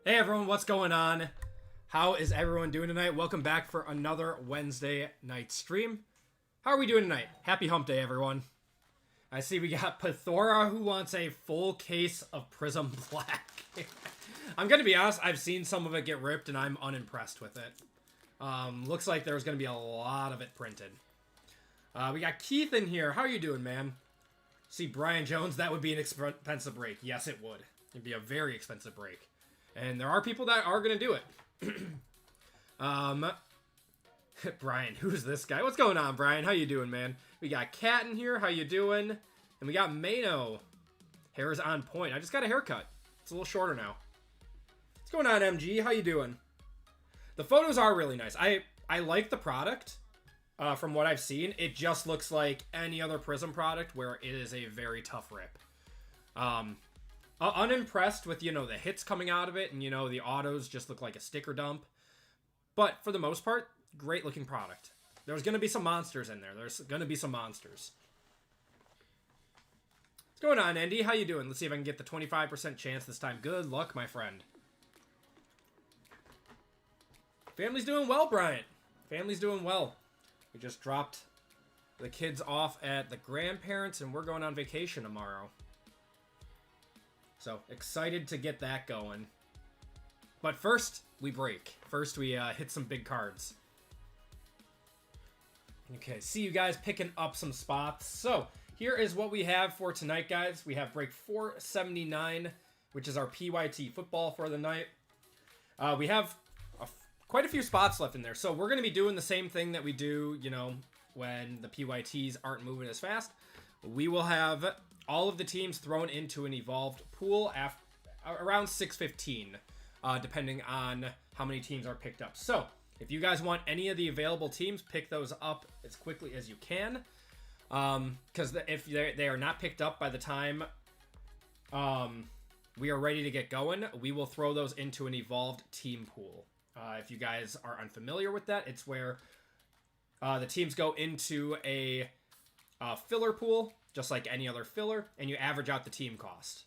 Hey everyone, what's going on? How is everyone doing tonight? Welcome back for another Wednesday night stream. How are we doing tonight? Happy hump day, everyone. I see we got Pithora who wants a full case of Prism Black. I'm going to be honest, I've seen some of it get ripped and I'm unimpressed with it. Looks like there's going to be a lot of it printed. We got Keith in here. How are you doing, man? See, Brian Jones, that would be an expensive break. Yes, it would. It'd be a very expensive break. And there are people that are going to do it. Brian, who's this guy? What's going on, Brian? How you doing, man? We got Kat in here. How you doing? And we got Mano. Hair is on point. I just got a haircut. It's a little shorter now. What's going on, MG? How you doing? The photos are really nice. I like the product. From what I've seen, it just looks like any other Prism product where it is a very tough rip. Unimpressed with, the hits coming out of it, and, the autos just look like a sticker dump. But, for the most part, great looking product. There's going to be some monsters in there. There's going to be some monsters. What's going on, Andy? How you doing? Let's see if I can get the 25% chance this time. Good luck, my friend. Family's doing well, Bryant. Family's doing well. We just dropped the kids off at the grandparents, and we're going on vacation tomorrow. So, excited to get that going. But first, we break. First, we hit some big cards. Okay, see you guys picking up some spots. So, here is what we have for tonight, guys. We have break 479, which is our PYT football for the night. We have quite a few spots left in there. So, we're going to be doing the same thing that we do, when the PYTs aren't moving as fast. We will have all of the teams thrown into an evolved pool around 6:15, depending on how many teams are picked up. So, if you guys want any of the available teams, pick those up as quickly as you can. Because if they are not picked up by the time we are ready to get going, we will throw those into an evolved team pool. If you guys are unfamiliar with that, it's where the teams go into a filler pool, just like any other filler, and you average out the team cost.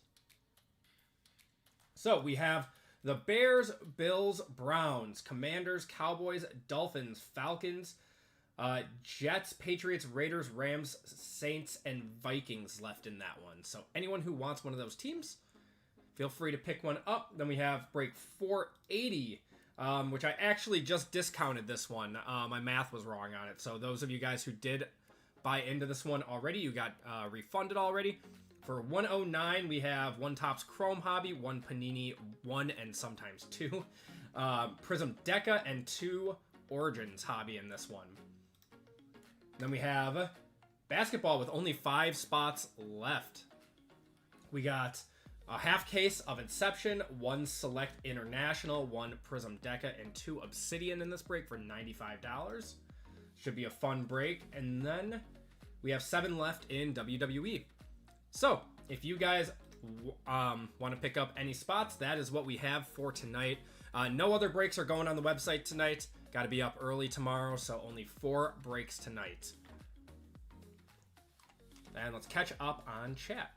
So we have the Bears, Bills, Browns, Commanders, Cowboys, Dolphins, Falcons, Jets, Patriots, Raiders, Rams, Saints, and Vikings left in that one. So anyone who wants one of those teams, feel free to pick one up. Then we have break 480, which I actually just discounted this one. My math was wrong on it. So those of you guys who did buy into this one already, you got refunded already. For 109, we have one Topps Chrome Hobby, one Panini 1 and sometimes 2, Prism Deca, and 2 Origins Hobby in this one. Then we have basketball with only 5 spots left. We got a half case of Inception, 1 Select International, 1 Prism Deca, and 2 Obsidian in this break for $95. Should be a fun break. And then we have 7 left in WWE. So, if you guys want to pick up any spots, that is what we have for tonight. No other breaks are going on the website tonight. Got to be up early tomorrow, so only 4 breaks tonight. And let's catch up on chat.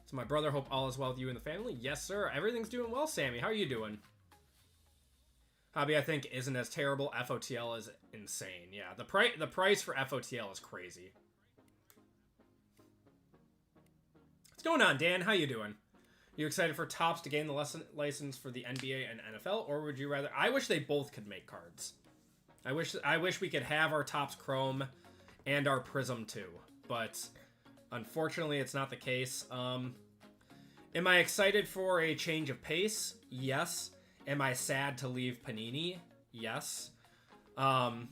So my brother, hope all is well with you and the family. Yes, sir. Everything's doing well, Sammy. How are you doing? Hobby, I think, isn't as terrible. FOTL is insane. Yeah, the price for FOTL is crazy. What's going on, Dan? How you doing? You excited for Topps to gain the license for the NBA and NFL, or would you rather? I wish they both could make cards. I wish we could have our Topps Chrome and our Prism too, but unfortunately, it's not the case. Am I excited for a change of pace? Yes. Am I sad to leave Panini? Yes. The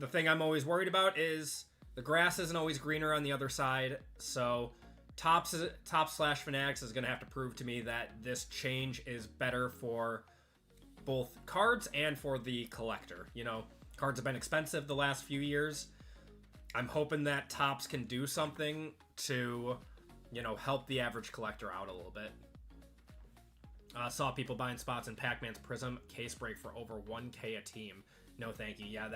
thing I'm always worried about is the grass isn't always greener on the other side, so Topps/Fanatics is going to have to prove to me that this change is better for both cards and for the collector. Cards have been expensive the last few years. I'm hoping that Topps can do something to, help the average collector out a little bit. Saw people buying spots in Pac-Man's Prism case break for over 1K a team. No, thank you. Yeah,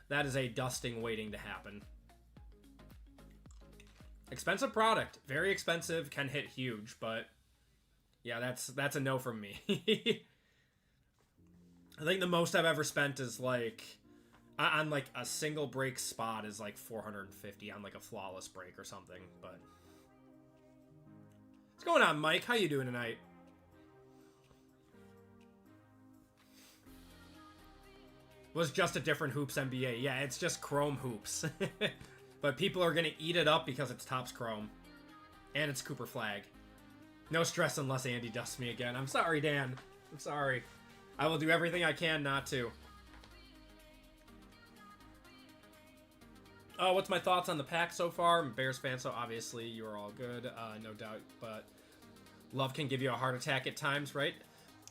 that is a dusting waiting to happen. Expensive product. Very expensive. Can hit huge, but Yeah, that's a no from me. I think the most I've ever spent is like on like a single break spot is like 450 on like a flawless break or something. But what's going on, Mike? How you doing tonight? Was just a different Hoops NBA. Yeah, it's just Chrome Hoops. But people are gonna eat it up because it's Topps Chrome. And it's Cooper Flag. No stress unless Andy dusts me again. I'm sorry, Dan. I'm sorry. I will do everything I can not to. What's my thoughts on the pack so far? I'm a Bears fan, so obviously you are all good. No doubt. But Love can give you a heart attack at times, right?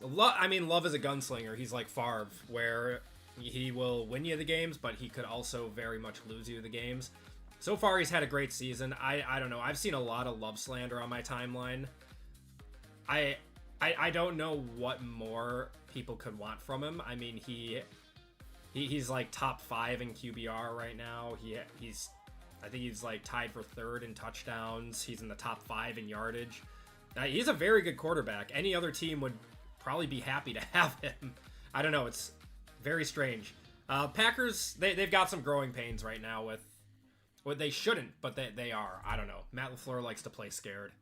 Love is a gunslinger. He's like Favre, where he will win you the games, but he could also very much lose you the games. So far, he's had a great season. I don't know. I've seen a lot of Love slander on my timeline. I don't know what more people could want from him. I mean, he's like top 5 in QBR right now. I think he's like tied for 3rd in touchdowns. He's in the top 5 in yardage. He's a very good quarterback. Any other team would probably be happy to have him. I don't know. It's very strange. Packers, they've got some growing pains right now with what they shouldn't, but they are. I don't know. Matt LaFleur likes to play scared.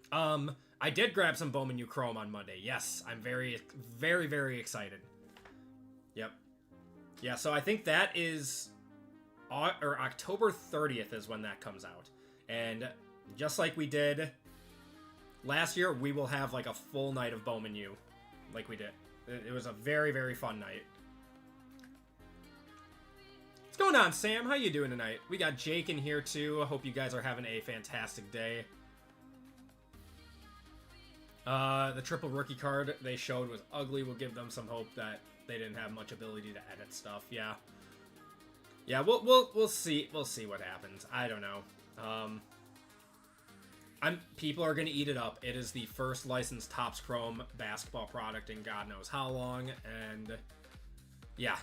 I did grab some Bowman U Chrome on Monday. Yes, I'm very, very, very excited. Yep. Yeah, so I think that is... or October 30th is when that comes out. And just like we did last year, we will have like a full night of Bowman U. Like we did. It was a very, very fun night. What's going on, Sam? How you doing tonight? We got Jake in here too. I hope you guys are having a fantastic day. The triple rookie card they showed was ugly. We'll give them some hope that they didn't have much ability to edit stuff. Yeah. Yeah, we'll see. We'll see what happens. I don't know. People are gonna eat it up. It is the first licensed Topps Chrome basketball product in God knows how long, and yeah,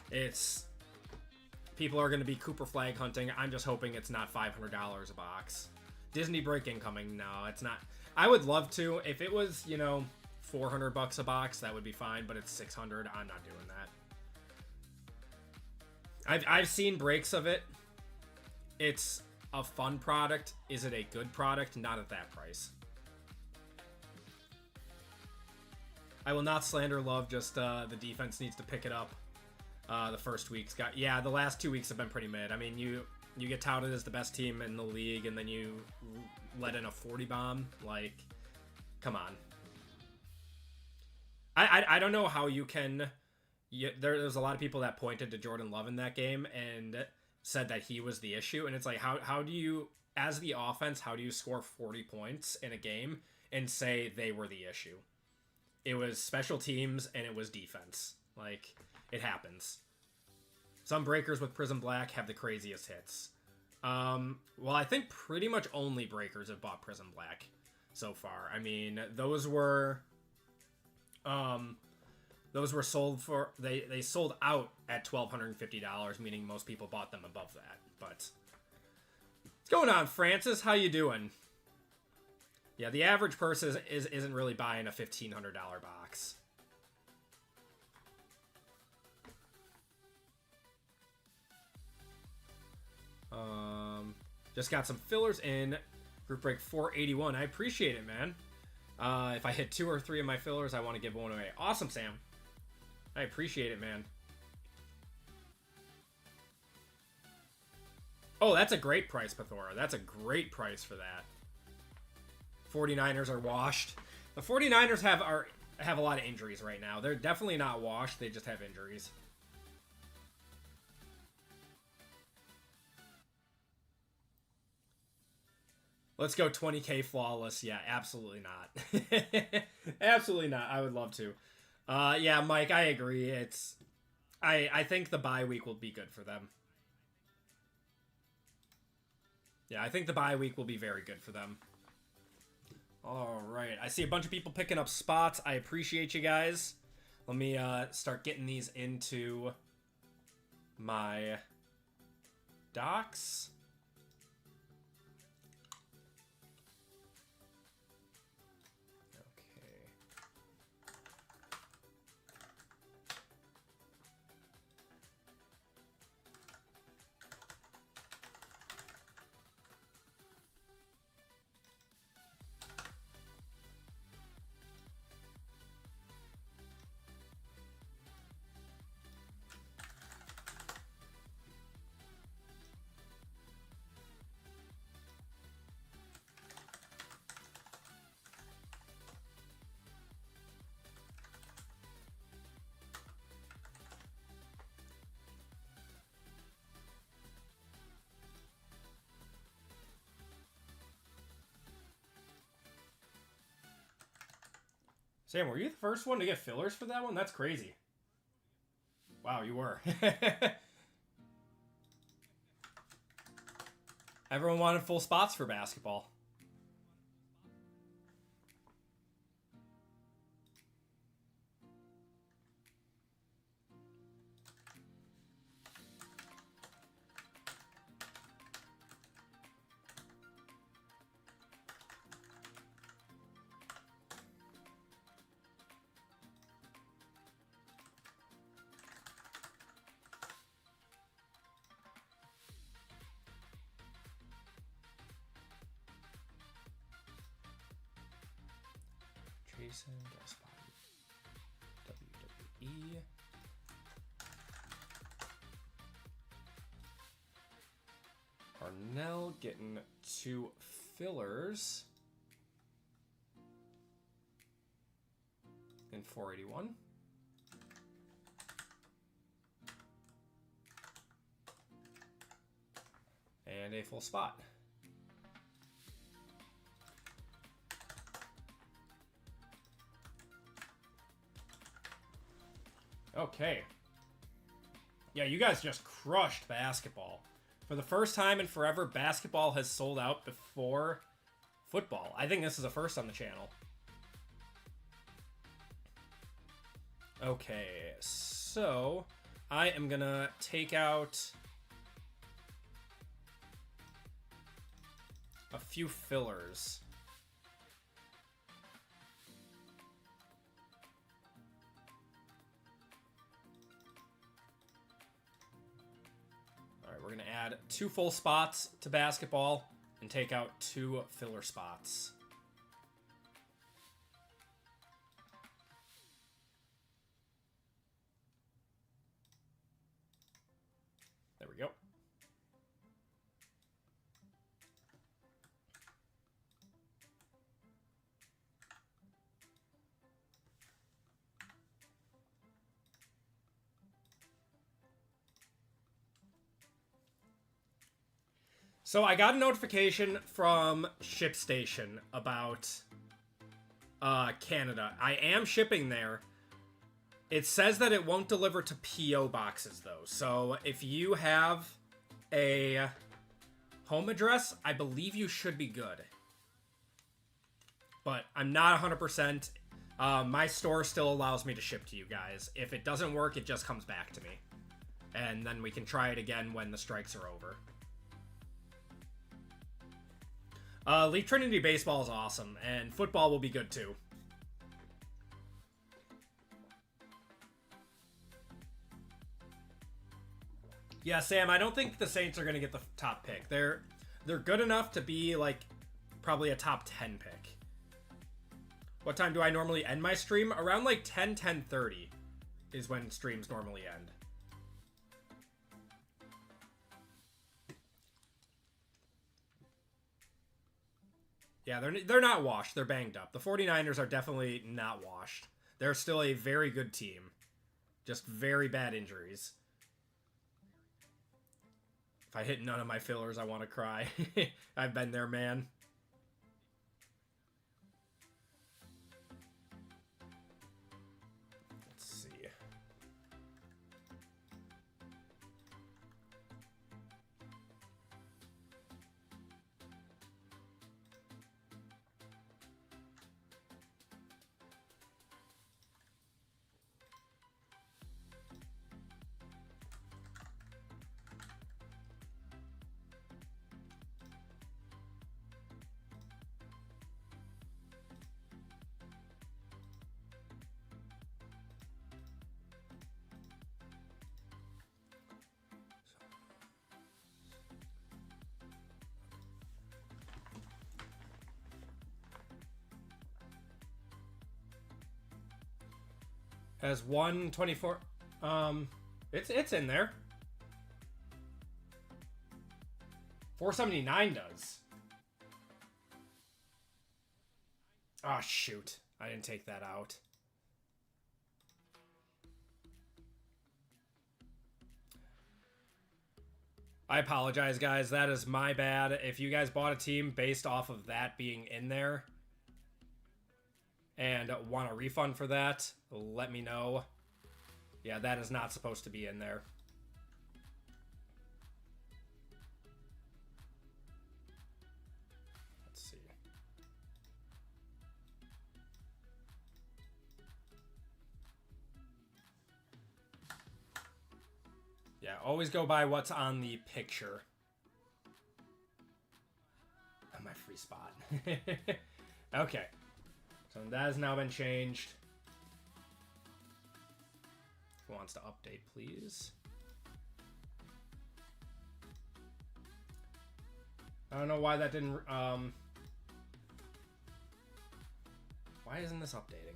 people are gonna be Cooper Flag hunting. I'm just hoping it's not $500 a box. Disney break incoming. No, it's not. I would love to. If it was, $400 a box, that would be fine, but it's $600. I'm not doing that. I've seen breaks of it. It's a fun product. Is it a good product? Not at that price. I will not slander Love, just the defense needs to pick it up. The first week's the last 2 weeks have been pretty mid. I mean, you get touted as the best team in the league, and then you let in a 40 bomb. Like, come on. I don't know how you can... There's a lot of people that pointed to Jordan Love in that game and said that he was the issue. And it's like, how do you, as the offense, how do you score 40 points in a game and say they were the issue? It was special teams and it was defense. Like, it happens. Some breakers with Prism Black have the craziest hits. Well, I think pretty much only breakers have bought Prism Black so far. I mean, those were sold for... They sold out at $1,250, meaning most people bought them above that. But what's going on, Francis? How you doing? Yeah, the average person isn't really buying a $1,500 box. Just got some fillers in. Group break 481. I appreciate it, man. If I hit 2 or 3 of my fillers, I want to give one away. Awesome, Sam. I appreciate it, man. Oh, that's a great price, Pathora. That's a great price for that. 49ers are washed. The 49ers have a lot of injuries right now. They're definitely not washed. They just have injuries. Let's go 20K flawless. Yeah, absolutely not. Absolutely not. I would love to. Yeah, Mike, I agree. I think the bye week will be good for them. Yeah, I think the bye week will be very good for them. All right. I see a bunch of people picking up spots. I appreciate you guys. Let me start getting these into my docs. Sam, were you the first one to get fillers for that one? That's crazy. Wow, you were. Everyone wanted full spots for basketball. Jason, WWE. Arnell getting 2 fillers in 481. And a full spot. Okay. Yeah, you guys just crushed basketball. For the first time in forever, basketball has sold out before football. I think this is a first on the channel. Okay, so I am gonna take out a few fillers. We're going to add 2 full spots to basketball and take out 2 filler spots. There we go. So I got a notification from ShipStation about Canada. I am shipping there. It says that it won't deliver to PO boxes though. So if you have a home address, I believe you should be good. But I'm not 100%. My store still allows me to ship to you guys. If it doesn't work, it just comes back to me. And then we can try it again when the strikes are over. Leaf Trinity Baseball is awesome, and football will be good too. Yeah, Sam, I don't think the Saints are going to get the top pick. They're good enough to be, like, probably a top 10 pick. What time do I normally end my stream? Around, like, 10:30 is when streams normally end. Yeah, they're not washed. They're banged up. The 49ers are definitely not washed. They're still a very good team. Just very bad injuries. If I hit none of my fillers, I want to cry. I've been there, man. Let's see. As 124. It's in there. 479 does. Oh, shoot. I didn't take that out. I apologize, guys. That is my bad. If you guys bought a team based off of that being in there, and want a refund for that, let me know. Yeah, that is not supposed to be in there. Let's see. Yeah, always go by what's on the picture. Oh, my free spot. Okay. So that has now been changed. Who wants to update, please? I don't know why that didn't... Why isn't this updating?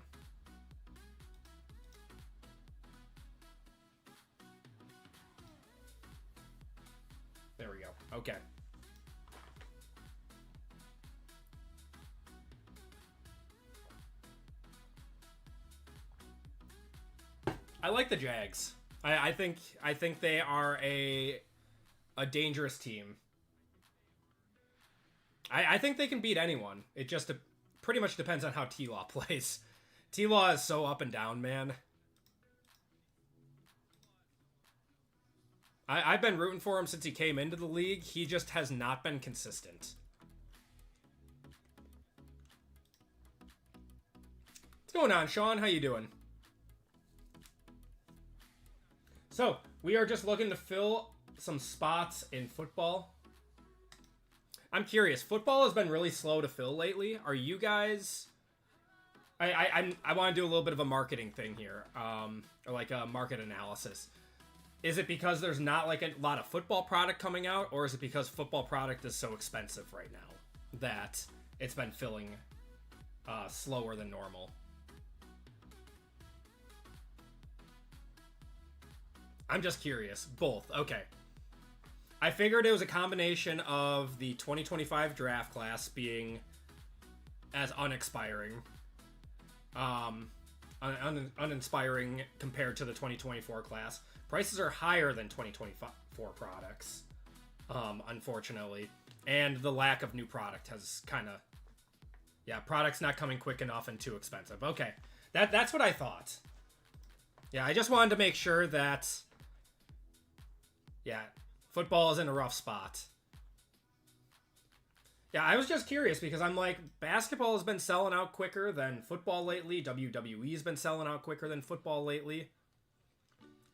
There we go. Okay. I like the Jags. I think they are a dangerous team. I think they can beat anyone. It just pretty much depends on how T-Law plays. T-Law is so up and down, man. I've been rooting for him since he came into the league. He just has not been consistent. What's going on, Sean? How you doing? So, we are just looking to fill some spots in football. I'm curious. Football has been really slow to fill lately. Are you guys... I want to do a little bit of a marketing thing here. Or like a market analysis. Is it because there's not like a lot of football product coming out, or is it because football product is so expensive right now that it's been filling slower than normal? I'm just curious. Both. Okay. I figured it was a combination of the 2025 draft class being as unexpiring, uninspiring compared to the 2024 class. Prices are higher than 2024 products, unfortunately. And the lack of new product has kind of... Yeah, products not coming quick enough and too expensive. Okay, that's what I thought. Yeah, I just wanted to make sure that... Yeah, football is in a rough spot. Yeah, I was just curious because I'm like, basketball has been selling out quicker than football lately. WWE has been selling out quicker than football lately.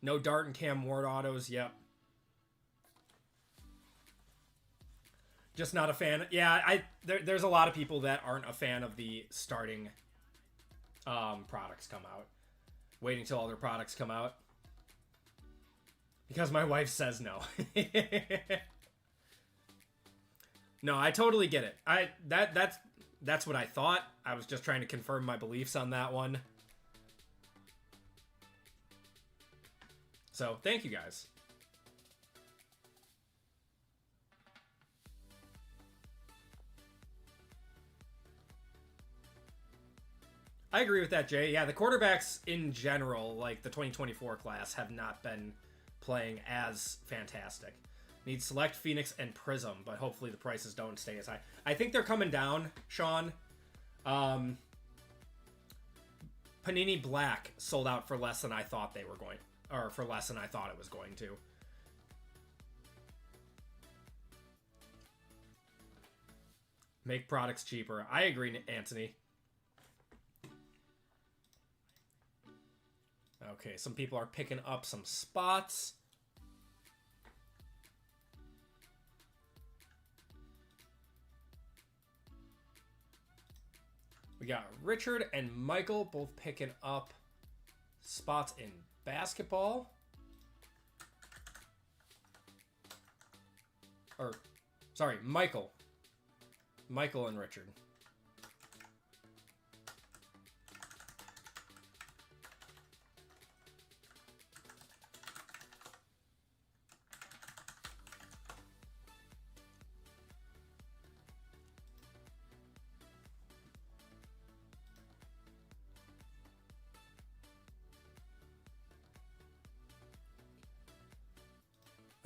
No Dart and Cam Ward autos, yep. Just not a fan. Yeah, there's a lot of people that aren't a fan of the starting products come out. Waiting till all their products come out. Because my wife says no. No, I totally get it. That's what I thought. I was just trying to confirm my beliefs on that one. So, thank you guys. I agree with that, Jay. Yeah, the quarterbacks in general, like the 2024 class, have not been playing as fantastic. Need Select, Phoenix, and Prism, but hopefully the prices don't stay as high. I think they're coming down, Sean. Panini Black sold out for less than I thought they were going, or for less than I thought it was going to. Make products cheaper. I agree, Anthony. Okay, some people are picking up some spots. We got Richard and Michael both picking up spots in basketball. Or, sorry, Michael. Michael and Richard.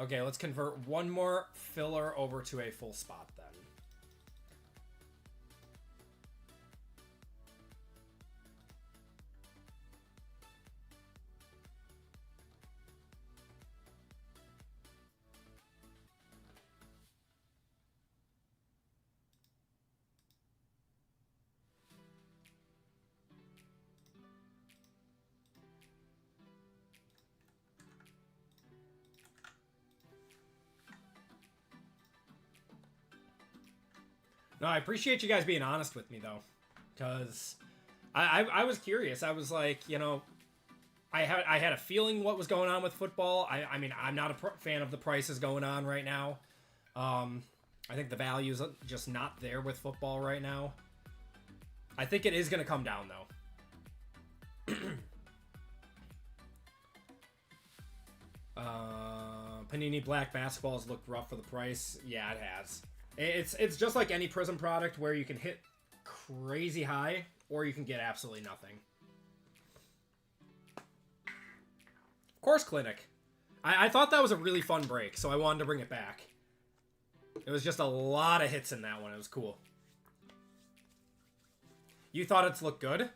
Okay, let's convert one more filler over to a full spot then. No, I appreciate you guys being honest with me, though. Because I was curious. I was like, you know, I had a feeling what was going on with football. I mean, I'm not a fan of the prices going on right now. I think the value's just not there with football right now. I think it is going to come down, though. Panini Black Basketball has looked rough for the price. Yeah, it has. It's just like any Prism product where you can hit crazy high or you can get absolutely nothing. Course Clinic. I thought that was a really fun break, so I wanted to bring it back. It was just a lot of hits in that one. It was cool. You thought it's looked good?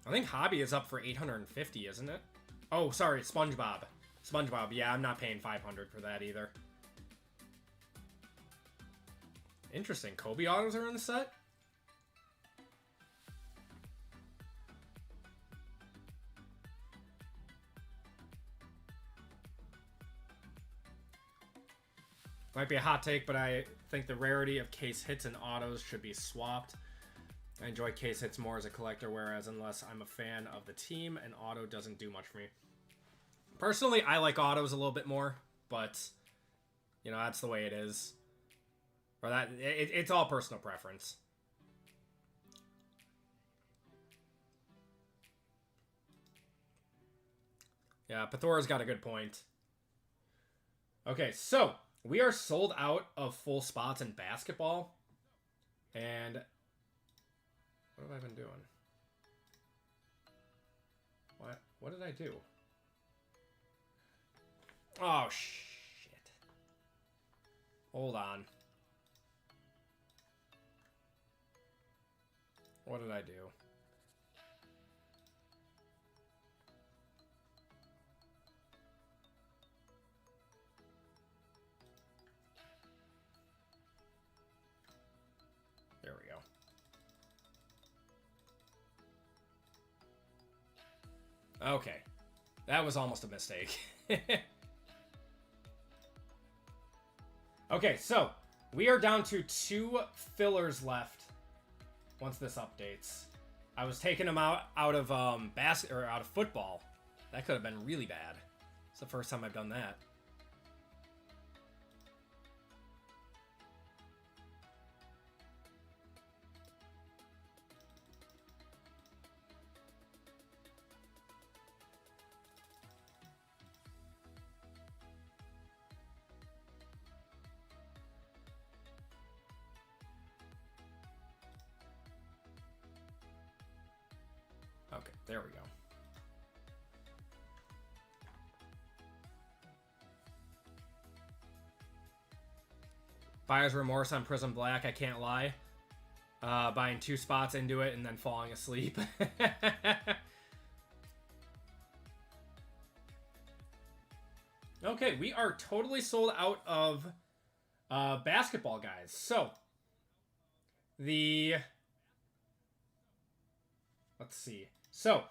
I think Hobby is up for 850, isn't it? Oh, sorry, SpongeBob. SpongeBob, yeah, I'm not paying 500 for that either. Interesting. Kobe autos are in the set? Might be a hot take, but I think the rarity of case hits and autos should be swapped. I enjoy case hits more as a collector, whereas unless I'm a fan of the team, an auto doesn't do much for me. Personally, I like autos a little bit more, but, you know, that's the way it is. Or that it's all personal preference. Yeah, Pathora's got a good point. Okay, so we are sold out of full spots in basketball. And what have I been doing? What did I do? Oh, shit. Hold on. What did I do? There we go. Okay. That was almost a mistake. Okay, so we are down to 2 fillers left once this updates. I was taking them out of out of football. That could have been really bad. It's the first time I've done that. Okay, there we go. Buyer's remorse on Prism Black, I can't lie. Buying 2 spots into it and then falling asleep. Okay, we are totally sold out of basketball, guys. So, let's see. So,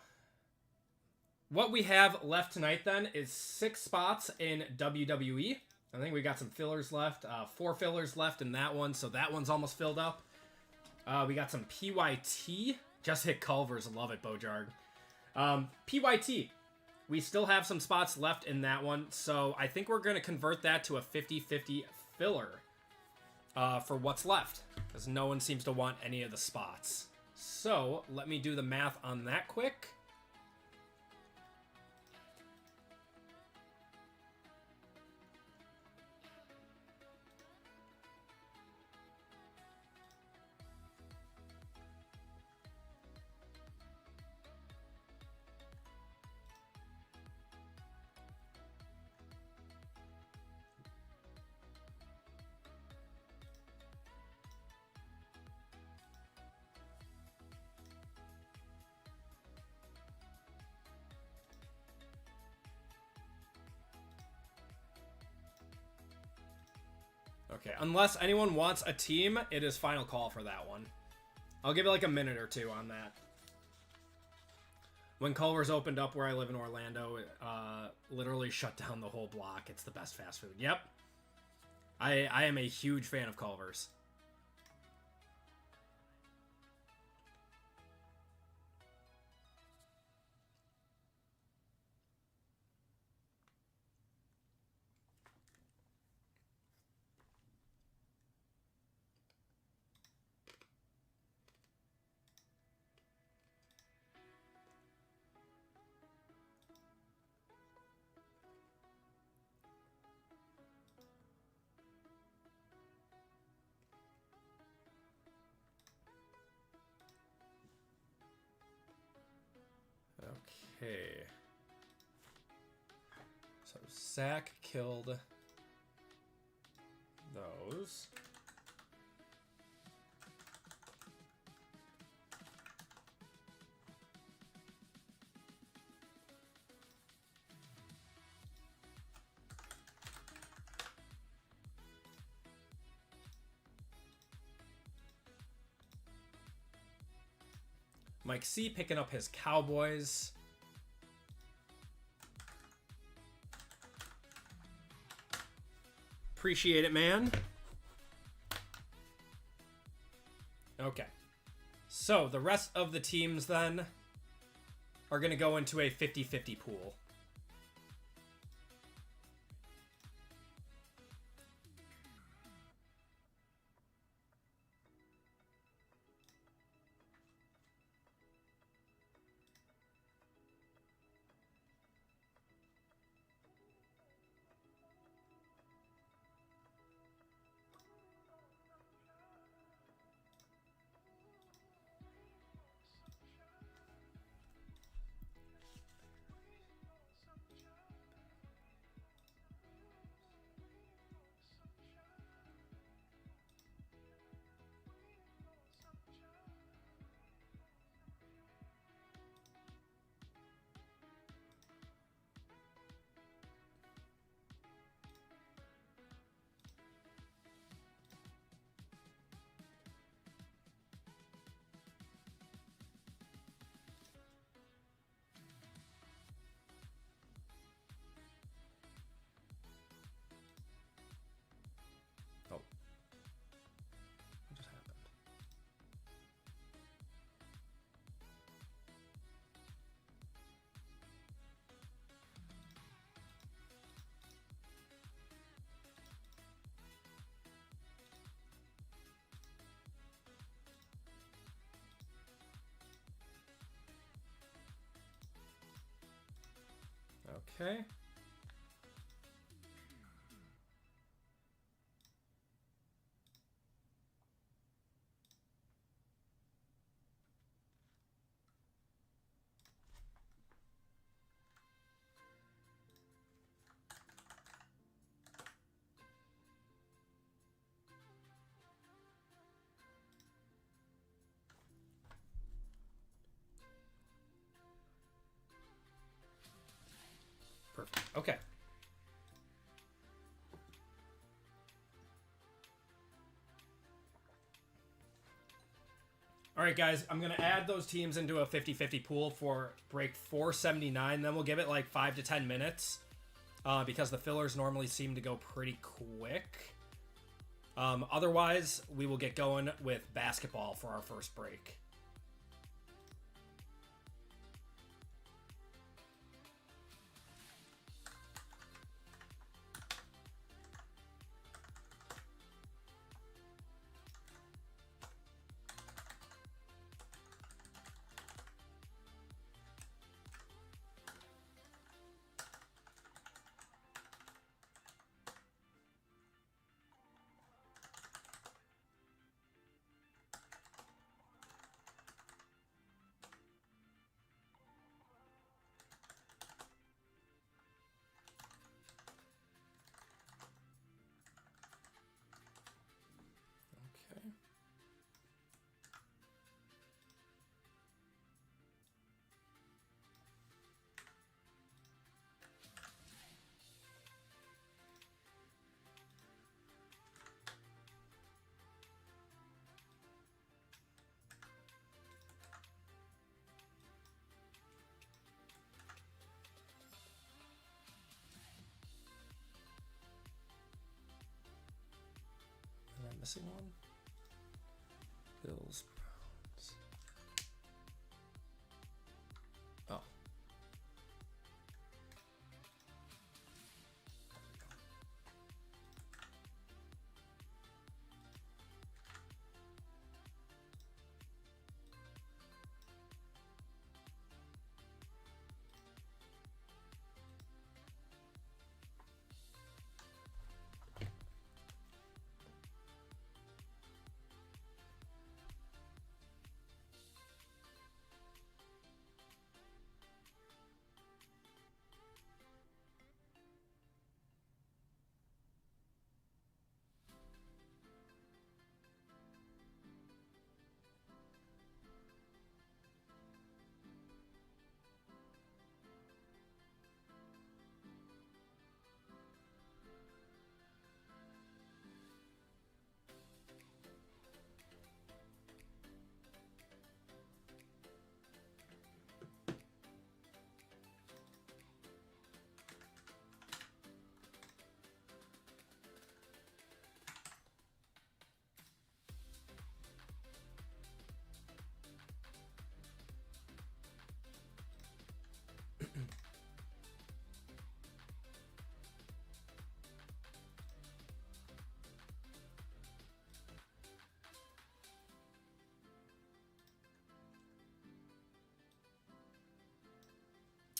what we have left tonight then is 6 spots in WWE. I think we got some fillers left. 4 fillers left in that one, so that one's almost filled up. We got some PYT. Just hit Culver's. Love it, Bojarg. PYT. We still have some spots left in that one, so I think we're going to convert that to a 50-50 filler for what's left, because no one seems to want any of the spots. So, let me do the math on that quick. Okay, unless anyone wants a team, it is final call for that one. I'll give it like a minute or two on that. When Culver's opened up where I live in Orlando, it literally shut down the whole block. It's the best fast food. Yep. I am a huge fan of Culver's. Okay. So Zach killed those. Mike C picking up his Cowboys. Appreciate it, man. Okay. So the rest of the teams then are going to go into a 50-50 pool. Oh. What just happened? Okay. Perfect. Okay. All right, guys, I'm going to add those teams into a 50-50 pool for break 479. Then we'll give it like 5 to 10 minutes because the fillers normally seem to go pretty quick. Otherwise, we will get going with basketball for our first break. missing one? Bills, Browns. Oh.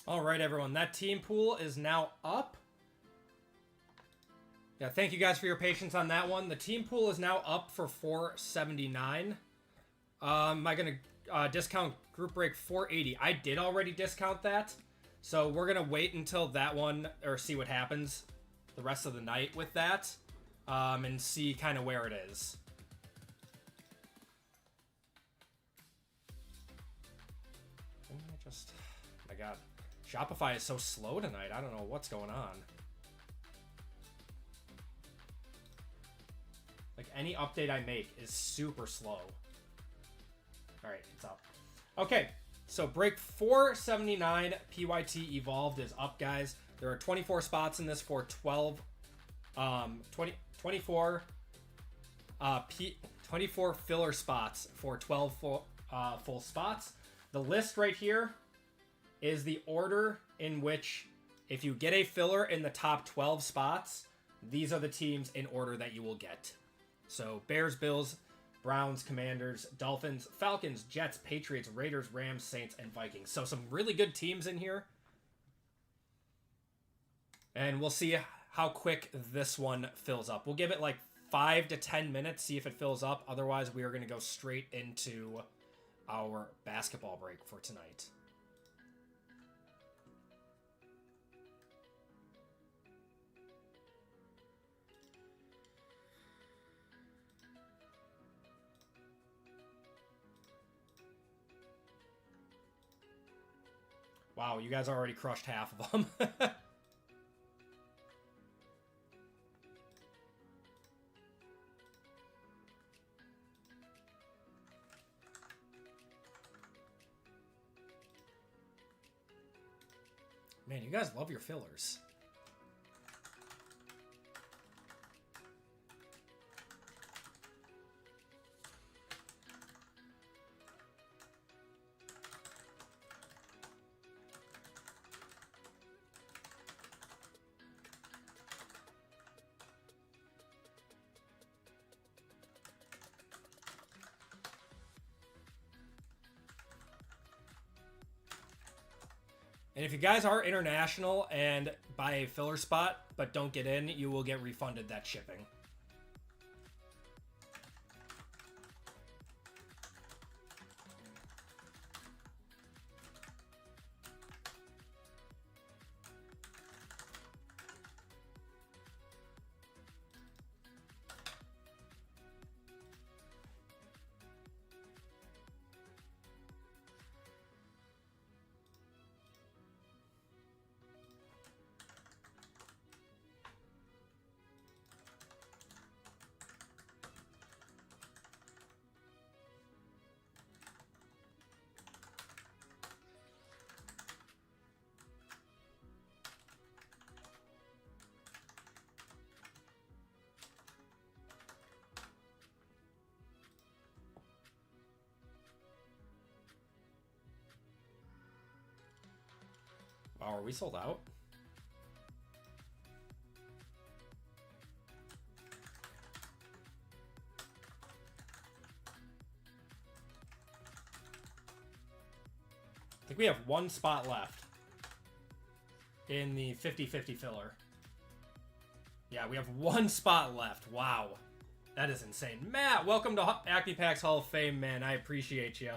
All right, everyone. That team pool is now up. Yeah, thank you guys for your patience on that one. The team pool is now up for 479. Am I going to discount group break 480? I did already discount that. So we're going to wait until that one, or see what happens the rest of the night with that. And see kind of where it is. My God. Shopify is so slow tonight. I don't know what's going on. Like, any update I make is super slow. Alright, it's up. Okay, so break 479 PYT Evolved is up, guys. There are 24 spots in this for 24 filler spots for 12 full spots. The list right here is the order in which, if you get a filler in the top 12 spots, these are the teams in order that you will get. So Bears, Bills, Browns, Commanders, Dolphins, Falcons, Jets, Patriots, Raiders, Rams, Saints, and Vikings. So some really good teams in here. And we'll see how quick this one fills up. We'll give it like 5 to 10 minutes, see if it fills up. Otherwise, we are going to go straight into our basketball break for tonight. Wow, you guys already crushed half of them. Man, you guys love your fillers. And if you guys are international and buy a filler spot but don't get in, you will get refunded that shipping. Wow, are we sold out? I think we have one spot left in the 50-50 filler. Yeah, we have one spot left. Wow. That is insane. Matt, welcome to Acme Packs Hall of Fame, man. I appreciate you.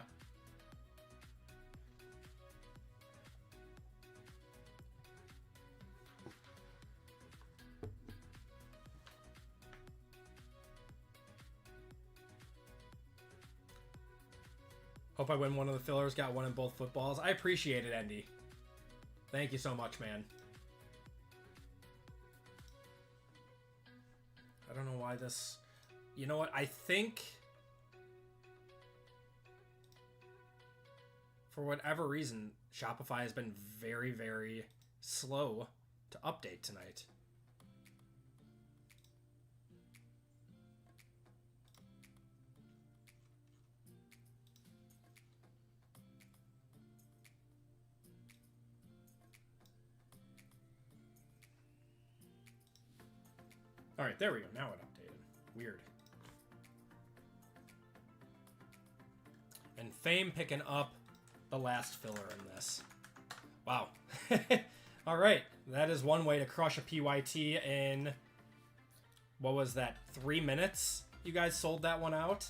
Hope I win one of the fillers. Got one in both footballs. I appreciate it, Andy. Thank you so much, man. I don't know why this... You know what? I think... For whatever reason, Shopify has been very, very slow to update tonight. All right, there we go. Now it updated. Weird. And Fame picking up the last filler in this. Wow. All right, that is one way to crush a PYT in, what was that, 3 minutes? You guys sold that one out?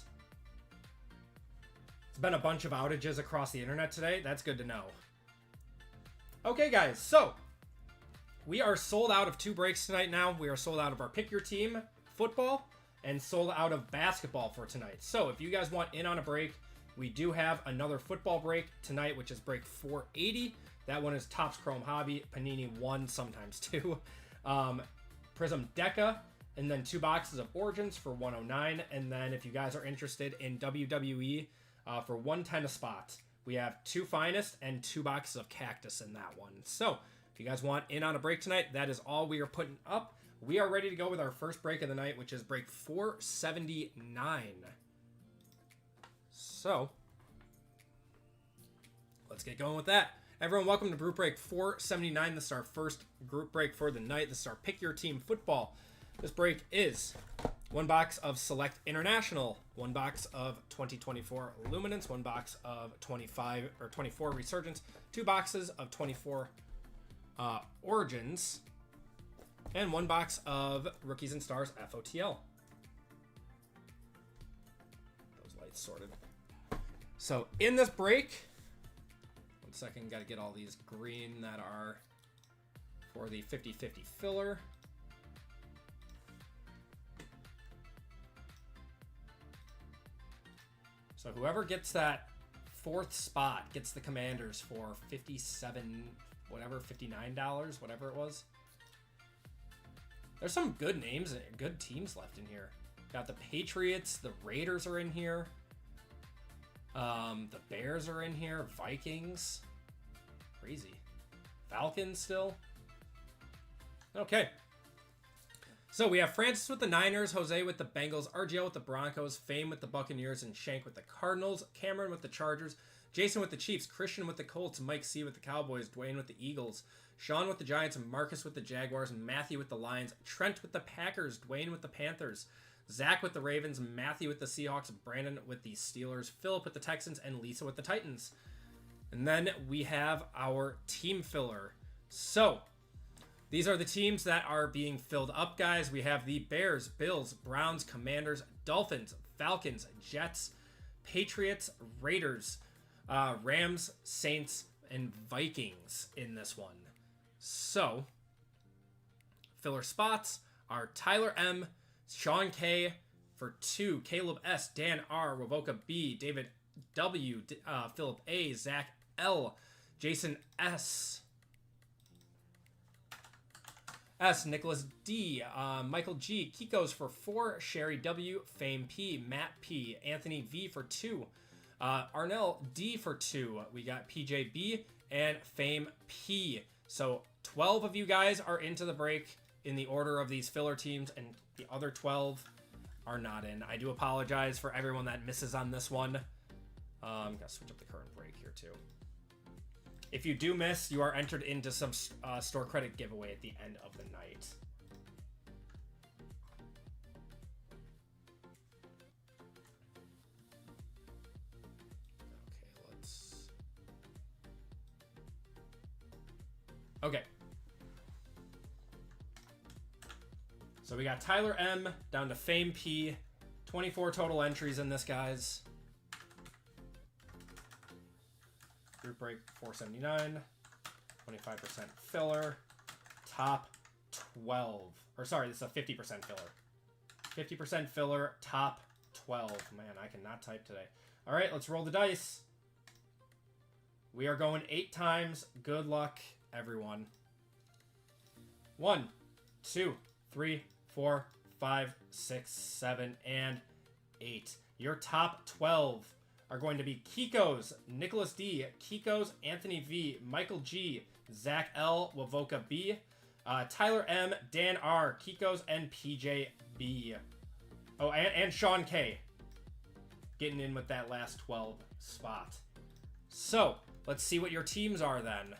It's been a bunch of outages across the internet today. That's good to know. Okay, guys, so we are sold out of 2 breaks tonight now. We are sold out of our Pick Your Team football and sold out of basketball for tonight. So if you guys want in on a break, we do have another football break tonight, which is break 480. That one is Topps Chrome Hobby, Panini 1, sometimes 2. Prism Deca, and then 2 boxes of Origins for 109. And then if you guys are interested in WWE for 110 a spot, we have 2 Finest and 2 boxes of Cactus in that one. So if you guys want in on a break tonight, that is all we are putting up. We are ready to go with our first break of the night, which is break 479. So let's get going with that. Everyone, welcome to Group Break 479. This is our first group break for the night. This is our Pick Your Team football. This break is 1 box of Select International, 1 box of 2024 Luminance, 1 box of 24 Resurgence, 2 boxes of 24 Origins, and 1 box of Rookies and Stars FOTL. Those lights sorted. So in this break, 1 second, got to get all these green that are for the 50-50 filler. So whoever gets that 4th spot gets the Commanders for $57, whatever, $59, whatever it was. There's some good names and good teams left in here. Got the Patriots, the Raiders are in here. The Bears are in here. Vikings. Crazy. Falcons still. Okay. So we have Francis with the Niners, Jose with the Bengals, RGL with the Broncos, Fame with the Buccaneers, and Shank with the Cardinals, Cameron with the Chargers, Jason with the Chiefs, Christian with the Colts, Mike C with the Cowboys, Dwayne with the Eagles, Sean with the Giants, Marcus with the Jaguars, Matthew with the Lions, Trent with the Packers, Dwayne with the Panthers, Zach with the Ravens, Matthew with the Seahawks, Brandon with the Steelers, Philip with the Texans, and Lisa with the Titans. And then we have our team filler. So these are the teams that are being filled up, guys. We have the Bears, Bills, Browns, Commanders, Dolphins, Falcons, Jets, Patriots, Raiders, Rams, Saints, and Vikings in this one. So filler spots are Tyler M, Sean K for 2, Caleb S, Dan R, Revoca B, David W, Philip A, Zach L, Jason S, Nicholas D, Michael G, Kiko's for 4, Sherry W, Fame P, Matt P, Anthony V for 2, Arnell D for 2, we got PJ B, and Fame P. So 12 of you guys are into the break in the order of these filler teams, and the other 12 are not in. I do apologize for everyone that misses on this one. Gotta switch up the current break here too. If you do miss, you are entered into some store credit giveaway at the end of the night. Okay. So we got Tyler M down to Fame P. 24 total entries in this, guys. Group break 479. 25% filler. Top 12. Or sorry, this is a 50% filler. 50% filler, top 12. Man, I cannot type today. All right, let's roll the dice. We are going 8 times. Good luck, everyone. 1, 2, 3, 4, 5, 6, 7, and 8. Your top 12 are going to be Kiko's, Nicholas D, Kiko's, Anthony V, Michael G, Zach L, Wavoka B, Tyler M, Dan R, Kiko's, and PJ B. Oh, and Sean K. Getting in with that last 12 spot. So, let's see what your teams are then.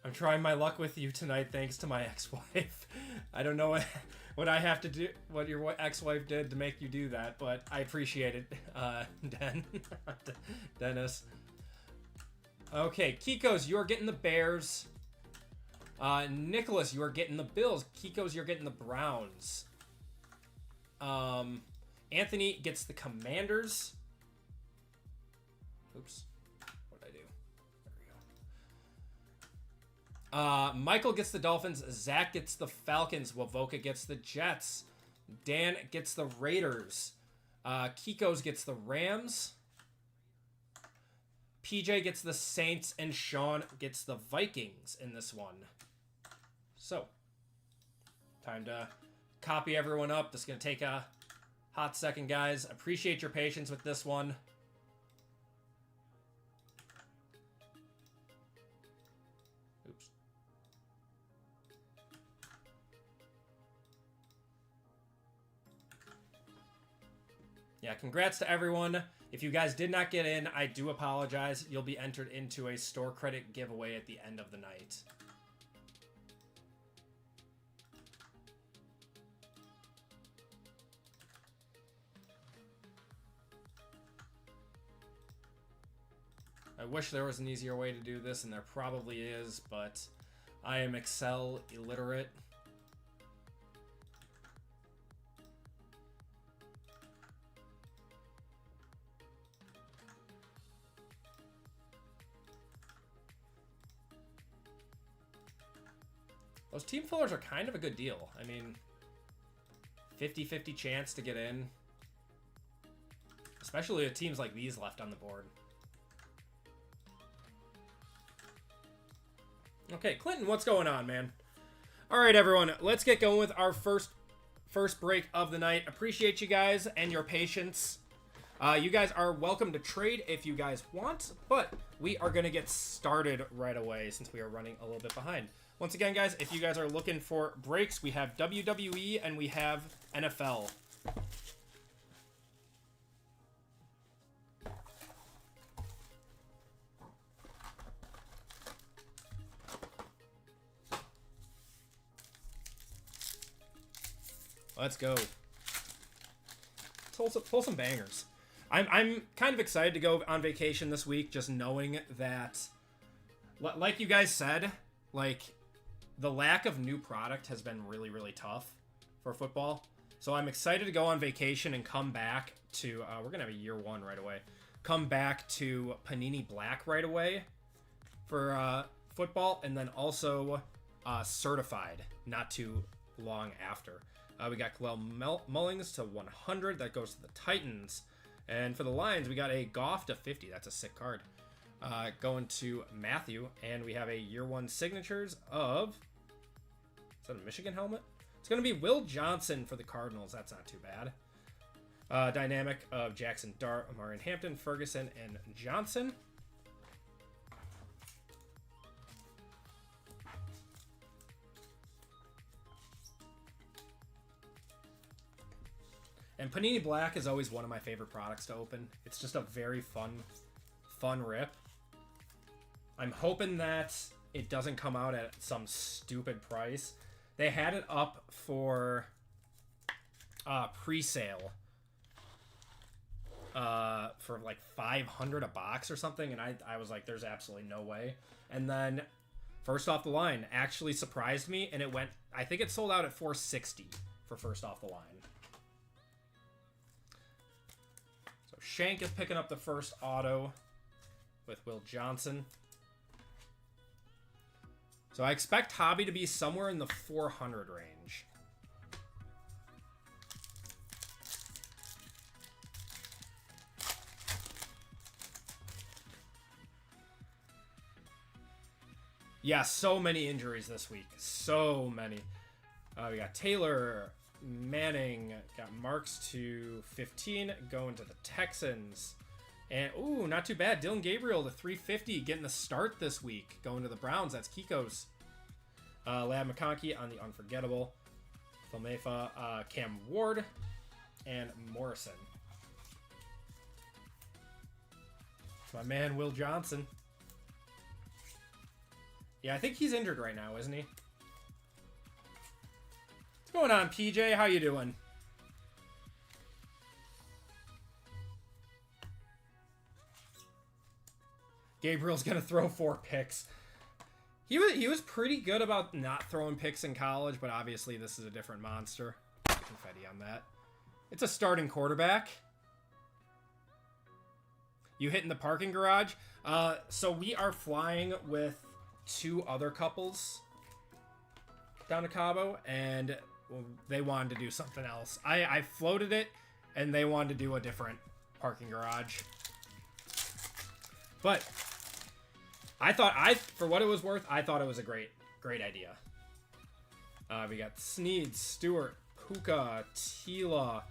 I'm trying my luck with you tonight thanks to my ex-wife. I don't know what I have to do, what your ex-wife did to make you do that, but I appreciate it, Dennis. Okay, Kiko's, you're getting the Bears. Nicholas, you are getting the Bills. Kiko's, you're getting the Browns. Anthony gets the Commanders. Oops. What did I do? There we go. Michael gets the Dolphins. Zach gets the Falcons. Wavoka gets the Jets. Dan gets the Raiders. Kiko's gets the Rams. PJ gets the Saints. And Sean gets the Vikings in this one. So, time to copy everyone up. This is going to take a hot second, guys. Appreciate your patience with this one. Oops. Yeah, congrats to everyone. If you guys did not get in, I do apologize. You'll be entered into a store credit giveaway at the end of the night. I wish there was an easier way to do this, and there probably is, but I am Excel illiterate. Those team fillers are kind of a good deal. I mean, 50-50 chance to get in. Especially with teams like these left on the board. Okay, Clinton, what's going on, man? All right, everyone, let's get going with our first break of the night. Appreciate you guys and your patience. You guys are welcome to trade if you guys want, but we are going to get started right away since we are running a little bit behind. Once again, guys, if you guys are looking for breaks, we have WWE and we have NFL. Let's go. Pull some bangers. I'm kind of excited to go on vacation this week, just knowing that, like you guys said, like, the lack of new product has been really, really tough for football. So I'm excited to go on vacation and come back to, we're going to have a year one right away. Come back to Panini Black right away for football, and then also Certified not too long after. We got Khalil Mullings to 100. That goes to the Titans. And for the Lions, we got a Goff to 50. That's a sick card. Going to Matthew. And we have a year one signatures of... Is that a Michigan helmet? It's going to be Will Johnson for the Cardinals. That's not too bad. Dynamic of Jackson Dart, Amarian Hampton, Ferguson, and Johnson. And Panini Black is always one of my favorite products to open. It's just a very fun rip. I'm hoping that it doesn't come out at some stupid price. They had it up for pre-sale for like $500 a box or something, and I was like, there's absolutely no way. And then First Off the Line actually surprised me, and it went, I think it sold out at $460 for First Off the Line. So Shank is picking up the first auto with Will Johnson. So I expect Hobby to be somewhere in the 400 range. Yeah, so many injuries this week. So many. We got Taylor, Manning, got Marks to 15, going to the Texans. And, ooh, not too bad. Dylan Gabriel to 350, getting the start this week. Going to the Browns. That's Kiko's. Lab McConkey on the Unforgettable. Filmefa, Cam Ward, and Morrison. My man, Will Johnson. Yeah, I think he's injured right now, isn't he? What's going on, PJ? How you doing? Gabriel's gonna throw 4 picks. He was pretty good about not throwing picks in college, but obviously this is a different monster. Confetti on that. It's a starting quarterback. You hitting the parking garage? So we are flying with 2 other couples down to Cabo, and they wanted to do something else. I floated it, and they wanted to do a different parking garage. But I thought, for what it was worth, I thought it was a great idea. We got Sneed, Stewart, Puka, Tila.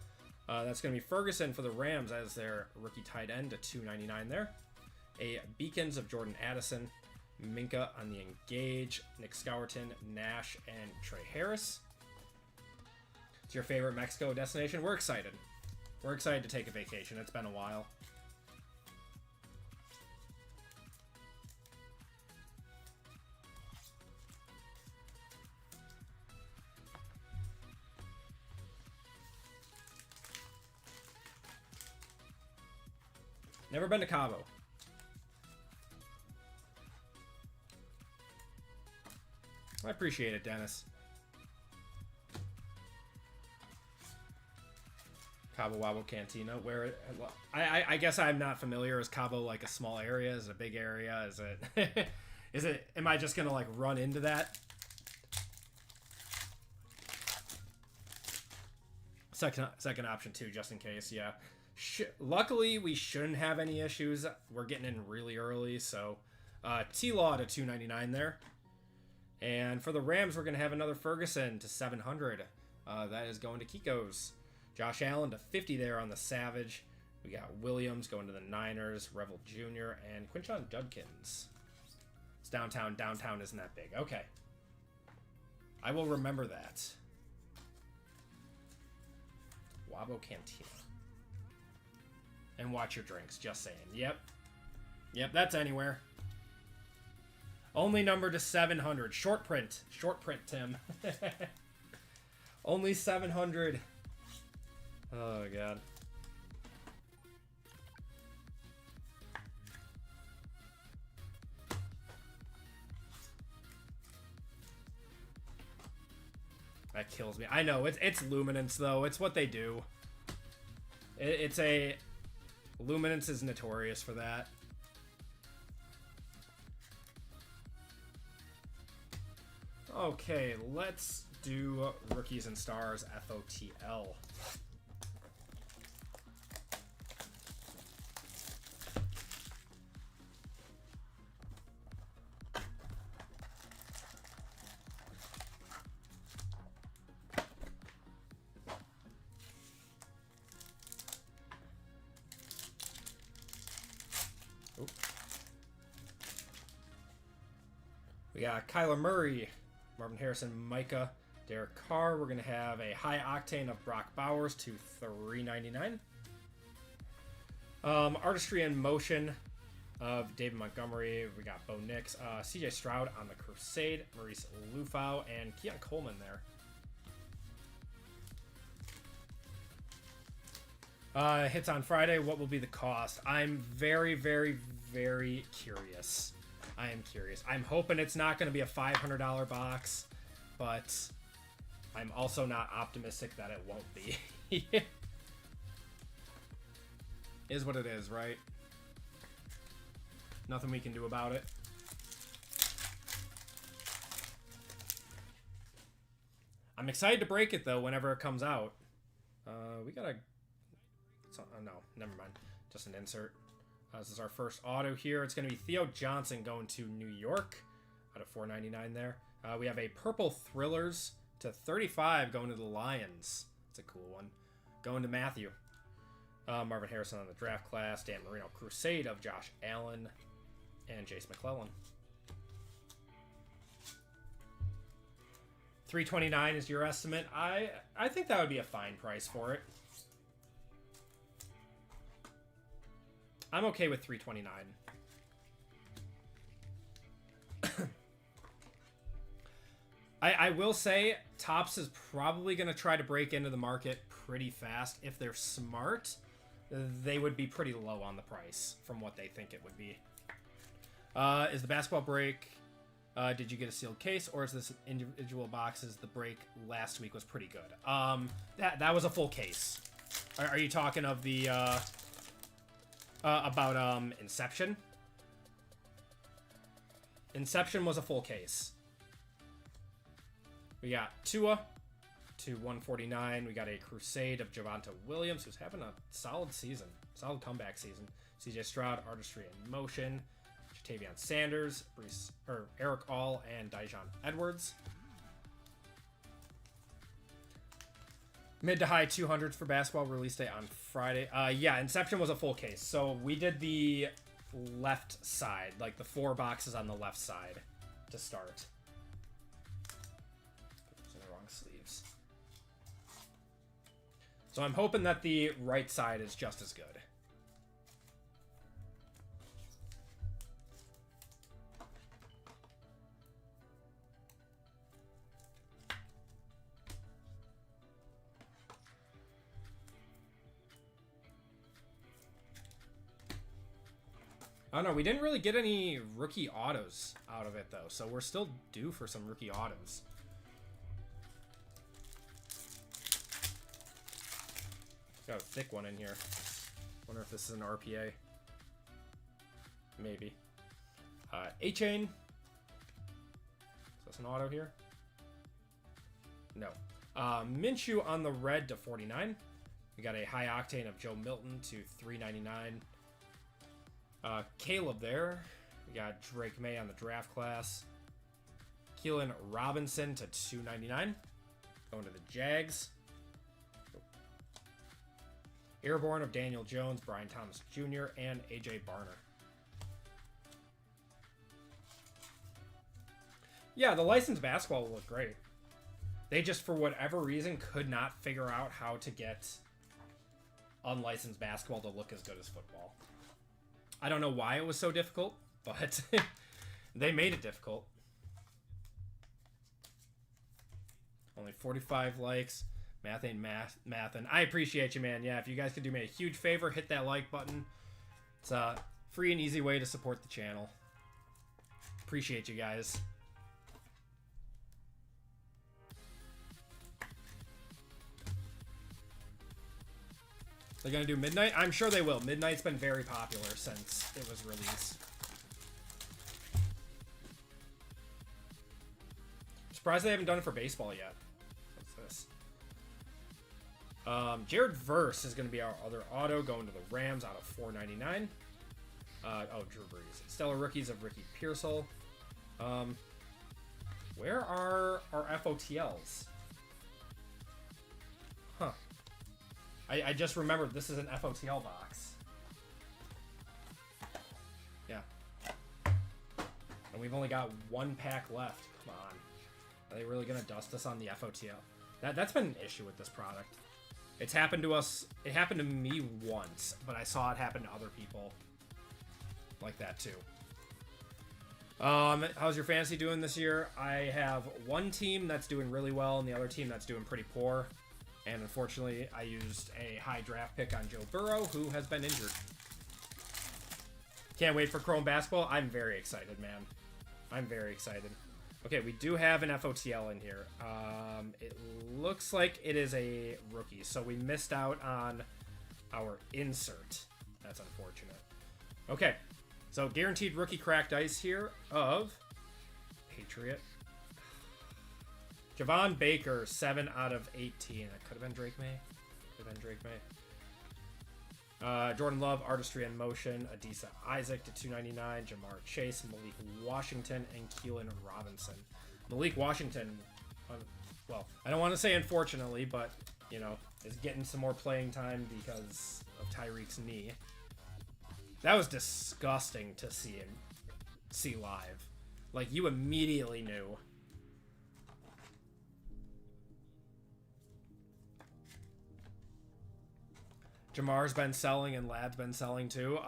That's going to be Ferguson for the Rams as their rookie tight end to $299 there. A Beacons of Jordan Addison, Minka on the Engage, Nick Scourton, Nash, and Trey Harris. It's your favorite Mexico destination? We're excited. We're excited to take a vacation. It's been a while. Never been to Cabo. I appreciate it, Dennis. Cabo Wabo Cantina. Where? I guess I'm not familiar. Is Cabo like a small area? Is it a big area? Is it? Is it? Am I just gonna like run into that? Second option too, just in case. Yeah. Luckily, we shouldn't have any issues. We're getting in really early, so T-Law to $299 there. And for the Rams, we're going to have another Ferguson to $700. That is going to Kiko's. Josh Allen to $50 there on the Savage. We got Williams going to the Niners, Revel Jr., and Quinshon Judkins. It's downtown. Downtown isn't that big. Okay. I will remember that. Wabo Cantina. And watch your drinks, just saying. Yep. Yep, that's anywhere. Only number to 700. Short print. Short print, Tim. Only 700. Oh, God. That kills me. I know, it's Luminance, though. It's what they do. It's a... Luminance is notorious for that. Okay, let's do Rookies and Stars FOTL. We got Kyler Murray, Marvin Harrison, Micah, Derek Carr, we're going to have a high octane of Brock Bowers to $3.99. Artistry in Motion of David Montgomery. We got Bo Nix. CJ Stroud on the Crusade. Maurice Lufau and Keon Coleman there. Hits on Friday. What will be the cost? I'm very, very, very curious. I am curious. I'm hoping it's not going to be a $500 box, but I'm also not optimistic that it won't be. Is what it is, right? Nothing we can do about it. I'm excited to break it, though, whenever it comes out. We got a... no, never mind. Just an insert. This is our first auto here. It's going to be Theo Johnson going to New York out of $4.99 there. We have a Purple Thrillers to 35 going to the Lions. That's a cool one. Going to Matthew. Marvin Harrison on the draft class. Dan Marino Crusade of Josh Allen and Jace McClellan. $3.29 is your estimate. I think that would be a fine price for it. I'm okay with $3.29. I will say Topps is probably going to try to break into the market pretty fast. If they're smart, they would be pretty low on the price from what they think it would be. Is the basketball break, did you get a sealed case, or is this individual boxes? The break last week was pretty good. That was a full case. Are you talking of the... about Inception? Inception was a full case. We got Tua to 149. We got a Crusade of Javonte Williams, who's having a solid season. Solid comeback season. CJ Stroud, Artistry in Motion. Jatavion Sanders, Eric All, and Dijon Edwards. Mid to high 200s for basketball, release date on Friday. Yeah, Inception was a full case. So we did the left side, like the 4 boxes on the left side to start. Put those in the wrong sleeves. So I'm hoping that the right side is just as good. Oh no, we didn't really get any rookie autos out of it though, so we're still due for some rookie autos. Got a thick one in here. Wonder if this is an RPA. Maybe. A-Chain. Is this an auto here? No. Minshew on the red to 49. We got a high octane of Joe Milton to 399. Caleb there. We got Drake May on the draft class. Keelan Robinson to 299. Going to the Jags. Airborne of Daniel Jones, Brian Thomas Jr., and AJ Barner. Yeah, the licensed basketball will look great. They just, for whatever reason, could not figure out how to get unlicensed basketball to look as good as football. I don't know why it was so difficult, but they made it difficult. Only 45 likes. Math ain't mathin'. I appreciate you, man. Yeah, if you guys could do me a huge favor, hit that like button. It's a free and easy way to support the channel. Appreciate you guys. They're going to do Midnight? I'm sure they will. Midnight's been very popular since it was released. Surprised they haven't done it for baseball yet. What's this? Jared Verse is going to be our other auto, going to the Rams out of $4.99. Oh, Drew Brees. Stellar Rookies of Ricky Pearsall. Where are our FOTLs? Huh. I just remembered this is an FOTL box. Yeah. And we've only got 1 pack left. Come on. they really gonna dust us on the FOTL? That's been an issue with this product. It's happened to us. It happened to me once, but I saw it happen to other people like that too. How's your fantasy doing this year? I have one team that's doing really well and the other team that's doing pretty poor. And unfortunately, I used a high draft pick on Joe Burrow, who has been injured. Can't wait for Chrome Basketball. I'm very excited, man. I'm very excited. Okay, we do have an FOTL in here. It looks like it is a rookie, so we missed out on our insert. That's unfortunate. Okay, so guaranteed rookie cracked ice here of Patriot. Javon Baker, 7 out of 18. That could have been Drake May. Could have been Drake May. Jordan Love, Artistry in Motion, Adisa Isaac to 299, Jamar Chase, Malik Washington, and Keelan Robinson. Malik Washington, well, I don't want to say unfortunately, but, you know, is getting some more playing time because of Tyreek's knee. That was disgusting to see live. Like, you immediately knew. Jamar's been selling and Lad's been selling too.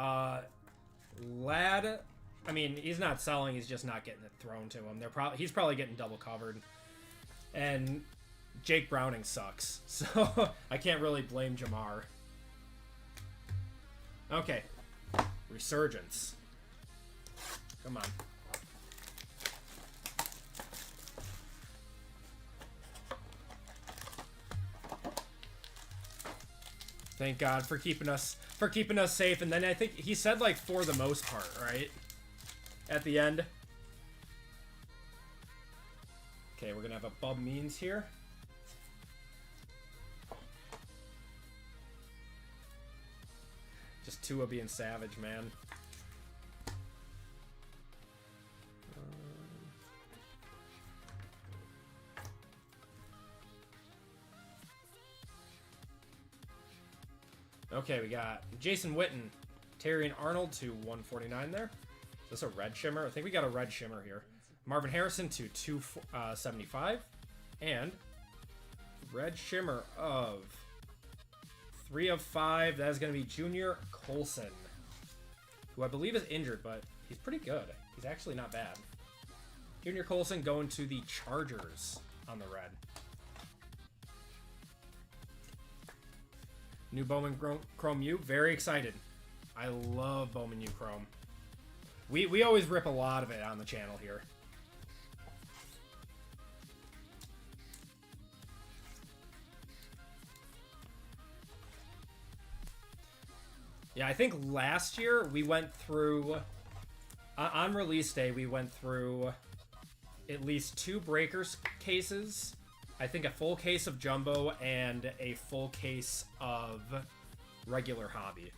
Lad, I mean, he's not selling, he's just not getting it thrown to him. He's probably getting double covered. And Jake Browning sucks, so I can't really blame Jamar. Okay. Resurgence. Come on. Thank God for keeping us safe. And then I think he said like for the most part, right? At the end. Okay, we're gonna have a Bub Means here. Just Tua being savage, man. Okay, we got Jason Witten, Terrion Arnold to 149 there. Is this a red shimmer? I think we got a red shimmer here. Marvin Harrison to 275. And red shimmer of 3 of 5. That is going to be Junior Colson, who I believe is injured, but he's pretty good. He's actually not bad. Junior Colson going to the Chargers on the red. New Bowman Chrome U. Very excited. I love Bowman U Chrome. We always rip a lot of it on the channel here. Yeah, I think last year we went through... on release day, we went through at least 2 Breakers cases. I think a full case of Jumbo and a full case of regular Hobby.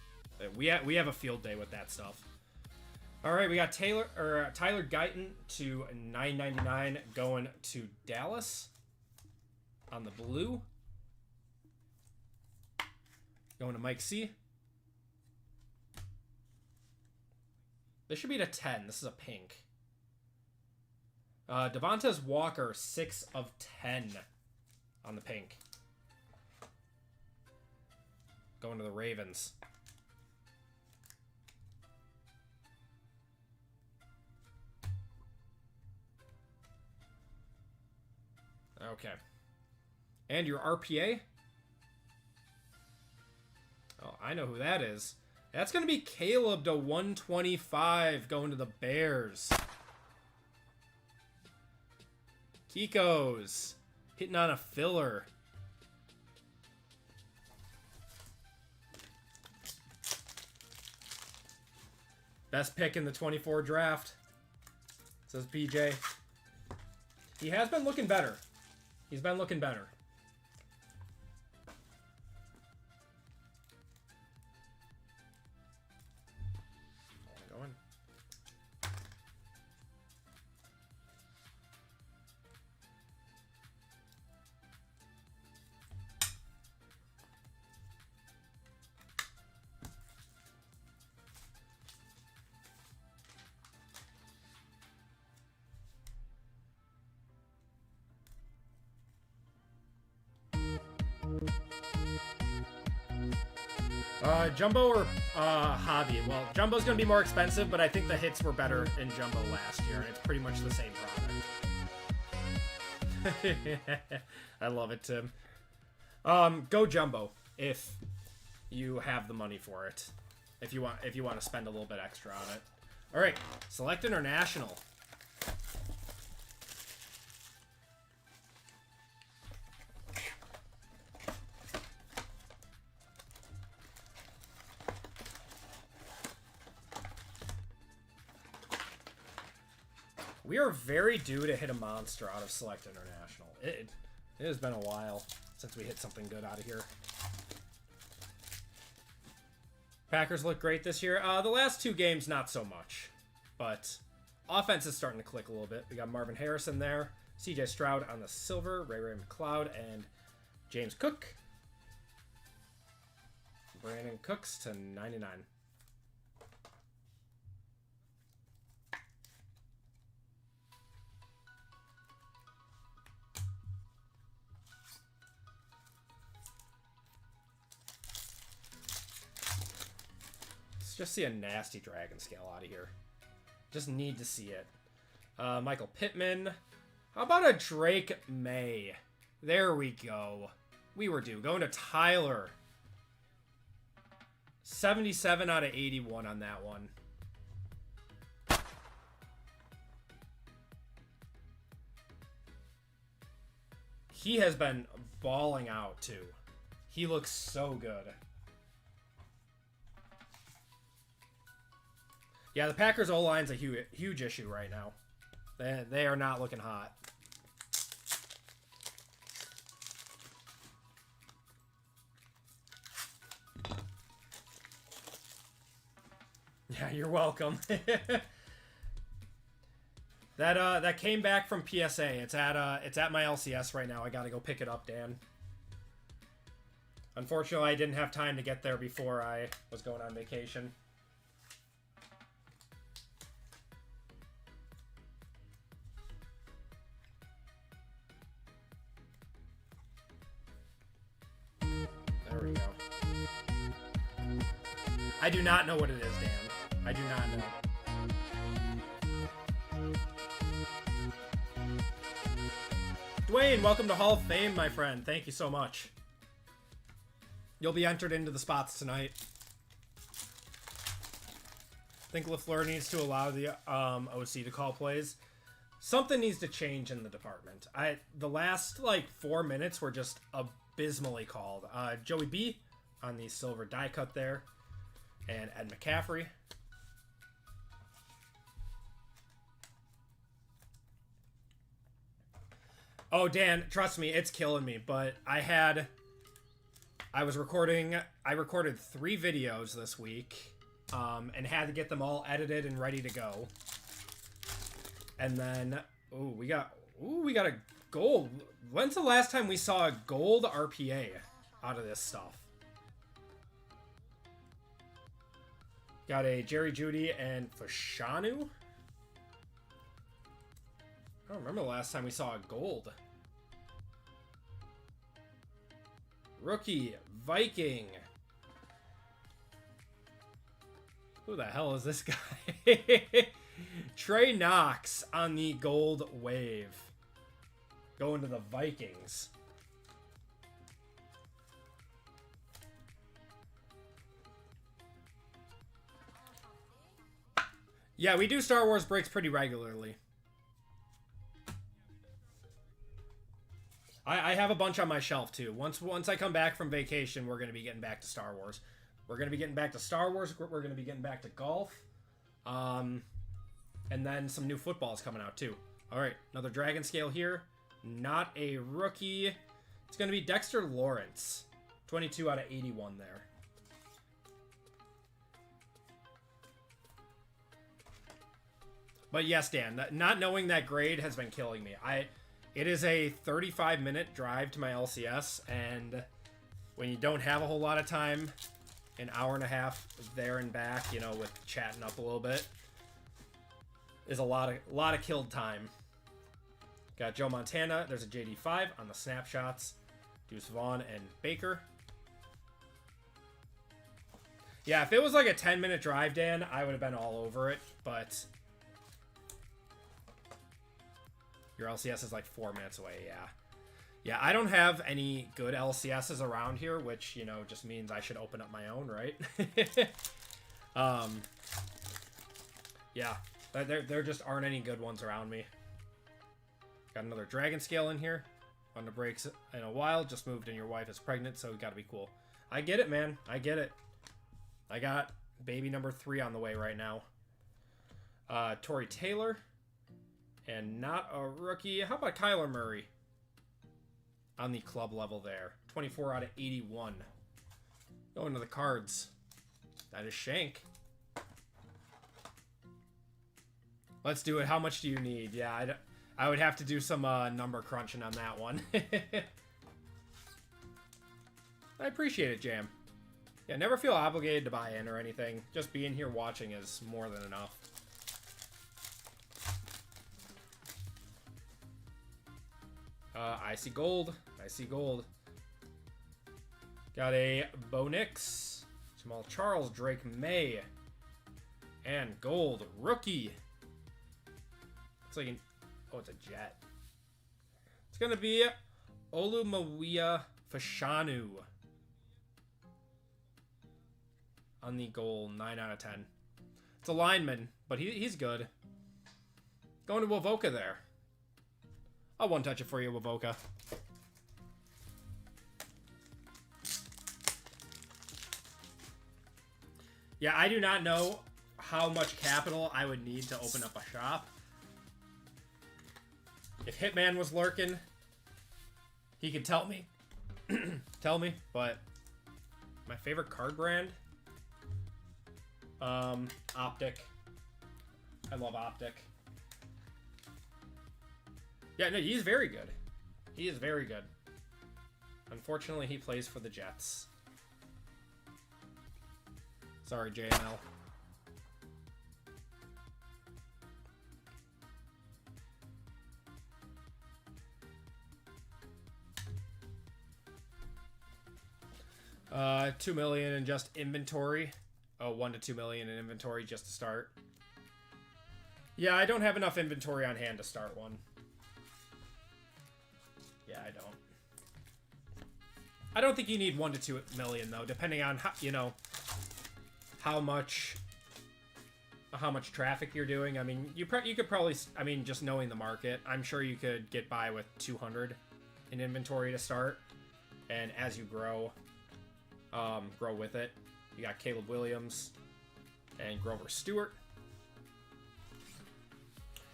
We have a field day with that stuff. All right, we got Tyler Guyton to 999 going to Dallas on the blue. Going to Mike C. This should be to 10. This is a pink. Devontae Walker, 6 of 10 on the pink. Going to the Ravens. Okay. And your RPA? Oh, I know who that is. That's going to be Caleb to 125 going to the Bears. Kiko's hitting on a filler. Best pick in the 24 draft, says PJ. He has been looking better. He's been looking better. Going. Jumbo or Hobby? Well, Jumbo's going to be more expensive, but I think the hits were better in Jumbo last year, and it's pretty much the same product. I love it, Tim. Go Jumbo if you have the money for it. If you want to spend a little bit extra on it. All right, select international. We are very due to hit a monster out of Select International. It has been a while since we hit something good out of here. Packers look great this year. The last two games, not so much. But offense is starting to click a little bit. We got Marvin Harrison there. CJ Stroud on the silver. Ray McLeod and James Cook. Brandon Cooks to 99. Just see a nasty dragon scale out of here. Just need to see it. Michael Pittman. How about a Drake May? There we go. We were due. Going to Tyler. 77 out of 81 on that one. He has been balling out, too. He looks so good. Yeah, the Packers' O-line's a huge issue right now. They are not looking hot. Yeah, you're welcome. That came back from PSA. It's at my LCS right now. I gotta go pick it up, Dan. Unfortunately, I didn't have time to get there before I was going on vacation. There we go. I do not know what it is, Dan. I do not know. Dwayne, welcome to Hall of Fame, my friend. Thank you so much. You'll be entered into the spots tonight. I think LaFleur needs to allow the OC to call plays. Something needs to change in the department. The last, 4 minutes were just abysmally called. Joey B on the silver die cut there. And Ed McCaffrey. Oh, Dan, trust me, it's killing me. But I recorded 3 videos this week. And had to get them all edited and ready to go. And then, we got a gold. When's the last time we saw a gold RPA out of this stuff? Got a Jerry Jeudy and Fashanu. I don't remember the last time we saw a gold. Rookie, Viking. Who the hell is this guy? Trey Knox on the gold wave. Going to the Vikings. Yeah, we do Star Wars breaks pretty regularly. I have a bunch on my shelf, too. Once I come back from vacation, we're going to be getting back to Star Wars. We're going to be getting back to Star Wars. We're going to be getting back to golf. And then some new footballs coming out, too. All right, another Dragon Scale here. Not a rookie. It's going to be Dexter Lawrence. 22 out of 81 there. But yes, Dan, not knowing that grade has been killing me. It is a 35-minute drive to my LCS, and when you don't have a whole lot of time, an hour and a half there and back, with chatting up a little bit, is a lot of killed time. Got Joe Montana. There's a JD5 on the snapshots. Deuce Vaughn and Baker. Yeah, if it was like a 10-minute drive, Dan, I would have been all over it, but your LCS is like 4 minutes away, yeah. Yeah, I don't have any good LCSs around here, which, you know, just means I should open up my own, right? Yeah, there just aren't any good ones around me. Got another Dragon Scale in here. On the breaks in a while. Just moved and your wife is pregnant, so we gotta be cool. I get it, man. I get it. I got baby number 3 on the way right now. Torrey Taylor. And not a rookie. How about Kyler Murray? On the club level there. 24 out of 81. Going to the cards. That is Shank. Let's do it. How much do you need? Yeah, I would have to do some number crunching on that one. I appreciate it, Jam. Yeah, never feel obligated to buy in or anything. Just being here watching is more than enough. I see gold. I see gold. Got a Bo Nix, Jamal Charles, Drake May, and gold rookie. Looks like oh, it's a jet. It's gonna be Olumawia Fashanu on the goal, 9 out of 10. It's a lineman, but he's good. Going to Wavoka there. I'll one-touch it for you, Wavoka. Yeah, I do not know how much capital I would need to open up a shop. If Hitman was lurking, he could tell me. Tell me, but my favorite card brand? Optic. I love Optic. Yeah, no, he's very good. He is very good. Unfortunately, he plays for the Jets. Sorry, JML. $2 million in just inventory. Oh, 1 to 2 million in inventory just to start. Yeah, I don't have enough inventory on hand to start one. Yeah, I don't. I don't think you need 1 to 2 million though, depending on how, you know, how much traffic you're doing. I mean, you could probably, I mean, just knowing the market, I'm sure you could get by with 200 in inventory to start, and as you grow with it. You got Caleb Williams and Grover Stewart.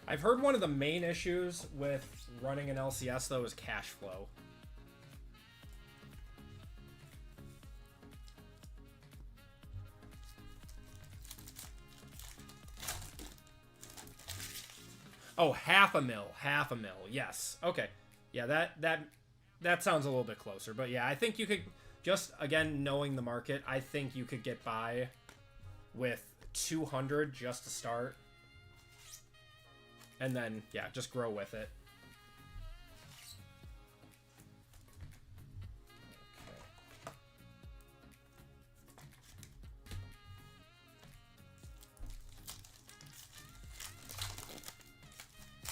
I've heard one of the main issues with running an LCS, though, is cash flow. Oh, half a mil, yes. Okay. Yeah, that sounds a little bit closer. But yeah, I think you could, just, again, knowing the market, I think you could get by with 200 just to start. And then, yeah, just grow with it.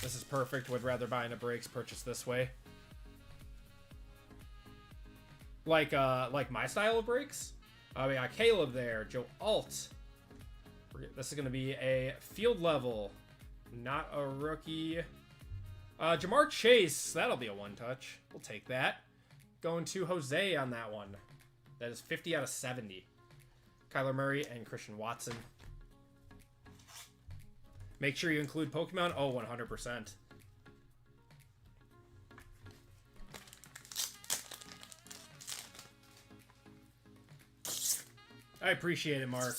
This is perfect. Would rather buy in a breaks, purchase this way. Like my style of breaks. We got Caleb there. Joe Alt. This is going to be a field level. Not a rookie. Jamar Chase. That'll be a one-touch. We'll take that. Going to Jose on that one. That is 50 out of 70. Kyler Murray and Christian Watson. Make sure you include Pokemon. Oh, 100%. I appreciate it, Mark.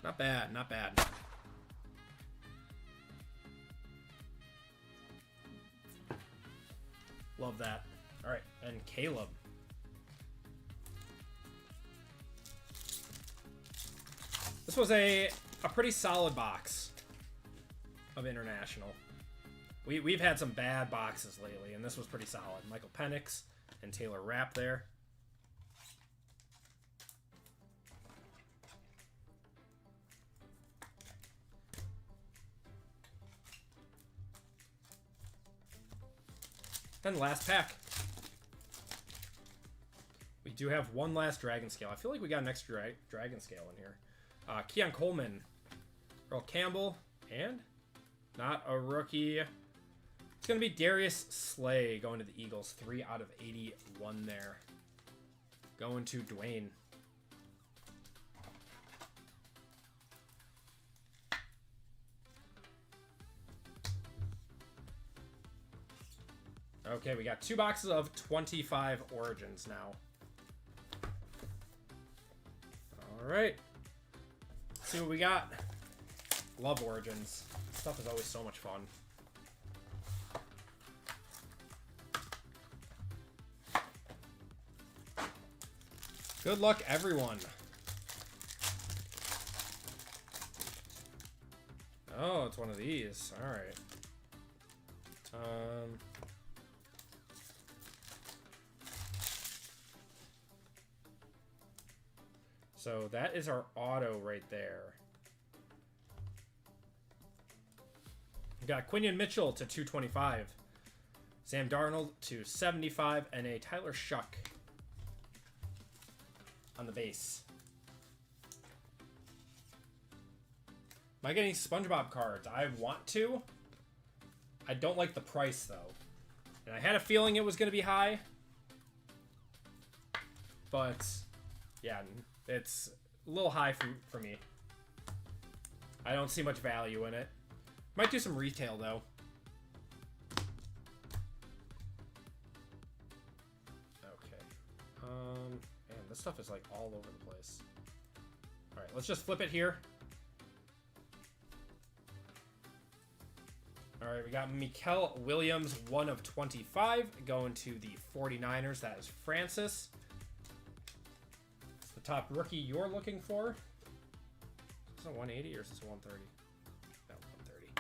Not bad, not bad. All right, and Caleb. This was a pretty solid box of international. We've had some bad boxes lately, and this was pretty solid. Michael Penix and Taylor Rapp there. And last pack. We do have one last Dragon Scale. I feel like we got an extra Dragon Scale in here. Keon Coleman, Earl Campbell, and not a rookie. It's going to be Darius Slay going to the Eagles. 3 out of 81 there. Going to Dwayne. Okay, we got 2 boxes of 25 Origins now. All right. Let's see what we got. Love Origins. Stuff is always so much fun. Good luck, everyone. Oh, it's one of these. All right. So that is our auto right there. We got Quinion Mitchell to 225. Sam Darnold to 75. And a Tyler Shuck on the base. Am I getting SpongeBob cards? I want to. I don't like the price, though. And I had a feeling it was going to be high. But, yeah, it's a little high for me. I don't see much value in it. Might do some retail, though. Okay. Man, this stuff is, like, all over the place. Alright, let's just flip it here. Alright, we got Mikael Williams, 1 of 25, going to the 49ers. That is Francis. It's the top rookie you're looking for. Is this a 180 or is this a 130? No, 130.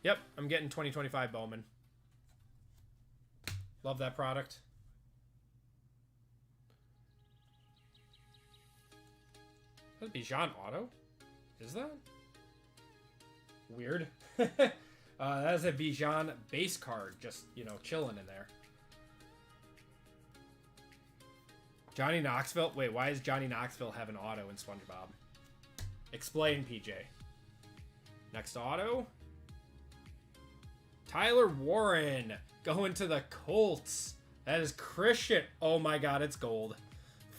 Yep, I'm getting 2025 Bowman. Love that product. That'd be Bijan Auto? Is that? Weird. That is a Bijan base card, just, you know, chilling in there. Johnny Knoxville. Wait, why does Johnny Knoxville have an auto in SpongeBob? Explain, PJ. Next auto. Tyler Warren going to the Colts. That is Christian. Oh my god, it's gold.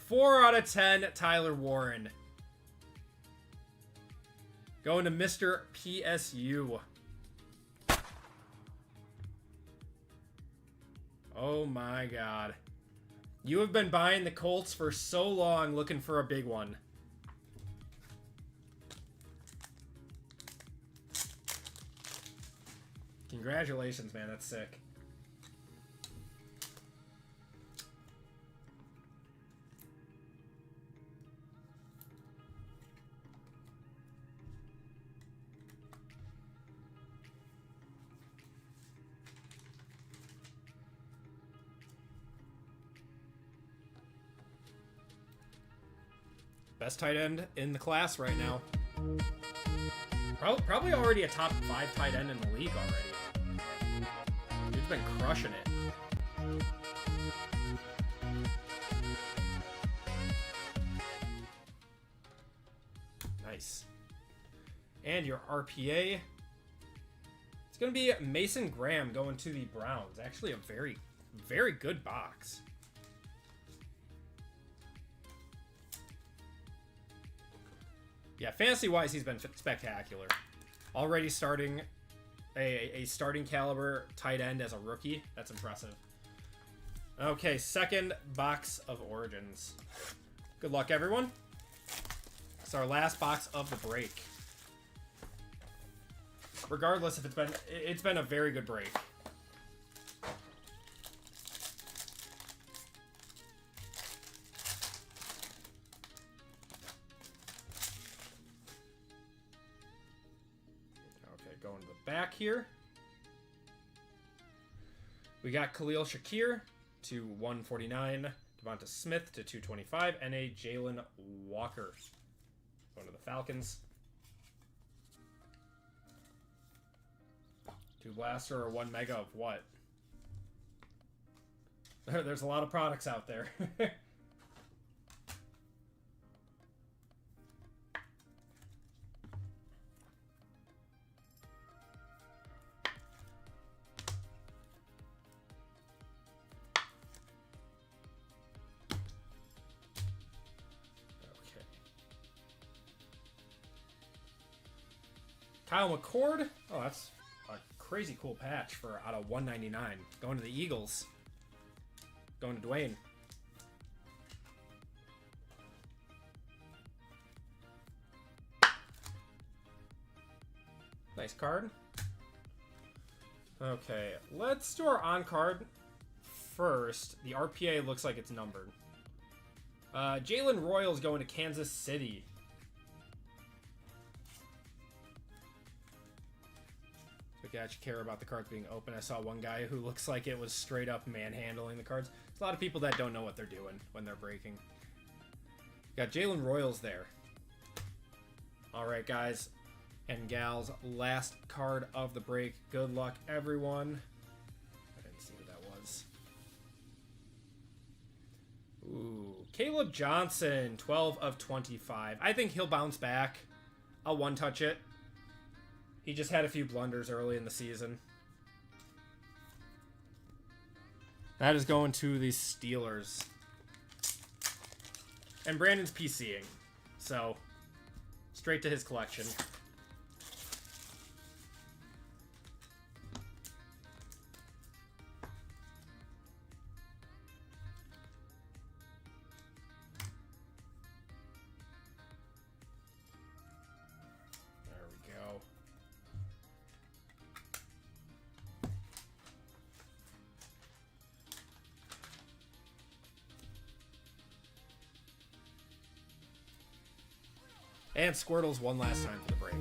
4 out of 10, Tyler Warren. Going to Mr. PSU. Oh my god. You have been buying the Colts for so long looking for a big one. Congratulations, man. That's sick. Best tight end in the class right now. Probably already a top 5 tight end in the league already. Dude's been crushing it. Nice. And your RPA. It's going to be Mason Graham going to the Browns. Actually a very, very good box. Yeah, fantasy-wise, he's been spectacular. Already starting a starting caliber tight end as a rookie. That's impressive. Okay, second box of Origins. Good luck, everyone. It's our last box of the break. Regardless if it's been a very good break. back here. We got Khalil Shakir to 149, Devonta Smith to 225, and a Jalen Walker going to the Falcons. 2 blaster or 1 mega of what? There's a lot of products out there. Kyle McCord. Oh, that's a crazy cool patch for out of 199. Going to the Eagles. Going to Dwayne. Nice card. Okay, let's do our on card first. The RPA looks like it's numbered. Jalen Royals going to Kansas City. I actually care about the cards being open. I saw one guy who looks like it was straight up manhandling the cards. There's a lot of people that don't know what they're doing when they're breaking. Got Jalen Royals there. Alright, guys and gals, last card of the break. Good luck, everyone. I didn't see who that was. Ooh, Caleb Johnson, 12 of 25. I think he'll bounce back. I'll one-touch it. He just had a few blunders early in the season. That is going to the Steelers. And Brandon's PCing. So, straight to his collection. And Squirtle's one last time for the break.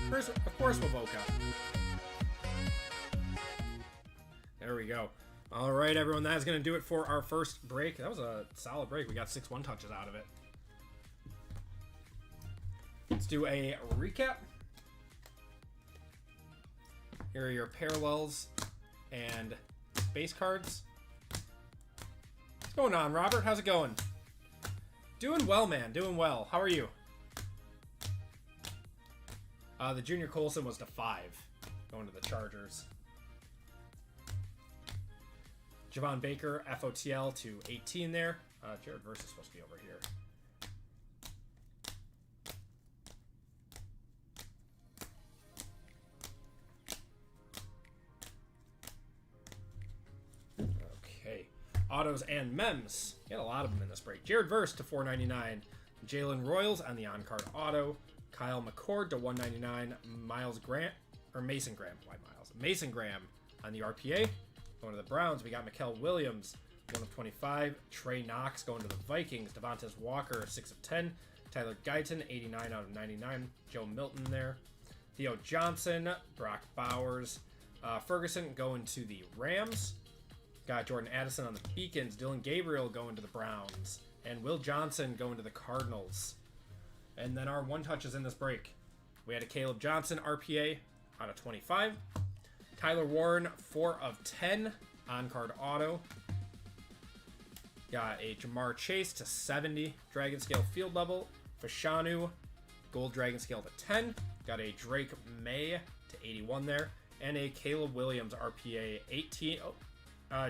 First, of course, Wavoka. There we go. All right, everyone. That's going to do it for our first break. That was a solid break. We got 6 one-touches out of it. Let's do a recap. Here are your parallels and base cards. What's going on, Robert? How's it going? Doing well, man. Doing well. How are you? The Junior Colson was to 5. Going to the Chargers. Javon Baker, FOTL to 18 there. Jared Verse is supposed to be over here. Autos and Mems. Get a lot of them in this break. Jared Verse to 499. Jalen Royals on the on-card auto. Kyle McCord to 199. Miles Grant, or Mason Graham. Why Miles? Mason Graham on the RPA. Going to the Browns, we got Mikael Williams, 1 of 25. Trey Knox going to the Vikings. Devontae Walker, 6 of 10. Tyler Guyton, 89 out of 99. Joe Milton there. Theo Johnson, Brock Bowers. Ferguson going to the Rams. Got Jordan Addison on the Beacons, Dylan Gabriel going to the Browns, and Will Johnson going to the Cardinals. And then our one-touches in this break. We had a Caleb Johnson RPA out of 25. Tyler Warren, 4 of 10 on-card auto. Got a Jamar Chase to 70 Dragon Scale field level. Fashanu, Gold Dragon Scale to 10. Got a Drake May to 81 there. And a Caleb Williams RPA 18.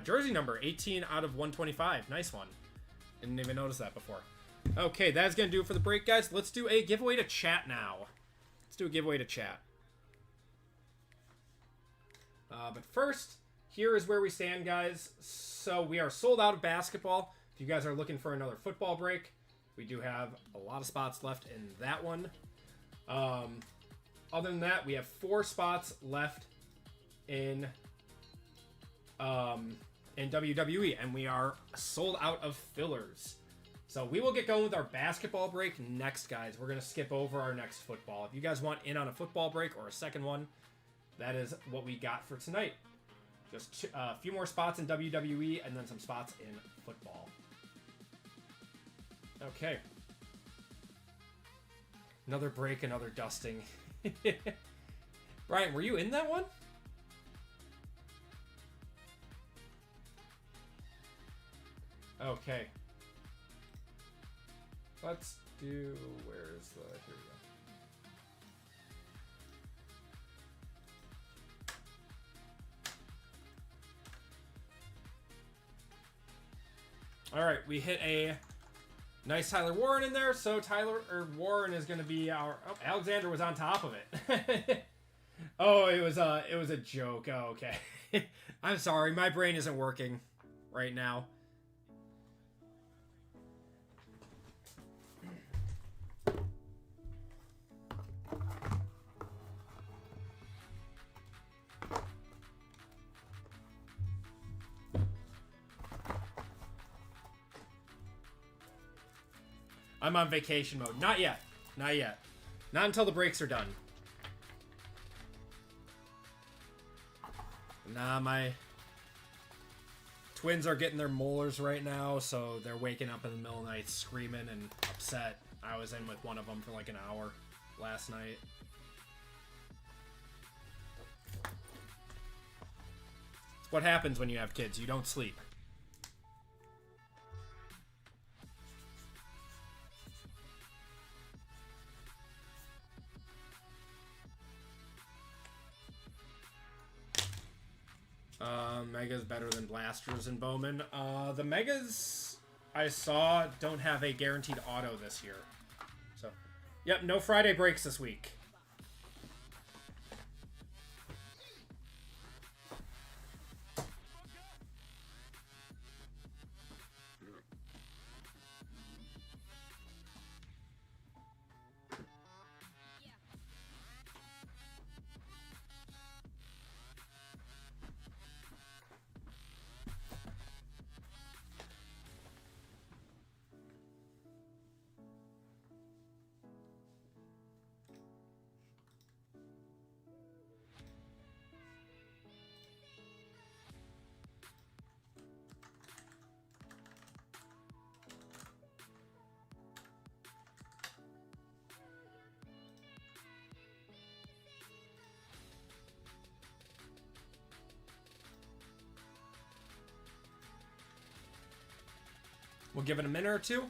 Jersey number 18 out of 125. Nice one. Didn't even notice that before. Okay, that's going to do it for the break, guys. Let's do a giveaway to chat now. Let's do a giveaway to chat. But first, here is where we stand, guys. So we are sold out of basketball. If you guys are looking for another football break, we do have a lot of spots left in that one. Other than that, we have 4 spots left in in WWE, and we are sold out of fillers. So we will get going with our basketball break next, guys. We're going to skip over our next football. If you guys want in on a football break or a second one, that is what we got for tonight. Just a few more spots in WWE and then some spots in football. Okay. Another break, another dusting. Brian, were you in that one? Okay. Let's do... Where's the... Here we go. All right, we hit a nice Tyler Warren in there, so Warren is going to be our... Oh, Alexander was on top of it. Oh, it was a joke. Oh, okay. I'm sorry, my brain isn't working right now. I'm on vacation mode. Not yet. Not yet. Not until the breaks are done. Nah, my twins are getting their molars right now, so they're waking up in the middle of the night screaming and upset. I was in with one of them for like an hour last night. It's what happens when you have kids. You don't sleep. Mega's better than Blasters and Bowman. The Megas I saw don't have a guaranteed auto this year. So, yep, no Friday breaks this week. We'll give it a minute or two.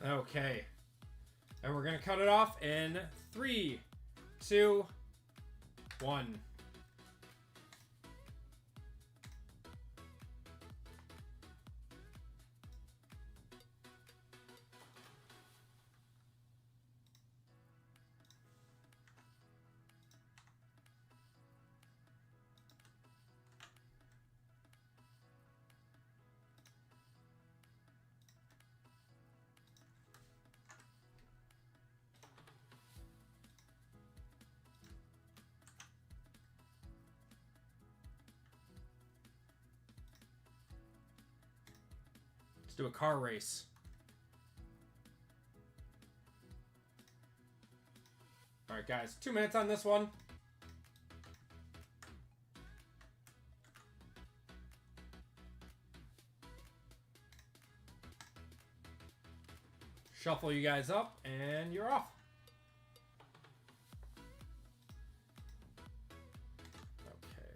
Okay. And we're going to cut it off in 3, 2, 1. Let's do a car race. All right, guys, 2 minutes on this one. Shuffle you guys up, and you're off. Okay.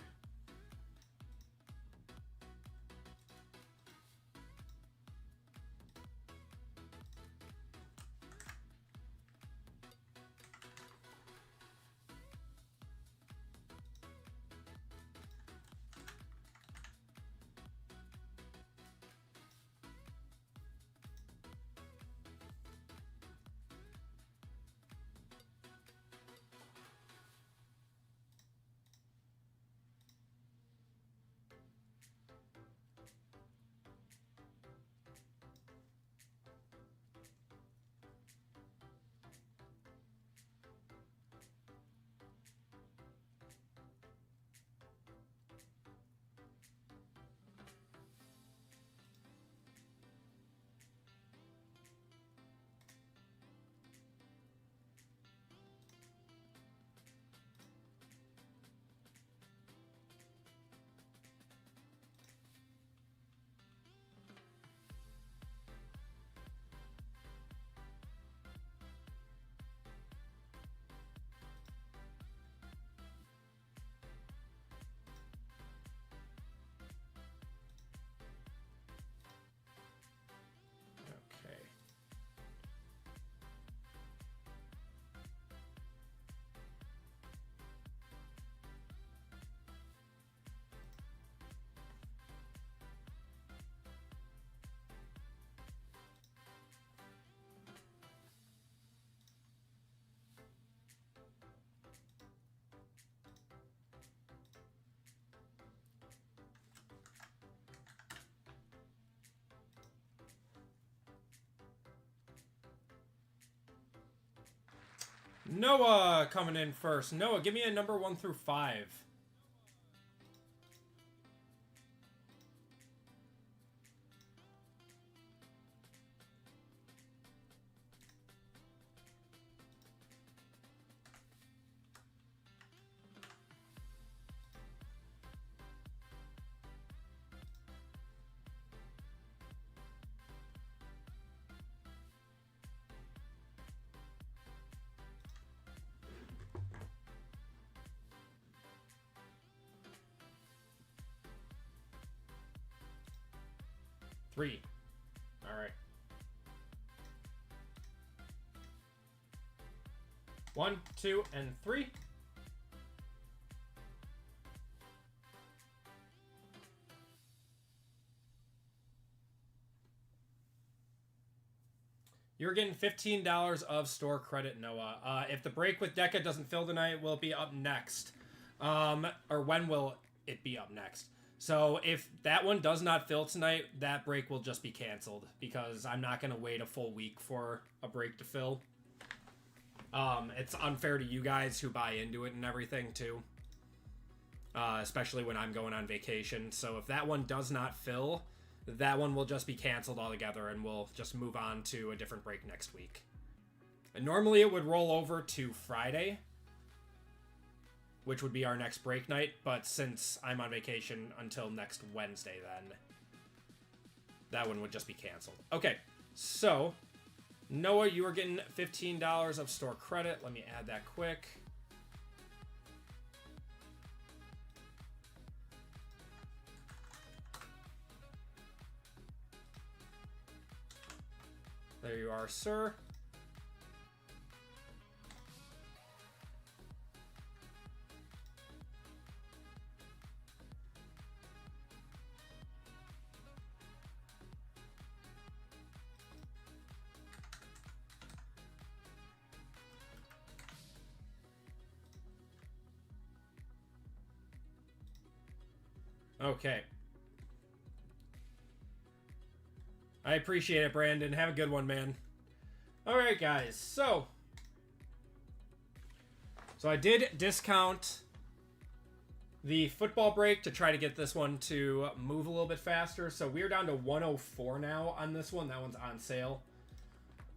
Okay. Noah coming in first. Noah, give me a number 1 through 5. Three. All right. 1, 2, and 3. You're getting $15 of store credit, Noah. If the break with Deca doesn't fill tonight, will it be up next? Or when will it be up next? So if that one does not fill tonight, that break will just be canceled because I'm not going to wait a full week for a break to fill. It's unfair to you guys who buy into it and everything too. Especially when I'm going on vacation. So if that one does not fill, that one will just be canceled altogether and we'll just move on to a different break next week. And normally it would roll over to Friday, which would be our next break night, but since I'm on vacation until next Wednesday, then that one would just be canceled. Okay, so Noah, you are getting $15 of store credit. Let me add that quick. There you are, sir. Okay. I appreciate it, Brandon. Have a good one, man. All right, guys. So I did discount the football break to try to get this one to move a little bit faster. So we're down to 104 now on this one. That one's on sale.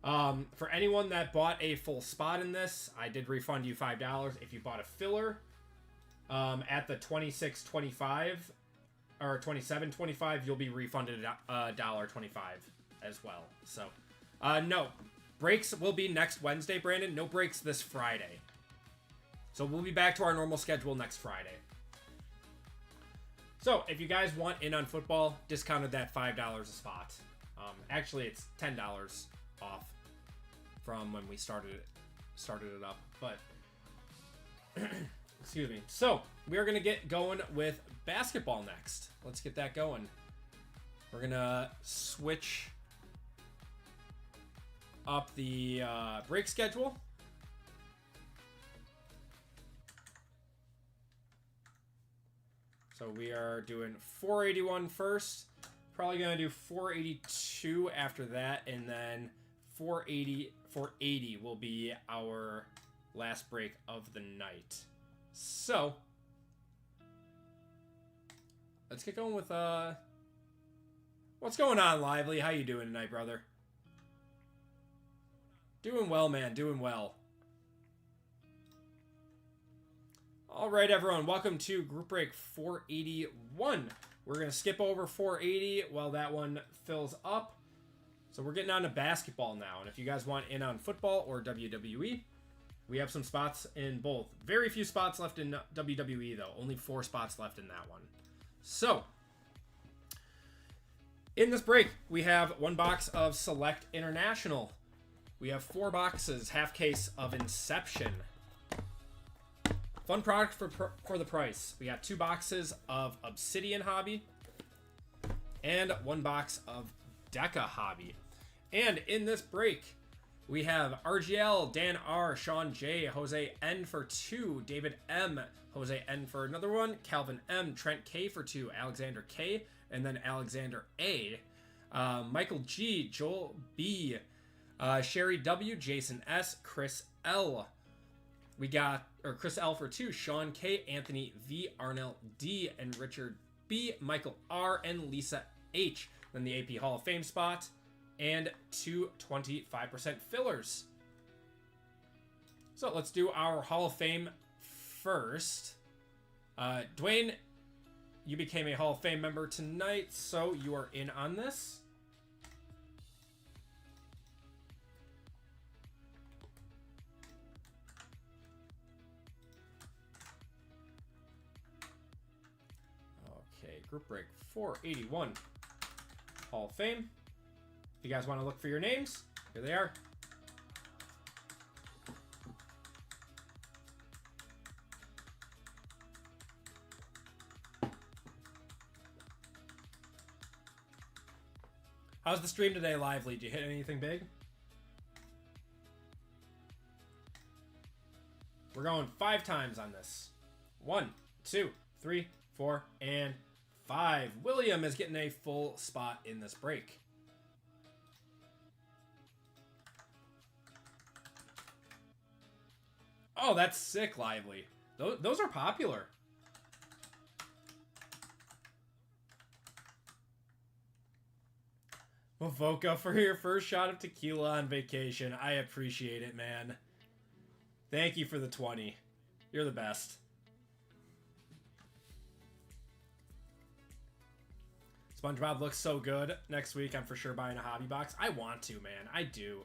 For anyone that bought a full spot in this, I did refund you $5. If you bought a filler at the $26.25 or $27.25, you'll be refunded $1.25 as well. So, no. Breaks will be next Wednesday, Brandon. No breaks this Friday. So we'll be back to our normal schedule next Friday. So, if you guys want in on football, discounted that $5 a spot. Actually, it's $10 off from when we started it up. But, excuse me. So, we're going to get going with basketball next. Let's get that going. We're going to switch up the break schedule. So we are doing 481 first. Probably going to do 482 after that. And then 480 will be our last break of the night. So let's get going with what's going on, Lively? How you doing tonight, brother? Doing well, man. Doing well. All right, everyone. Welcome to Group Break 481. We're going to skip over 480 while that one fills up. So we're getting on to basketball now. And if you guys want in on football or WWE, we have some spots in both. Very few spots left in WWE, though. Only 4 spots left in that one. So, in this break, we have 1 box of Select International. We have 4 boxes, half case of Inception. Fun product for the price. We got 2 boxes of Obsidian Hobby and 1 box of Deca Hobby. And in this break, we have RGL, Dan R, Sean J, Jose N for 2, David M, Jose N for another one, Calvin M, Trent K for 2, Alexander K, and then Alexander A, Michael G, Joel B, Sherry W, Jason S, Chris L. We got, or Chris L for 2, Sean K, Anthony V, Arnell D, and Richard B, Michael R, and Lisa H. Then the AP Hall of Fame spot, and 2 25% fillers. So let's do our Hall of Fame first. Dwayne, you became a Hall of Fame member tonight, so you are in on this. Group Break 481 Hall of Fame. If you guys want to look for your names, here they are. How's the stream today, Lively? Did you hit anything big? We're going 5 times on this. 1, 2, 3, 4, and 5. William is getting a full spot in this break. Oh, that's sick, Lively. Those are popular. Voca for your first shot of tequila on vacation. I appreciate it, man. Thank you for the 20. You're the best. SpongeBob looks so good. Next week, I'm for sure buying a hobby box. I want to, man. I do.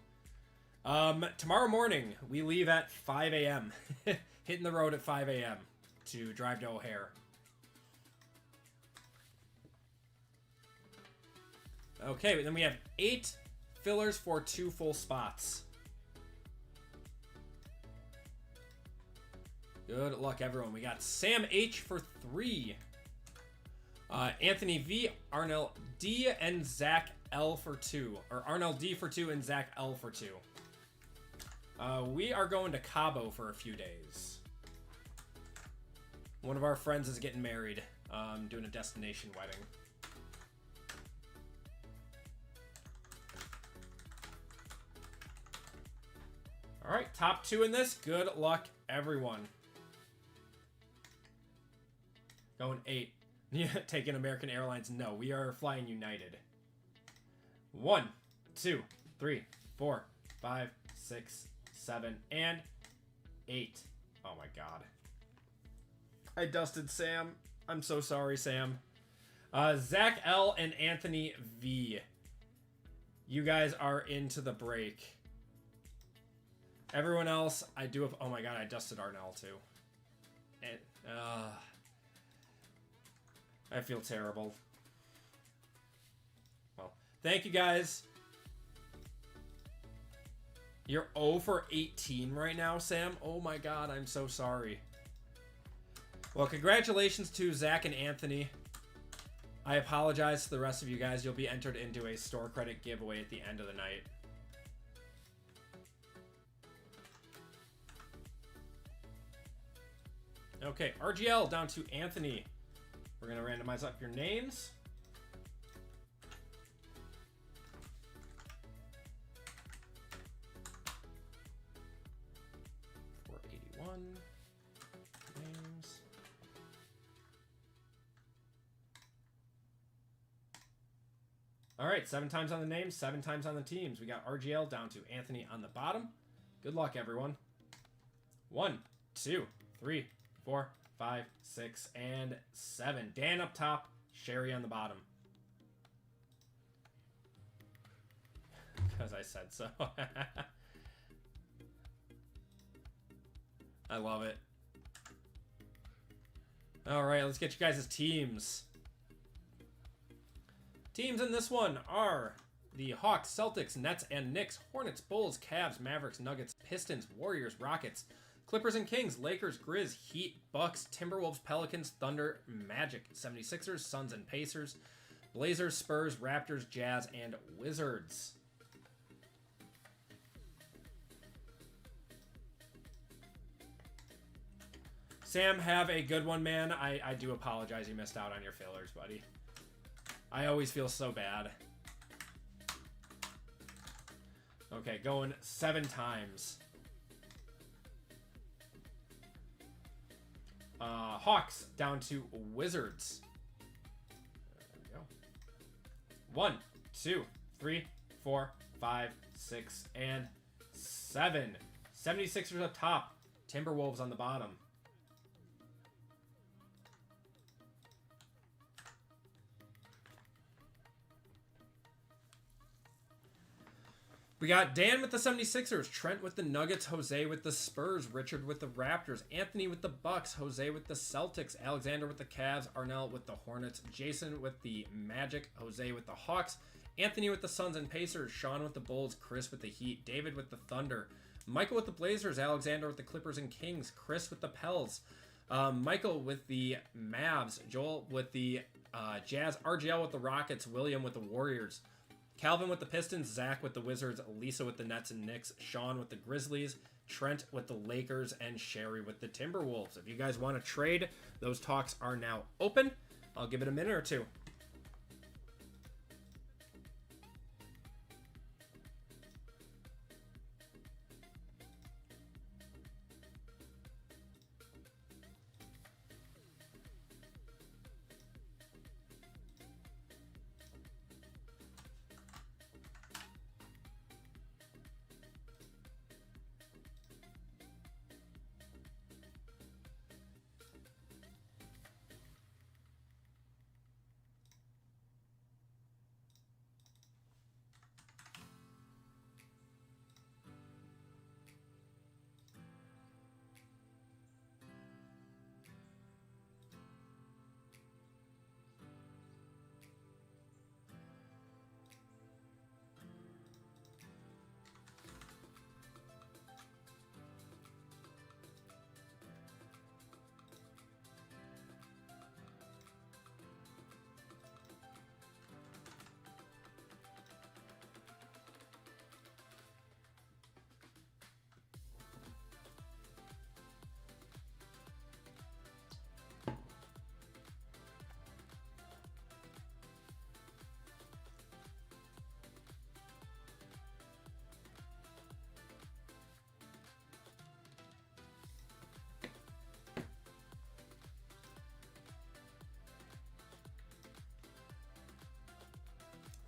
Tomorrow morning, we leave at 5 a.m. Hitting the road at 5 a.m. to drive to O'Hare. Okay, then we have 8 fillers for 2 full spots. Good luck, everyone. We got Sam H for 3. Anthony V, Arnell D, and Zach L for 2. Or Arnell D for 2 and Zach L for 2. We are going to Cabo for a few days. One of our friends is getting married. Doing a destination wedding. Alright, top 2 in this. Good luck, everyone. Going 8. Yeah, taking American Airlines. No, we are flying United. 1, 2, 3, 4, 5, 6, 7, and 8. Oh my god. I dusted Sam. I'm so sorry, Sam. Zach L and Anthony V. You guys are into the break. Everyone else, I do have... Oh my god, I dusted Arnell too. And, I feel terrible. Well, thank you guys. You're 0 for 18 right now, Sam. Oh my god, I'm so sorry. Well, congratulations to Zach and Anthony. I apologize to the rest of you guys. You'll be entered into a store credit giveaway at the end of the night. Okay, RGL down to Anthony. We're going to randomize up your names. Names. All right, 7 times on the names, 7 times on the teams. We got RGL down to Anthony on the bottom. Good luck, everyone. 1, 2, 3, 4, 5, 6, and 7. Dan up top, Sherry on the bottom. Because I said so. I love it. All right, let's get you guys' teams. Teams in this one are the Hawks, Celtics, Nets, and Knicks, Hornets, Bulls, Cavs, Mavericks, Nuggets, Pistons, Warriors, Rockets, Clippers and Kings, Lakers, Grizz, Heat, Bucks, Timberwolves, Pelicans, Thunder, Magic, 76ers, Suns, and Pacers, Blazers, Spurs, Raptors, Jazz, and Wizards. Sam, have a good one, man. I do apologize you missed out on your fillers, buddy. I always feel so bad. Okay, going 7 times. Hawks down to Wizards. There we go. 1, 2, 3, 4, 5, 6, and 7. 76ers up top. Timberwolves on the bottom. We got Dan with the 76ers, Trent with the Nuggets, Jose with the Spurs, Richard with the Raptors, Anthony with the Bucks, Jose with the Celtics, Alexander with the Cavs, Arnell with the Hornets, Jason with the Magic, Jose with the Hawks, Anthony with the Suns and Pacers, Sean with the Bulls, Chris with the Heat, David with the Thunder, Michael with the Blazers, Alexander with the Clippers and Kings, Chris with the Pels, Michael with the Mavs, Joel with the Jazz, RGL with the Rockets, William with the Warriors, Calvin with the Pistons, Zach with the Wizards, Lisa with the Nets and Knicks, Sean with the Grizzlies, Trent with the Lakers, and Sherry with the Timberwolves. If you guys want to trade, those talks are now open. I'll give it a minute or two.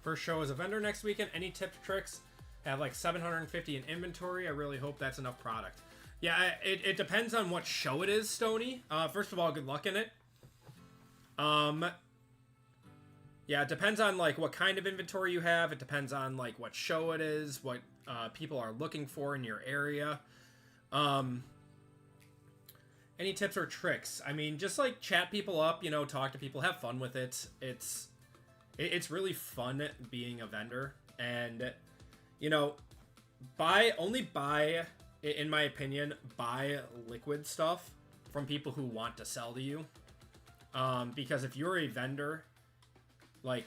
First show as a vendor next weekend. Any tips, tricks? Have like 750 in inventory. I really hope that's enough product. Yeah, it depends on what show it is, Stony. First of all, good luck in it. Yeah, it depends on like what kind of inventory you have. It depends on like what show it is, what people are looking for in your area. Any tips or tricks? I mean, just like chat people up, you know, talk to people, have fun with it. It's really fun being a vendor, and you know, only buy, in my opinion, buy liquid stuff from people who want to sell to you. Because if you're a vendor, like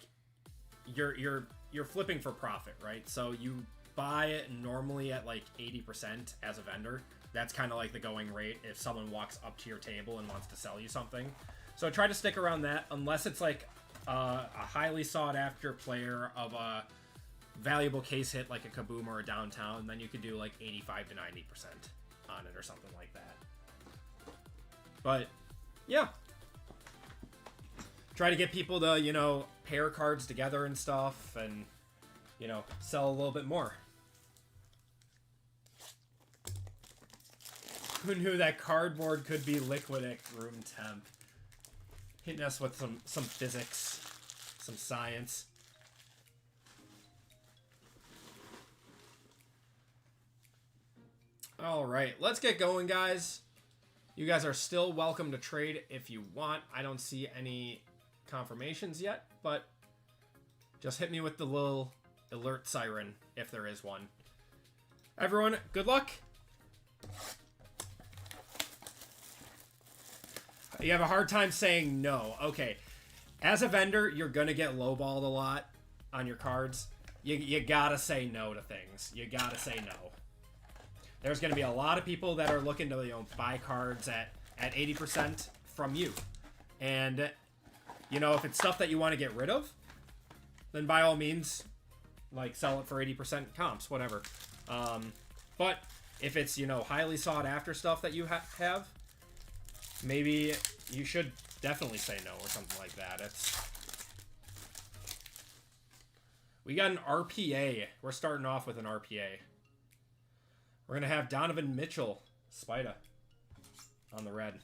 you're flipping for profit, right? So you buy it normally at like 80% as a vendor. That's kind of like the going rate if someone walks up to your table and wants to sell you something. So try to stick around that, unless it's like a highly sought after player of a valuable case hit like a Kaboom or a Downtown. Then you could do like 85 to 90% on it or something like that. But yeah, try to get people to, you know, pair cards together and stuff, and, you know, sell a little bit more. Who knew that cardboard could be liquid at room temp? Hitting us with some physics, some science. All right, let's get going, guys. You guys are still welcome to trade if you want. I don't see any confirmations yet, but just hit me with the little alert siren if there is one. Everyone, good luck. You have a hard time saying no. Okay. As a vendor, you're going to get lowballed a lot on your cards. You got to say no to things. You got to say no. There's going to be a lot of people that are looking to, you know, buy cards at 80% from you. And, you know, if it's stuff that you want to get rid of, then by all means, like, sell it for 80% comps, whatever. But if it's, you know, highly sought after stuff that you have, maybe you should definitely say no or something like that. We got an RPA. We're starting off with an RPA. We're going to have Donovan Mitchell, Spida, on the red.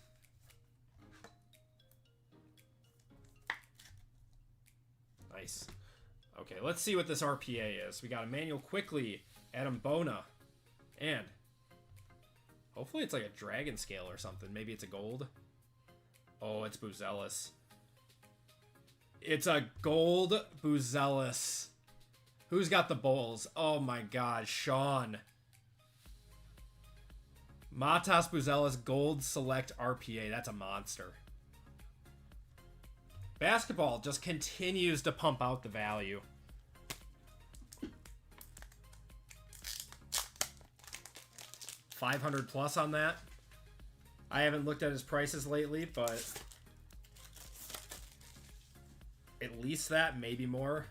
Nice. Okay, let's see what this RPA is. We got Emmanuel Quickly, Adam Bona, and hopefully it's like a dragon scale or something. Maybe it's a gold. Oh, it's Buzelis. It's a gold Buzelis. Who's got the bowls? Oh my god, Sean. Matas Buzelis gold select RPA. That's a monster. Basketball just continues to pump out the value. $500 plus on that. I haven't looked at his prices lately, but at least that, maybe more.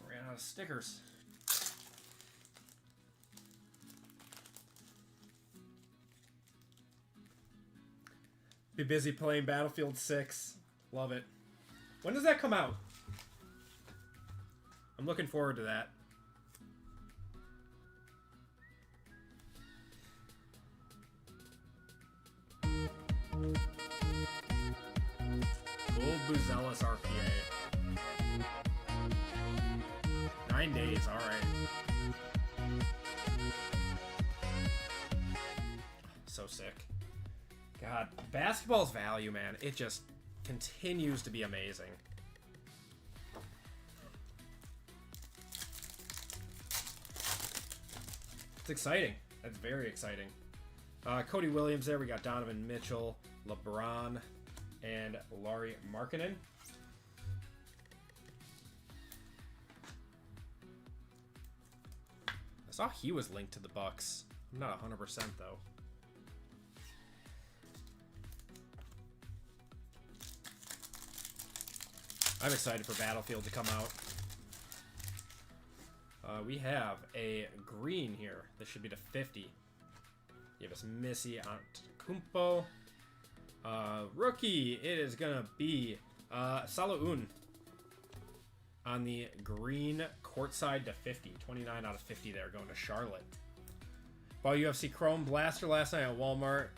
Ran out of stickers. Be busy playing Battlefield 6. Love it. When does that come out? I'm looking forward to that. Gold Buzelis RPA. 9 days, alright. So sick. God, basketball's value, man. It just continues to be amazing. It's exciting. That's very exciting. Cody Williams there. We got Donovan Mitchell, LeBron, and Lauri Markkanen. I saw he was linked to the Bucks. I'm not 100% though. I'm excited for Battlefield to come out. We have a green here. This should be to 50. Give us Missy Antetokounmpo. Rookie, it is going to be Salaun on the green courtside to 50. 29 out of 50 there, going to Charlotte. Bought UFC Chrome Blaster last night at Walmart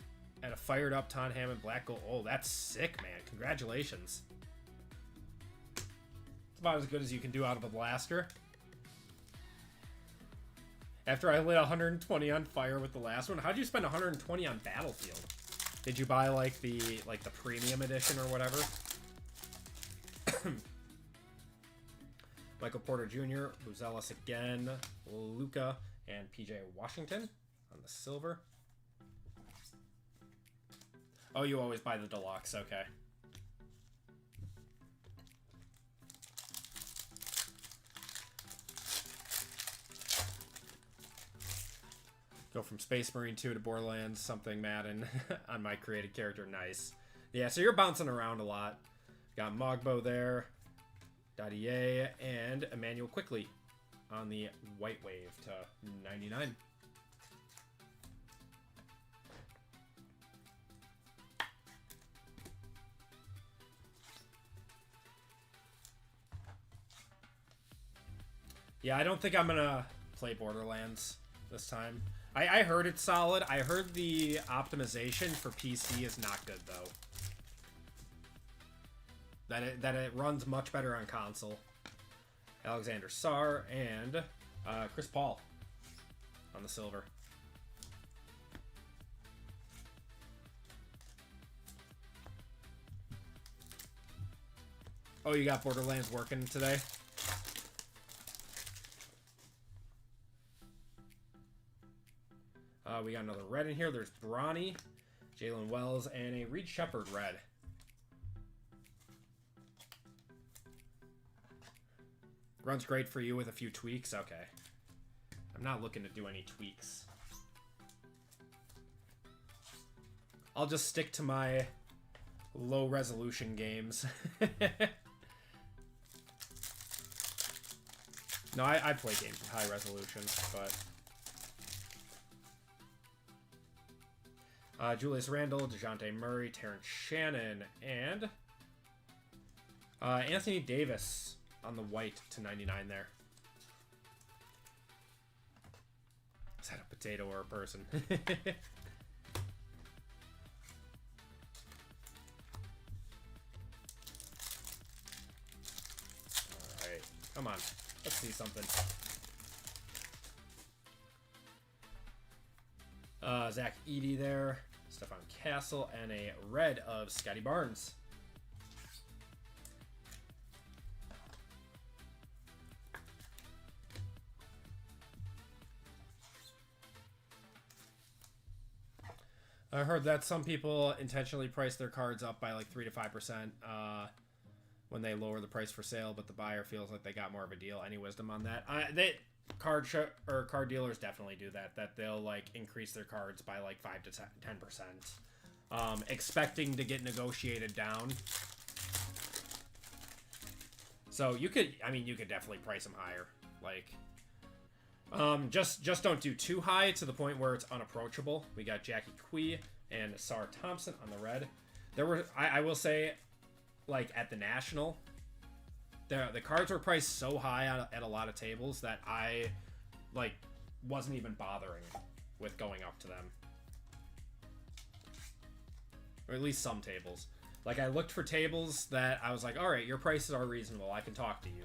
at a fired up Ton Hammond Black Gold. Oh, that's sick, man. Congratulations. It's about as good as you can do out of a blaster. After I lit 120 on fire with the last one, how'd you spend 120 on Battlefield? Did you buy like the premium edition or whatever? Michael Porter Jr., Buzelis again, Luka, and PJ Washington on the silver. Oh, you always buy the deluxe, okay. Go from Space Marine 2 to Borderlands, something Madden on my created character. Nice. Yeah, so you're bouncing around a lot. Got Mogbo there, Dadier, and Emmanuel Quickly on the White Wave to 99. Yeah, I don't think I'm going to play Borderlands this time. I heard it's solid. I heard the optimization for PC is not good, though. That it runs much better on console. Alexander Sarr and Chris Paul on the silver. Oh, you got Borderlands working today? We got another red in here. There's Bronny, Jalen Wells, and a Reed Shepard red. Runs great for you with a few tweaks? Okay. I'm not looking to do any tweaks. I'll just stick to my low resolution games. No, I play games with high resolution, but... Julius Randle, DeJounte Murray, Terrence Shannon, and Anthony Davis on the white to 99 there. Is that a potato or a person? Alright, come on. Let's see something. Zach Edey there. Stephon Castle, and a red of Scotty Barnes. I heard that some people intentionally price their cards up by like 3 to 5% when they lower the price for sale, but the buyer feels like they got more of a deal. Any wisdom on that? Card dealers definitely do that. That they'll like increase their cards by like 5 to 10%, expecting to get negotiated down. So you could definitely price them higher. Like, just don't do too high to the point where it's unapproachable. We got Jackie Quee and Sarr Thompson on the red. There were, I will say, like at the National, the cards were priced so high at a lot of tables that I, like, wasn't even bothering with going up to them. Or at least some tables. Like, I looked for tables that I was like, alright, your prices are reasonable, I can talk to you.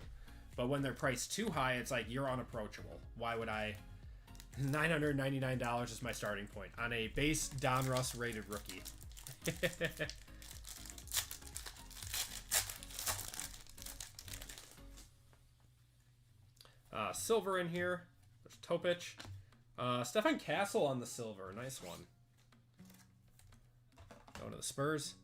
But when they're priced too high, it's like, you're unapproachable. Why would I... $999 is my starting point on a base Donruss rated rookie. Silver in here. There's Topich. Stephon Castle on the silver. Nice one. Going to the Spurs.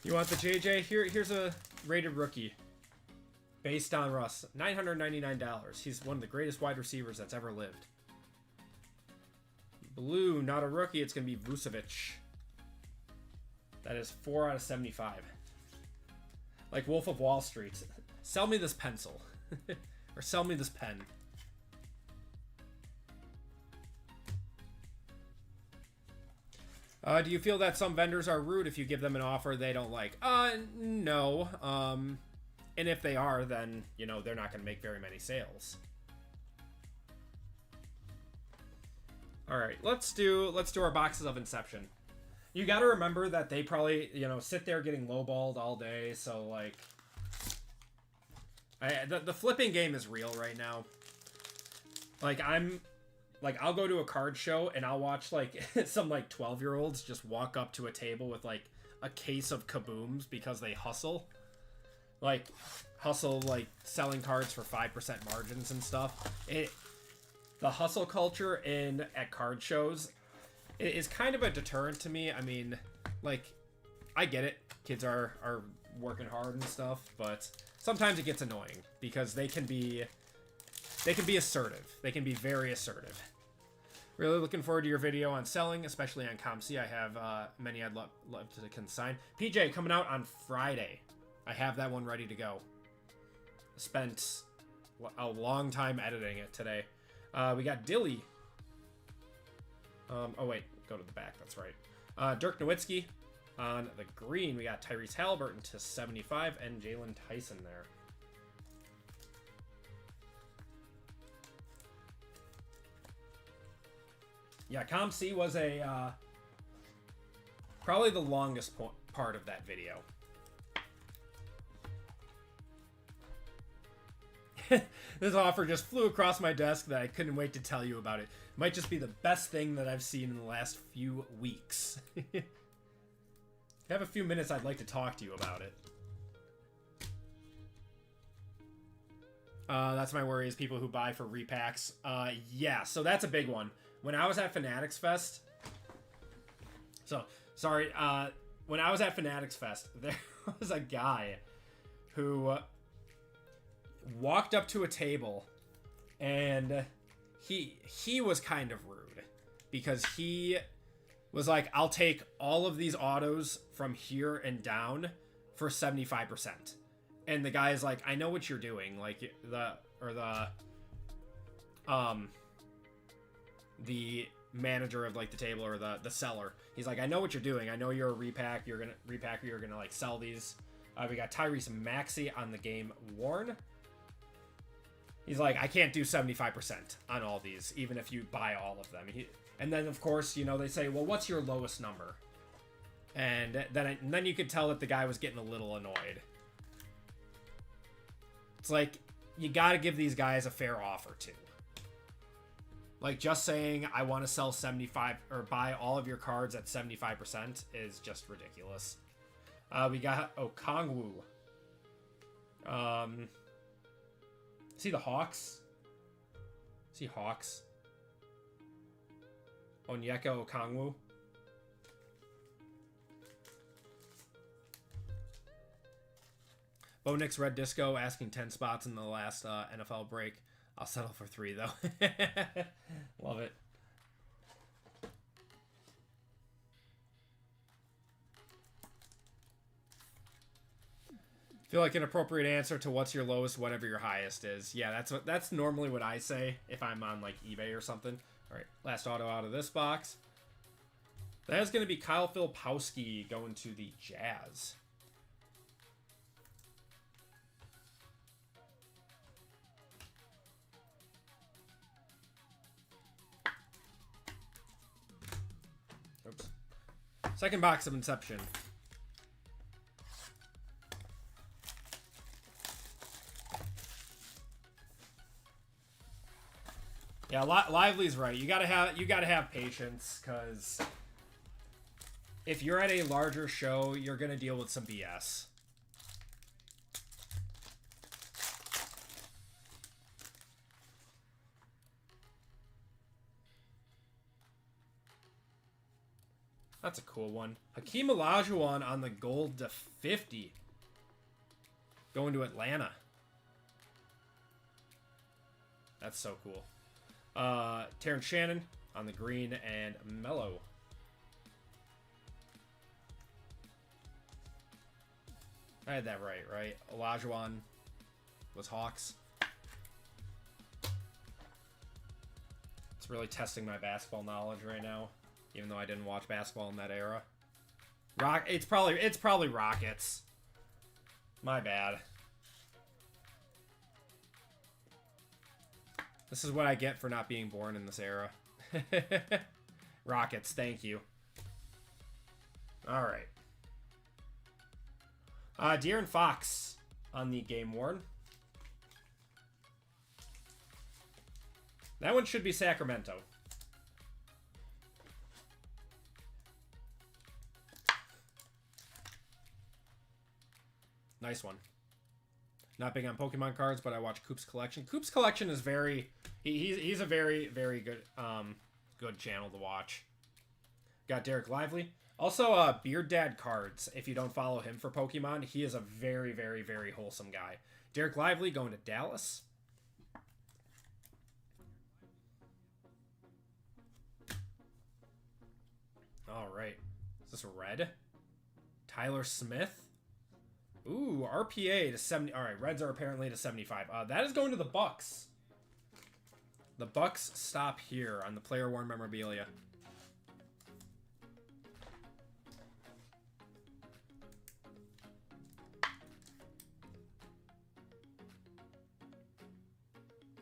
You want the JJ? Here's a rated rookie. Based on Russ, $999. He's one of the greatest wide receivers that's ever lived. Blue, not a rookie. It's going to be Vucevic. That is 4 out of 75. Like Wolf of Wall Street. Sell me this pencil. Or sell me this pen. Do you feel that some vendors are rude if you give them an offer they don't like? No. And if they are, then, you know, they're not going to make very many sales. All right, let's do our boxes of Inception. You got to remember that they probably, you know, sit there getting lowballed all day. So, like, the flipping game is real right now. Like, I'll go to a card show and I'll watch, like, some, like, 12-year-olds just walk up to a table with, like, a case of kabooms because they hustle. Like, like, selling cards for 5% margins and stuff. The hustle culture at card shows is kind of a deterrent to me. I mean, like, I get it. Kids are working hard and stuff, but sometimes it gets annoying because they can be assertive. They can be very assertive. Really looking forward to your video on selling, especially on ComC. I have many I'd love to consign. PJ coming out on Friday. I have that one ready to go. Spent a long time editing it today. We got Dilly. Oh wait, go to the back. That's right. Dirk Nowitzki on the green. We got Tyrese Halliburton to 75 and Jalen Tyson there. Yeah, ComC was probably the longest part of that video. This offer just flew across my desk that I couldn't wait to tell you about it. Might just be the best thing that I've seen in the last few weeks. If you have a few minutes, I'd like to talk to you about it. That's my worry, is people who buy for repacks. Yeah, so that's a big one. When I was at Fanatics Fest... when I was at Fanatics Fest, there was a guy who... walked up to a table and he was kind of rude because he was like, I'll take all of these autos from here and down for 75%. And the guy is like, I know what you're doing. Like the manager of like the table or the seller. He's like, I know what you're doing. I know you're a repack. You're gonna like sell these. We got Tyrese Maxey on the game worn. He's like, I can't do 75% on all these, even if you buy all of them. And then, of course, you know, they say, well, what's your lowest number? And then you could tell that the guy was getting a little annoyed. It's like, you got to give these guys a fair offer, too. Like, just saying, I want to sell 75, or buy all of your cards at 75% is just ridiculous. We got Okongwu. See the Hawks? See Hawks? Onyeka Okongwu. Bo Nix Red Disco asking 10 spots in the last NFL break. I'll settle for 3 though. Love it. Feel like an appropriate answer to what's your lowest, whatever your highest is. Yeah, that's normally what I say if I'm on like eBay or something. All right, last auto out of this box. That is going to be Kyle Filipowski going to the Jazz. Oops. Second box of Inception. Yeah, Lively's right. You gotta have patience, because if you're at a larger show, you're gonna deal with some BS. That's a cool one. Hakeem Olajuwon on the gold to 50. Going to Atlanta. That's so cool. Terrence Shannon on the green and Mello. I had that right? Olajuwon was Hawks. It's really testing my basketball knowledge right now, even though I didn't watch basketball in that era. It's probably Rockets. My bad. This is what I get for not being born in this era. Rockets, thank you. All right. De'Aaron Fox on the game worn. That one should be Sacramento. Nice one. Not big on Pokemon cards, but I watch Coop's Collection. Coop's Collection is very... He's a very, very good good channel to watch. Got Derek Lively. Also, Beard Dad Cards. If you don't follow him for Pokemon, he is a very, very, very wholesome guy. Derek Lively going to Dallas. All right. Is this red? Tyler Smith. Ooh, RPA to 70. All right, Reds are apparently to 75. That is going to the Bucks. The Bucks stop here on the player worn memorabilia.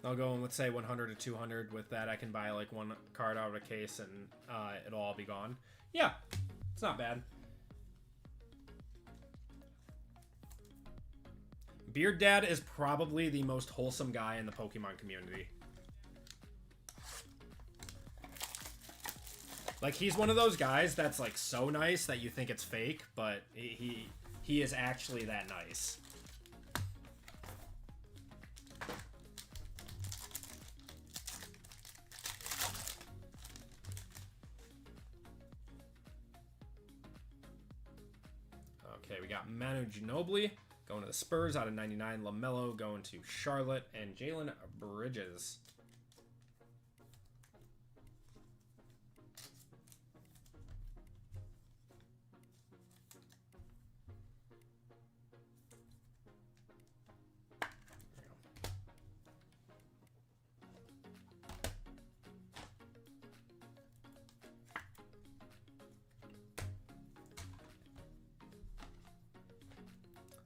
I'll go in, let's say 100 to 200. With that, I can buy like one card out of a case and it'll all be gone. Yeah, it's not bad. Beard Dad is probably the most wholesome guy in the Pokemon community. Like, he's one of those guys that's like so nice that you think it's fake, but he is actually that nice. Okay, we got Manu Ginobili going to the Spurs out of 99. LaMelo going to Charlotte. And Jalen Bridges.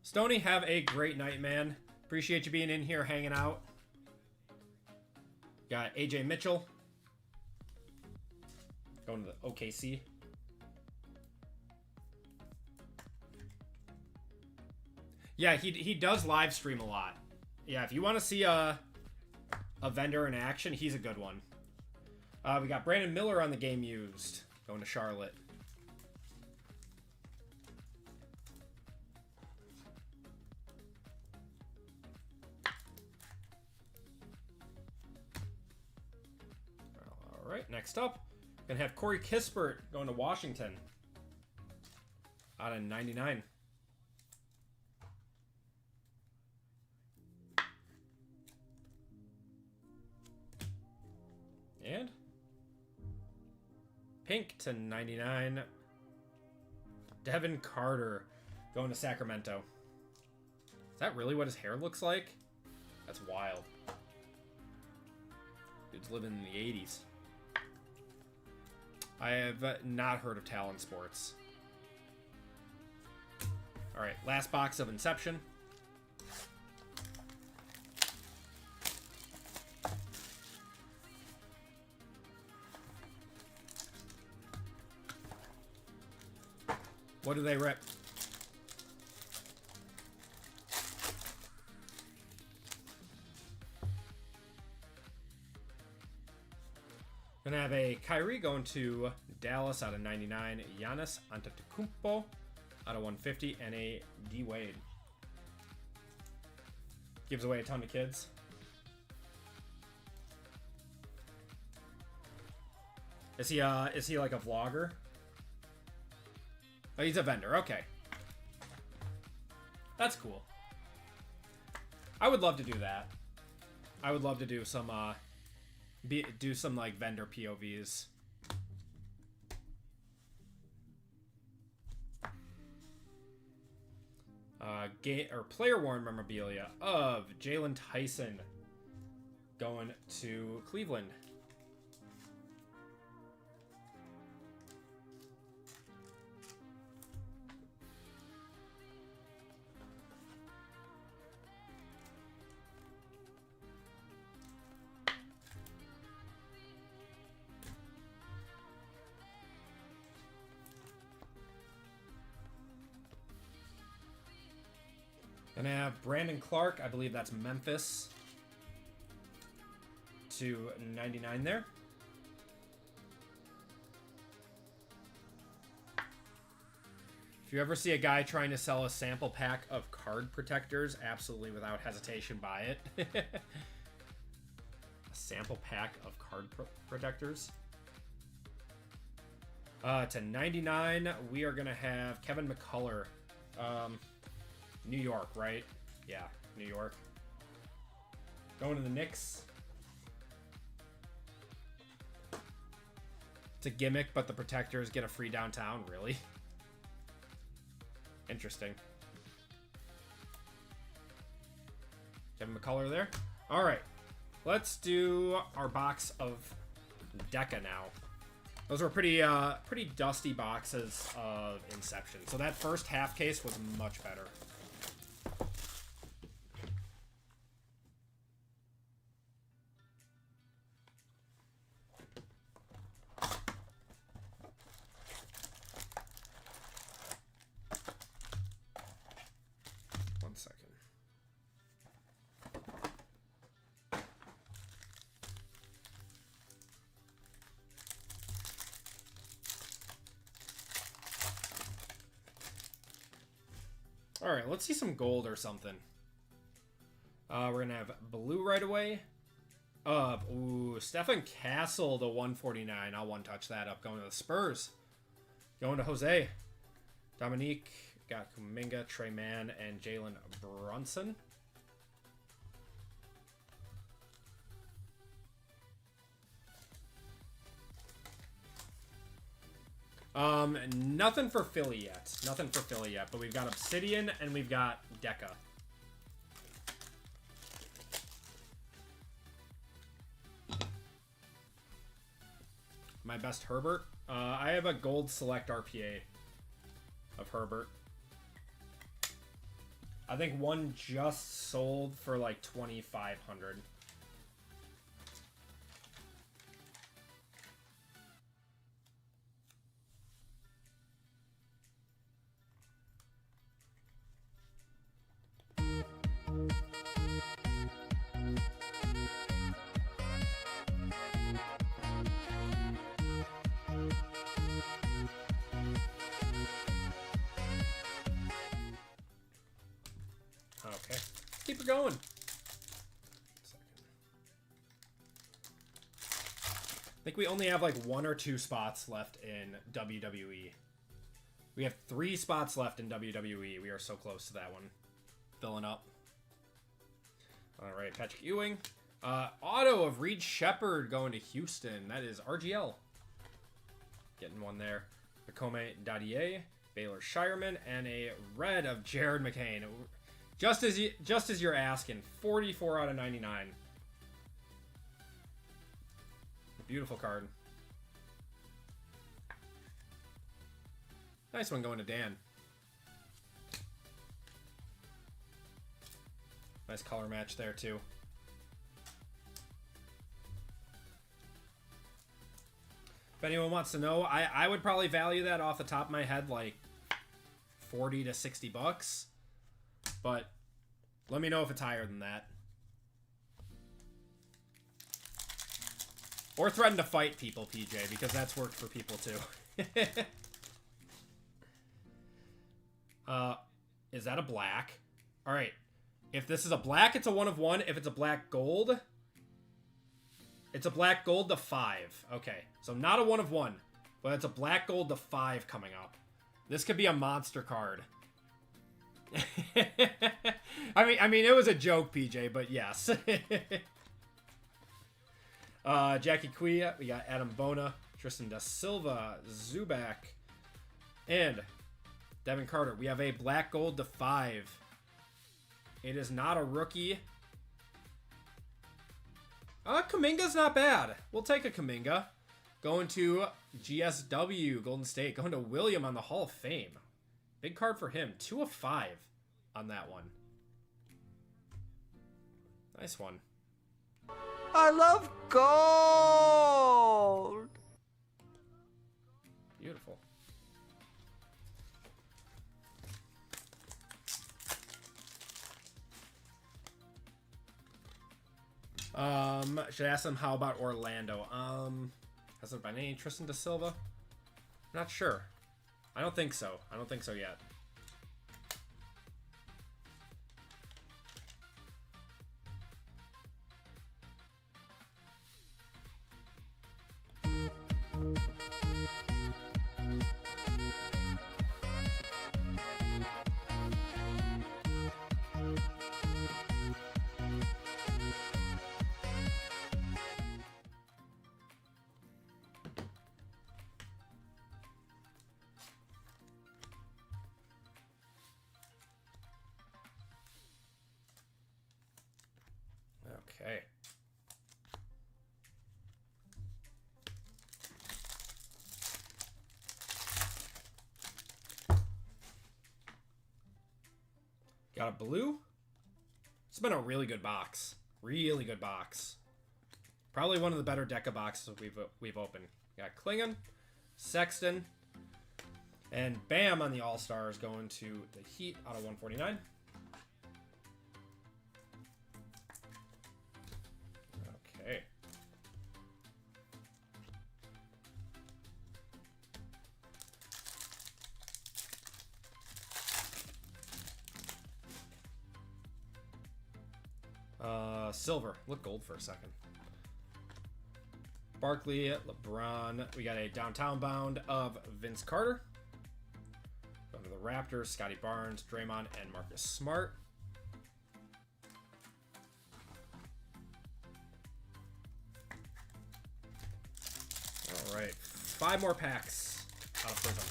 Stoney, have a great night, man. Appreciate you being in here, hanging out. Got AJ Mitchell. Going to the OKC. Yeah, he does live stream a lot. Yeah, if you want to see a vendor in action, he's a good one. We got Brandon Miller on the game used. Going to Charlotte. All right, next up, gonna have Corey Kispert going to Washington out of 99. And pink to 99. Devin Carter going to Sacramento. Is that really what his hair looks like? That's wild. Dude's living in the 80s. I have not heard of Talon Sports. All right, last box of Inception. What do they rip? Gonna have a Kyrie going to Dallas out of 99, Giannis Antetokounmpo out of 150, and a D Wade. Gives away a ton of kids. Is he like a vlogger? Oh, he's a vendor. Okay. That's cool. I would love to do that. I would love to do some like vendor POVs. Player worn memorabilia of Jalen Tyson going to Cleveland. Then I have Brandon Clark. I believe that's Memphis. To 99 there. If you ever see a guy trying to sell a sample pack of card protectors, absolutely without hesitation buy it. A sample pack of card protectors. To 99, we are going to have Kevin McCullough. New York, right? Yeah, New York. Going to the Knicks. It's a gimmick, but the protectors get a free downtown, really? Interesting. Kevin McCullough there. All right, let's do our box of Deca now. Those were pretty dusty boxes of Inception. So that first half case was much better. All right, let's see some gold or something. We're going to have blue right away. Ooh, Stephen Castle to 149. I'll one-touch that up. Going to the Spurs. Going to Jose. Dominique. Got Kuminga, Trey Mann, and Jalen Brunson. Nothing for Philly yet. Nothing for Philly yet, but we've got Obsidian and we've got Deca. My best Herbert. I have a gold select RPA of Herbert. I think one just sold for like 2,500. Okay, keep it going. I think we only have like 1 or 2 spots left in WWE. We have 3 spots left in WWE. We are so close to that one. Filling up. All right, Patrick Ewing. Auto of Reed Shepard going to Houston. That is RGL. Getting one there. Akome Dadier, Baylor Shireman, and a red of Jared McCain. Just as you're asking, 44 out of 99. Beautiful card. Nice one going to Dan. Nice color match there too. If anyone wants to know, I would probably value that off the top of my head like 40 to 60 bucks. But let me know if it's higher than that. Or threaten to fight people, PJ, because that's worked for people too. Is that a black? All right. If this is a black, it's a 1 of 1. If it's a black gold, it's a black gold to 5. Okay. So not a 1 of 1, but it's a black gold to 5 coming up. This could be a monster card. I mean, it was a joke, PJ, but yes. Jackie Quia, we got Adam Bona, Tristan Da Silva, Zubac, and Devin Carter. We have a black gold to 5. It is not a rookie. Kaminga's not bad. We'll take a Kaminga. Going to GSW, Golden State. Going to William on the Hall of Fame. Big card for him. 2 of 5 on that one. Nice one. I love gold. Beautiful. Should I ask them how about Orlando? Has there been any Tristan Da Silva? I'm not sure. I don't think so. I don't think so yet. Okay. Got a blue. It's been a really good box. Really good box. Probably one of the better deck of boxes we've opened. Got Klingon, Sexton, and Bam on the All-Stars going to the Heat out of 149. Okay. Silver. Look gold for a second. Barkley, LeBron. We got a downtown bound of Vince Carter. Going to the Raptors, Scotty Barnes, Draymond, and Marcus Smart. All right, 5 more packs out of Prism.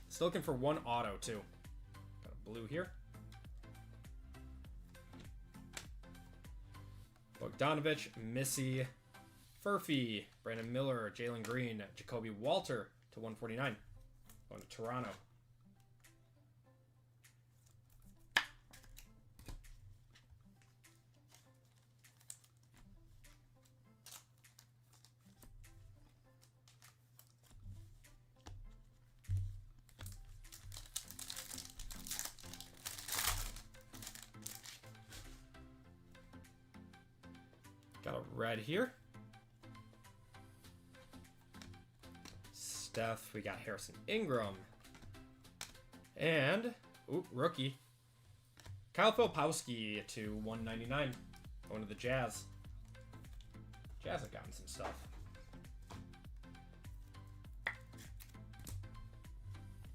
Still looking for one auto too. Got a blue here. Bogdanovich, Missy, Furphy, Brandon Miller, Jalen Green, Jacoby Walter to 149. Going to Toronto. Got a red here. Steph, we got Harrison Ingram. And, rookie. Kyle Filipowski to 199. Going to the Jazz. Jazz have gotten some stuff.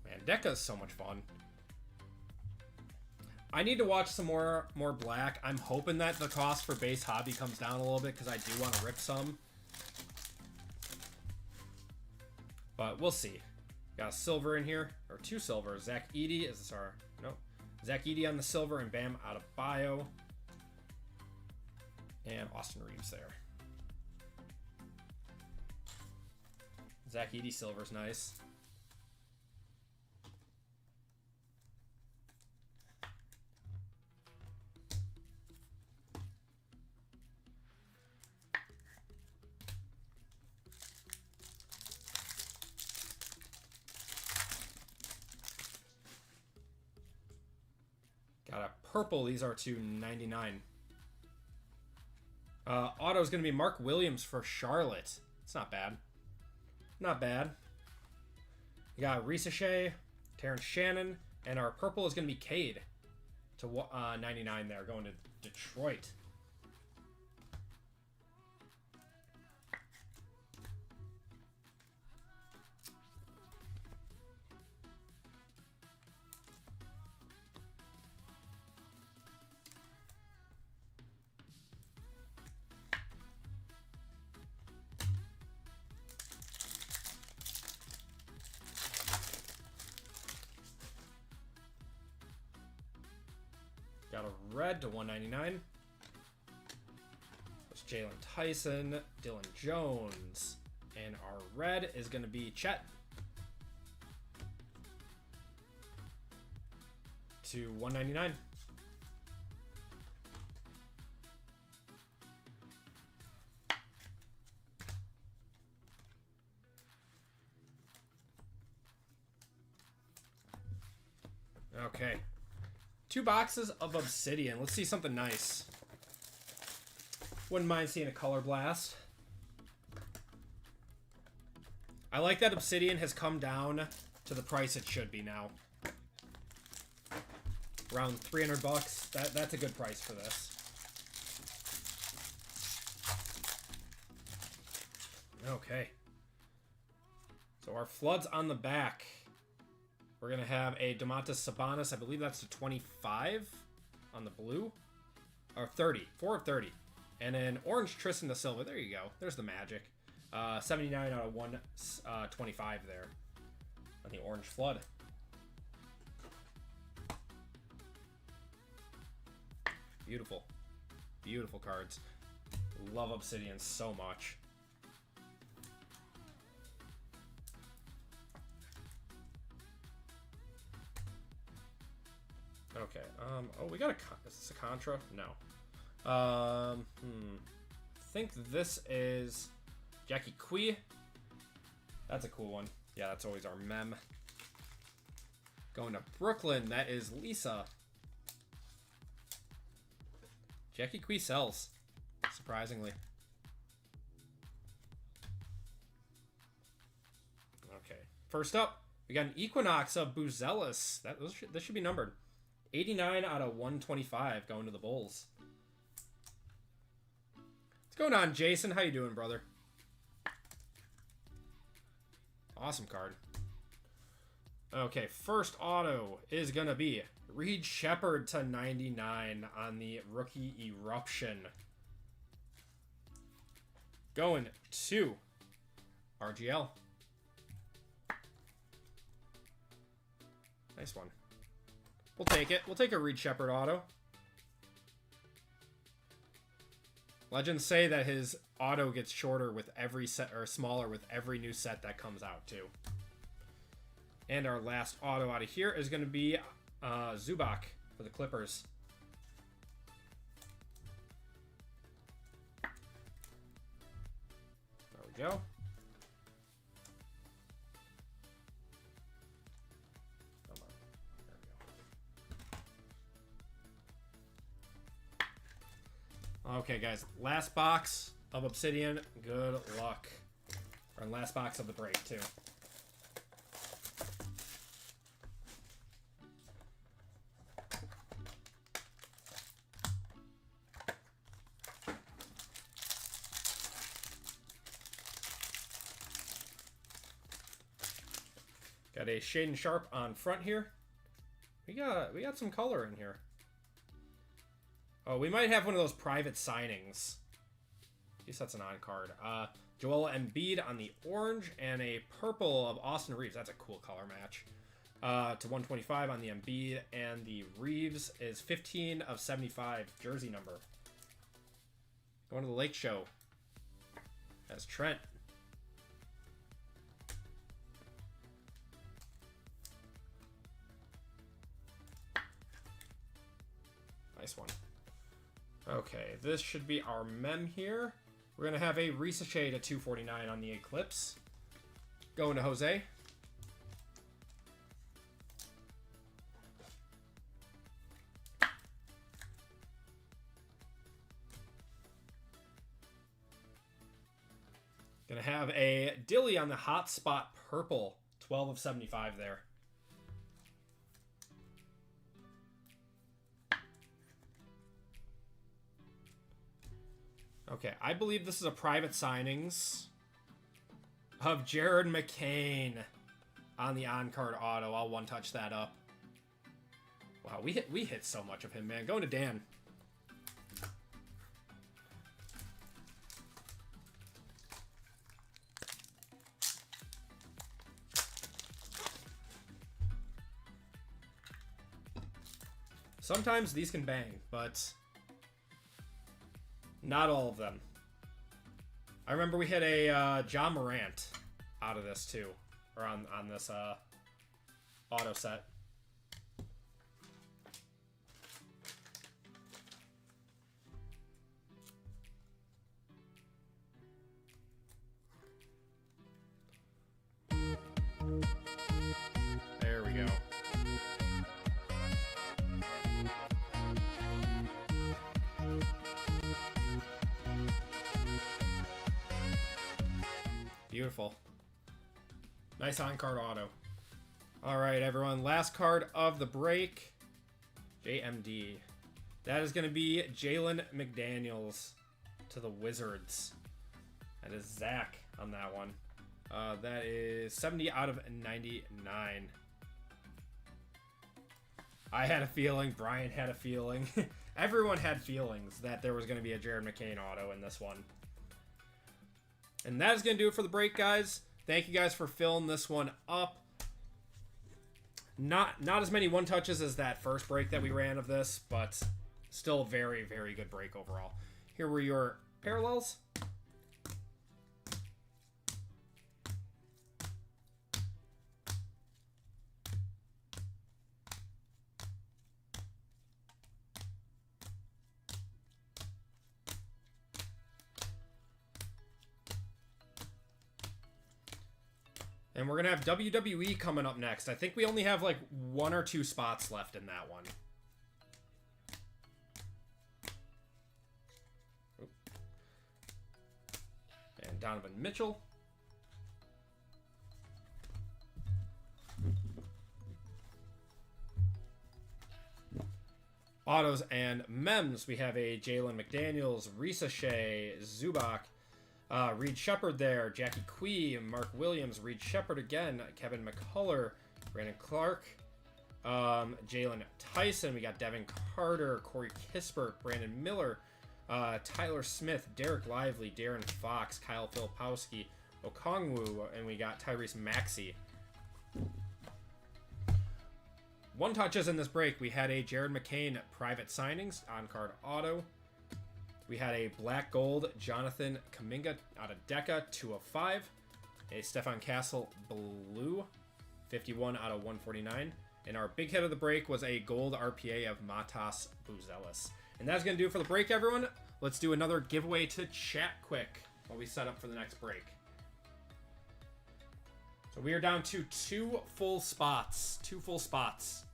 Man, Deca is so much fun. I need to watch some more black. I'm hoping that the cost for base hobby comes down a little bit because I do want to rip some. But we'll see. Got a silver in here, or 2 silver. Zach Edey, is this our, no. Zach Edey on the silver, and Bam out of bio. And Austin Reeves there. Zach Edey silver's nice. Got a purple. These are $2.99. Auto is going to be Mark Williams for Charlotte. It's not bad. Not bad. We got Ricochet, Terrence Shannon, and our purple is going to be Cade to 99 there, going to Detroit. Got a red to 199. There's Jalen Tyson, Dylan Jones. And our red is going to be Chet. To 199. Okay. 2 boxes of Obsidian. Let's see something nice. Wouldn't mind seeing a color blast. I like that Obsidian has come down to the price it should be now. Around 300 bucks. That's a good price for this. Okay. So our floods on the back. We're going to have a Domantas Sabonis. I believe that's to 25 on the blue. Or 30. 4 of 30. And then orange Tristan da Silva. There you go. There's the magic. 79 out of 125 there. On the orange flood. Beautiful. Beautiful cards. Love Obsidian so much. Okay. Oh, we got a... Is this a Contra? No. I think this is Jackie Quee. That's a cool one. Yeah, that's always our mem. Going to Brooklyn. That is Lisa. Jackie Quee sells, surprisingly. Okay. First up, we got an Equinox of Buzelis. This should be numbered. 89 out of 125 going to the Bulls. What's going on, Jason? How you doing, brother? Awesome card. Okay, first auto is going to be Reed Shepherd to 99 on the rookie Eruption. Going to RGL. Nice one. We'll take it. We'll take a Reed Shepherd auto. Legends say that his auto gets shorter with every set, or smaller with every new set that comes out too. And our last auto out of here is going to be Zubac for the Clippers. There we go. Okay, guys, last box of Obsidian. Good luck. Or last box of the break, too. Got a Shaden Sharp on front here. We got some color in here. Oh, we might have one of those private signings. I guess that's an on card. Joel Embiid on the orange and a purple of Austin Reeves. That's a cool color match. To 125 on the Embiid, and the Reeves is 15 of 75 jersey number. Going to the Lake Show. That's Trent. Nice one. Okay, this should be our mem here. We're going to have a Resealable to 249 on the Eclipse. Going to Jose. Going to have a Dilly on the Hot Spot Purple. 12 of 75 there. Okay, I believe this is a private signings of Jared McCain on the on-card auto. I'll one-touch that up. Wow, we hit so much of him, man. Going to Dan. Sometimes these can bang, but not all of them. I remember we hit a John Morant out of this too, or on this auto set. There we go. Beautiful. Nice on-card auto. All right, everyone. Last card of the break. JMD. That is going to be Jalen McDaniels to the Wizards. That is Zach on that one. That is 70 out of 99. I had a feeling. Brian had a feeling. Everyone had feelings that there was going to be a Jared McCain auto in this one. And that is going to do it for the break, guys. Thank you guys for filling this one up. Not as many one-touches as that first break that we ran of this, but still a very, very good break overall. Here were your parallels. And we're going to have WWE coming up next. I think we only have like 1 or 2 spots left in that one. And Donovan Mitchell. Autos and Mems. We have a Jalen McDaniels, Ricochet, Zubac, Reed Shepard there, Jackie Quee, Mark Williams, Reed Shepard again, Kevin McCullough, Brandon Clark, Jalen Tyson. We got Devin Carter, Corey Kispert, Brandon Miller, Tyler Smith, Derek Lively, Darren Fox, Kyle Filipowski, Okongwu, and we got Tyrese Maxey. One touches in this break. We had a Jared McCain private signings on card auto. We had a black gold Jonathan Kuminga out of Deca 2/5. A Stefan Castle blue 51 out of 149. And our big hit of the break was a gold RPA of Matas Buzelis. And that's going to do it for the break, everyone. Let's do another giveaway to chat quick while we set up for the next break. So we are down to 2 full spots. 2 full spots.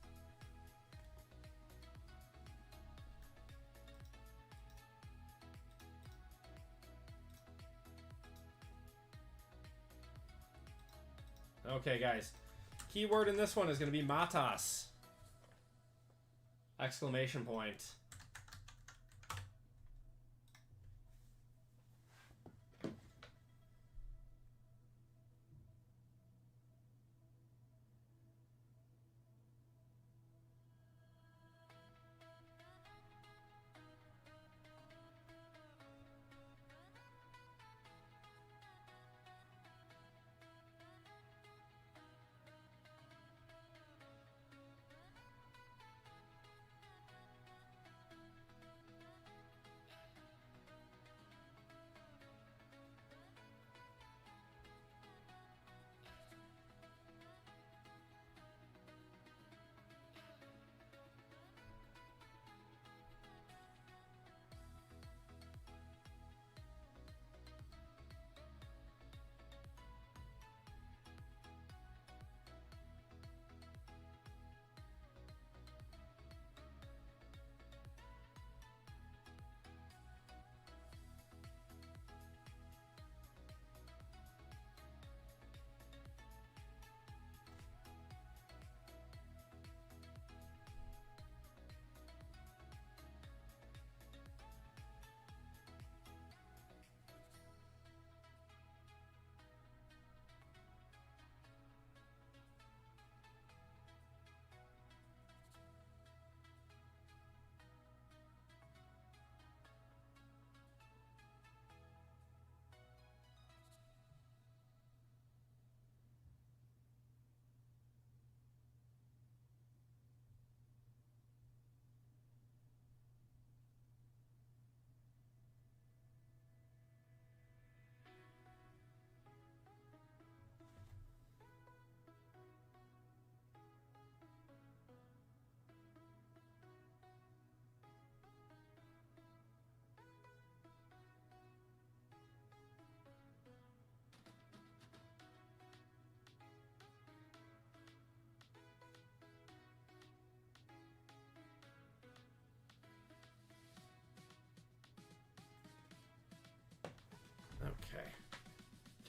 Okay, guys. Keyword in this one is going to be Matas. Exclamation point.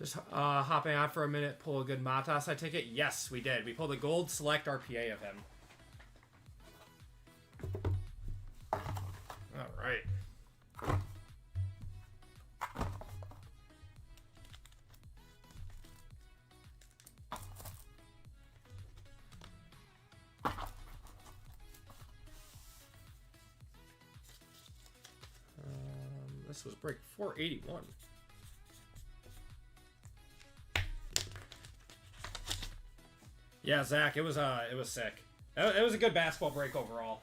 Just hopping on for a minute, pull a good Matas, I take it? Yes, we did. We pulled a gold select RPA of him. Alright. This was break 481. Yeah, Zach, it was sick. It was a good basketball break overall.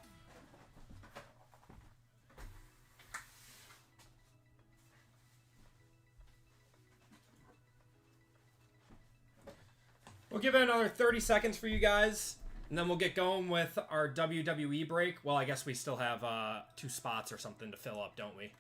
We'll give it another 30 seconds for you guys, and then we'll get going with our WWE break. Well, I guess we still have 2 spots or something to fill up, don't we?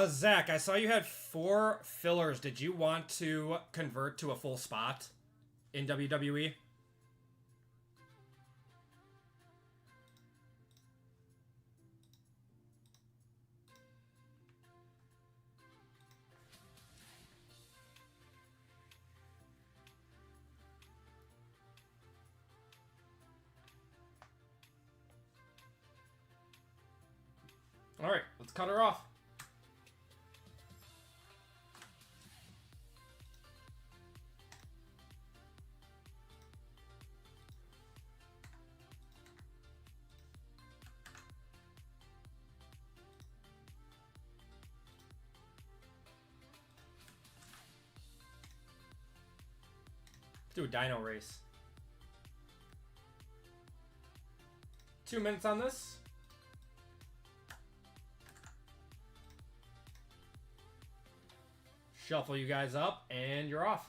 Zach, I saw you had 4 fillers. Did you want to convert to a full spot in WWE? All right, let's cut her off. Do a dino race. 2 minutes on this. Shuffle you guys up, and you're off.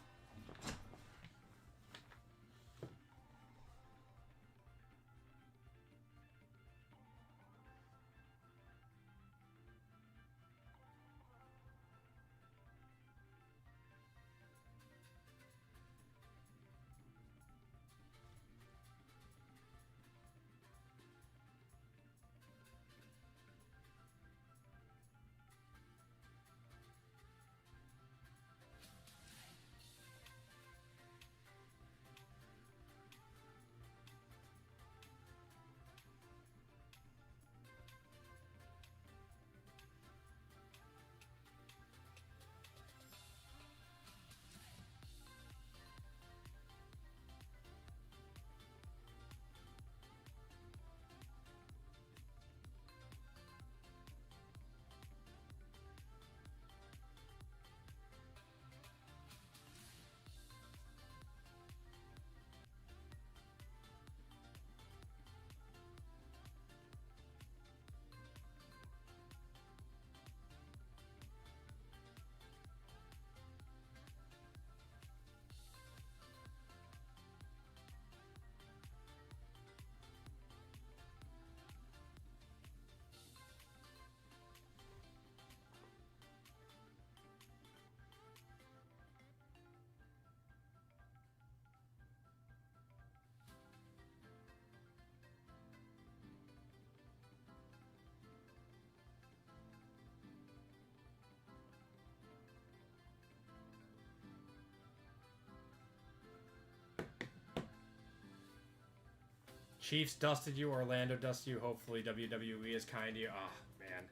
Chiefs dusted you. Orlando dusted you. Hopefully WWE is kind to you. Oh, man.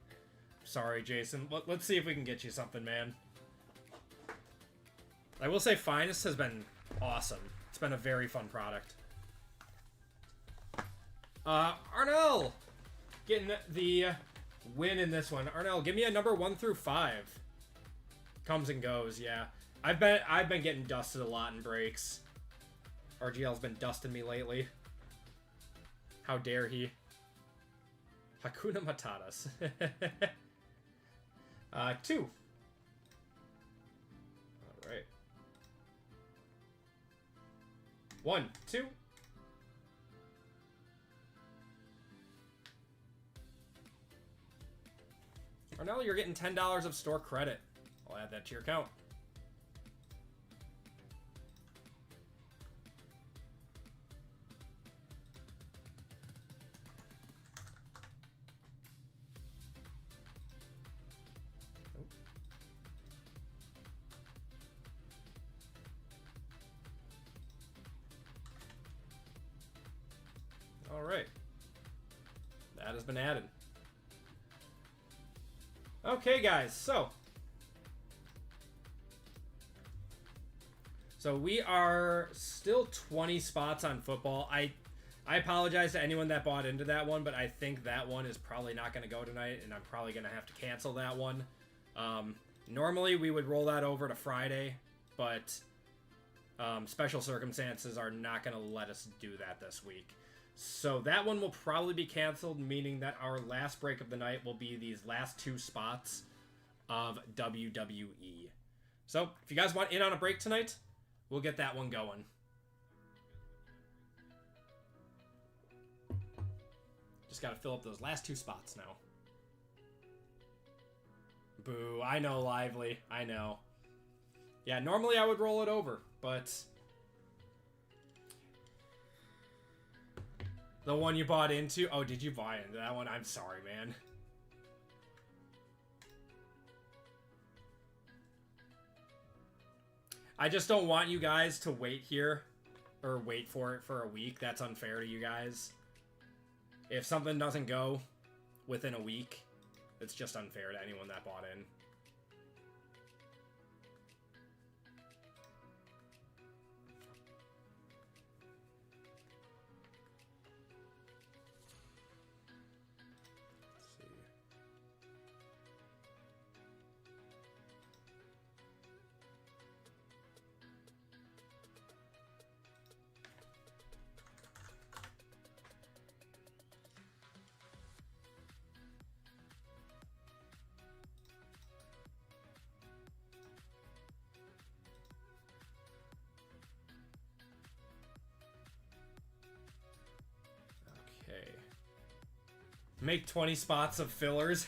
Sorry, Jason. Let's see if we can get you something, man. I will say Finest has been awesome. It's been a very fun product. Arnell! Getting the win in this one. Arnell, give me a number 1 through 5. Comes and goes, yeah. I've been getting dusted a lot in breaks. RGL's been dusting me lately. How dare he? Hakuna Matatas. 2. Alright. 1, 2. Arnell, you're getting $10 of store credit. I'll add that to your account. All right. That has been added. Okay, guys, so we are still 20 spots on football. I apologize to anyone that bought into that one, but I think that one is probably not going to go tonight, and I'm probably going to have to cancel that one. Normally, we would roll that over to Friday, but special circumstances are not going to let us do that this week. So that one will probably be canceled, meaning that our last break of the night will be these last 2 spots of WWE. So if you guys want in on a break tonight, we'll get that one going. Just got to fill up those last 2 spots now. Boo, I know, Lively. I know. Yeah, normally I would roll it over, but the one you bought into? Oh, did you buy into that one? I'm sorry, man. I just don't want you guys to wait here, or wait for it for a week. That's unfair to you guys. If something doesn't go within a week, it's just unfair to anyone that bought in. Okay. Make 20 spots of fillers.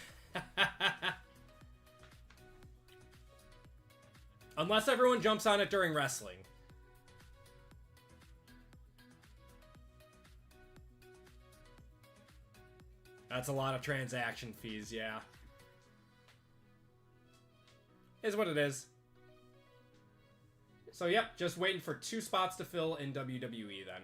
Unless everyone jumps on it during wrestling. That's a lot of transaction fees, yeah. Is what it is. So, yep, just waiting for 2 spots to fill in WWE then.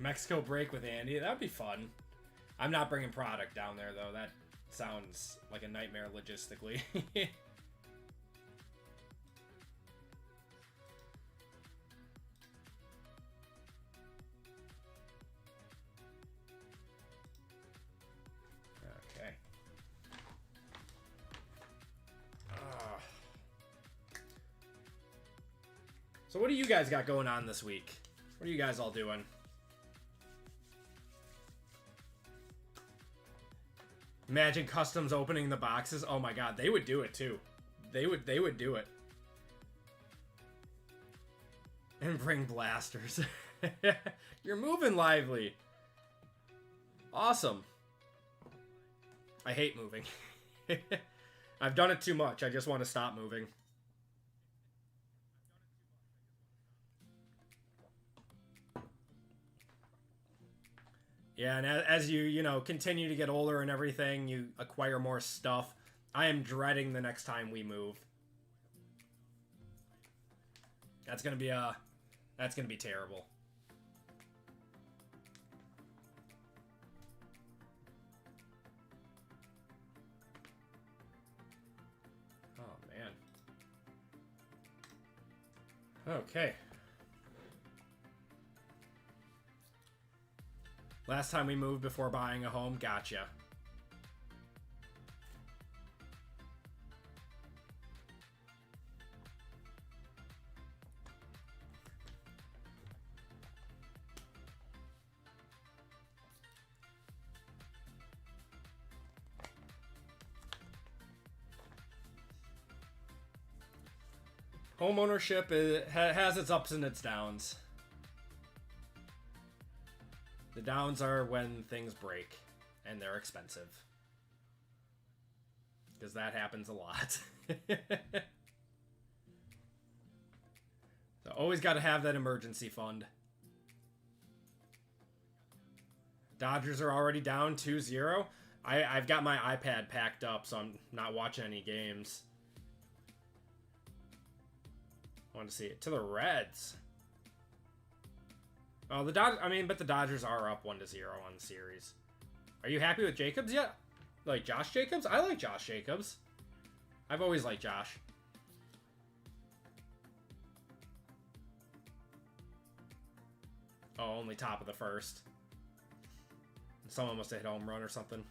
Mexico break with Andy. That would be fun. I'm not bringing product down there, though. That sounds like a nightmare logistically. Okay. So what do you guys got going on this week? What are you guys all doing? Imagine Customs opening the boxes. Oh my god, they would do it too. They would do it. And bring blasters. You're moving lively. Awesome. I hate moving. I've done it too much. I just want to stop moving. Yeah, and as you know, continue to get older and everything, you acquire more stuff. I am dreading the next time we move. That's gonna be terrible. Oh man. Okay. Last time we moved before buying a home, gotcha. Homeownership has its ups and its downs. The downs are when things break and they're expensive. Because that happens a lot. So always got to have that emergency fund. Dodgers are already down 2-0. I've got my iPad packed up, so I'm not watching any games. I want to see it. To the Reds. Oh, the Dodgers. I mean, but the Dodgers are up 1-0 on the series. Are you happy with Jacobs yet? Like Josh Jacobs? I like Josh Jacobs. I've always liked Josh. Oh, only top of the first. Someone must have hit a home run or something.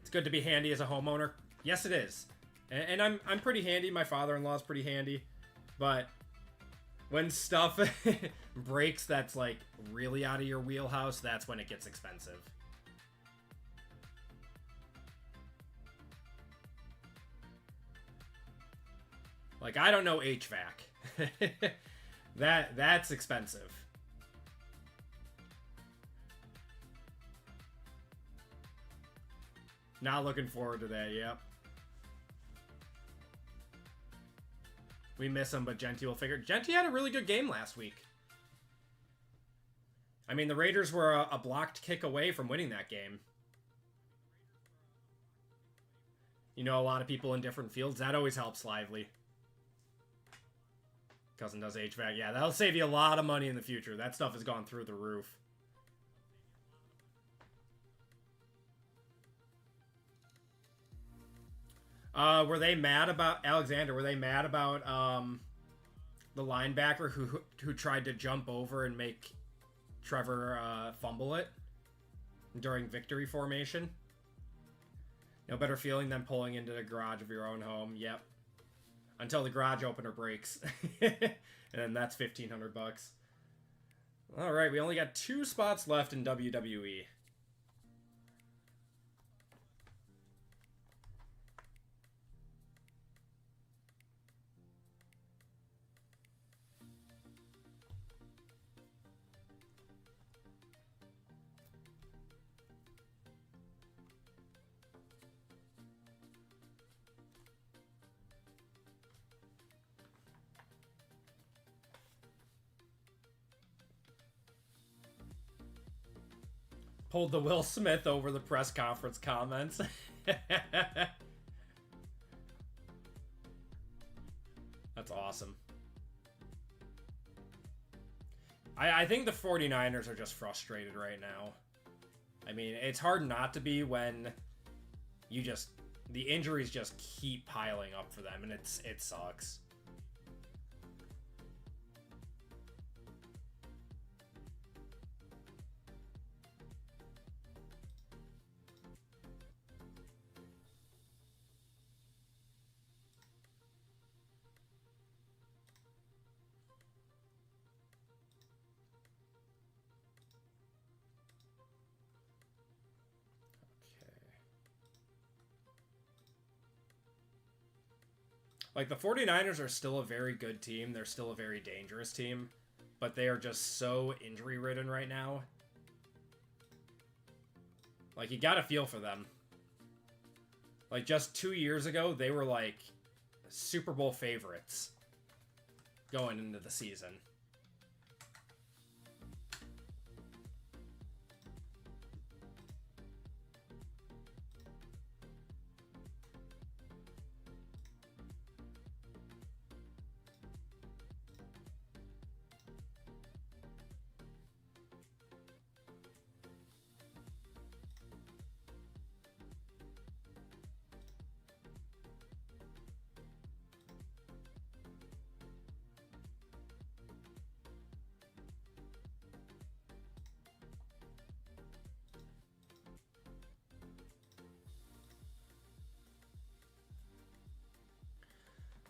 It's good to be handy as a homeowner. Yes, it is. And I'm pretty handy. My father-in-law's pretty handy. But when stuff breaks that's like really out of your wheelhouse, that's when it gets expensive. Like, I don't know HVAC. That's expensive. Not looking forward to that, yep. We miss him, but Genty will figure. Genty had a really good game last week. I mean, the Raiders were a blocked kick away from winning that game. You know, a lot of people in different fields. That always helps Lively. Cousin does HVAC. Yeah, that'll save you a lot of money in the future. That stuff has gone through the roof. Were they mad about Alexander? Were they mad about the linebacker who tried to jump over and make Trevor fumble it during victory formation? No better feeling than pulling into the garage of your own home. Yep. Until the garage opener breaks, and then that's $1,500 bucks. All right, we only got 2 spots left in WWE. Pulled the Will Smith over the press conference comments. That's awesome. I think the 49ers are just frustrated right now. I mean, it's hard not to be when the injuries just keep piling up for them, and it sucks. Like, the 49ers are still a very good team. They're still a very dangerous team. But they are just so injury-ridden right now. Like, you gotta feel for them. Like, just 2 years ago, they were, like, Super Bowl favorites going into the season.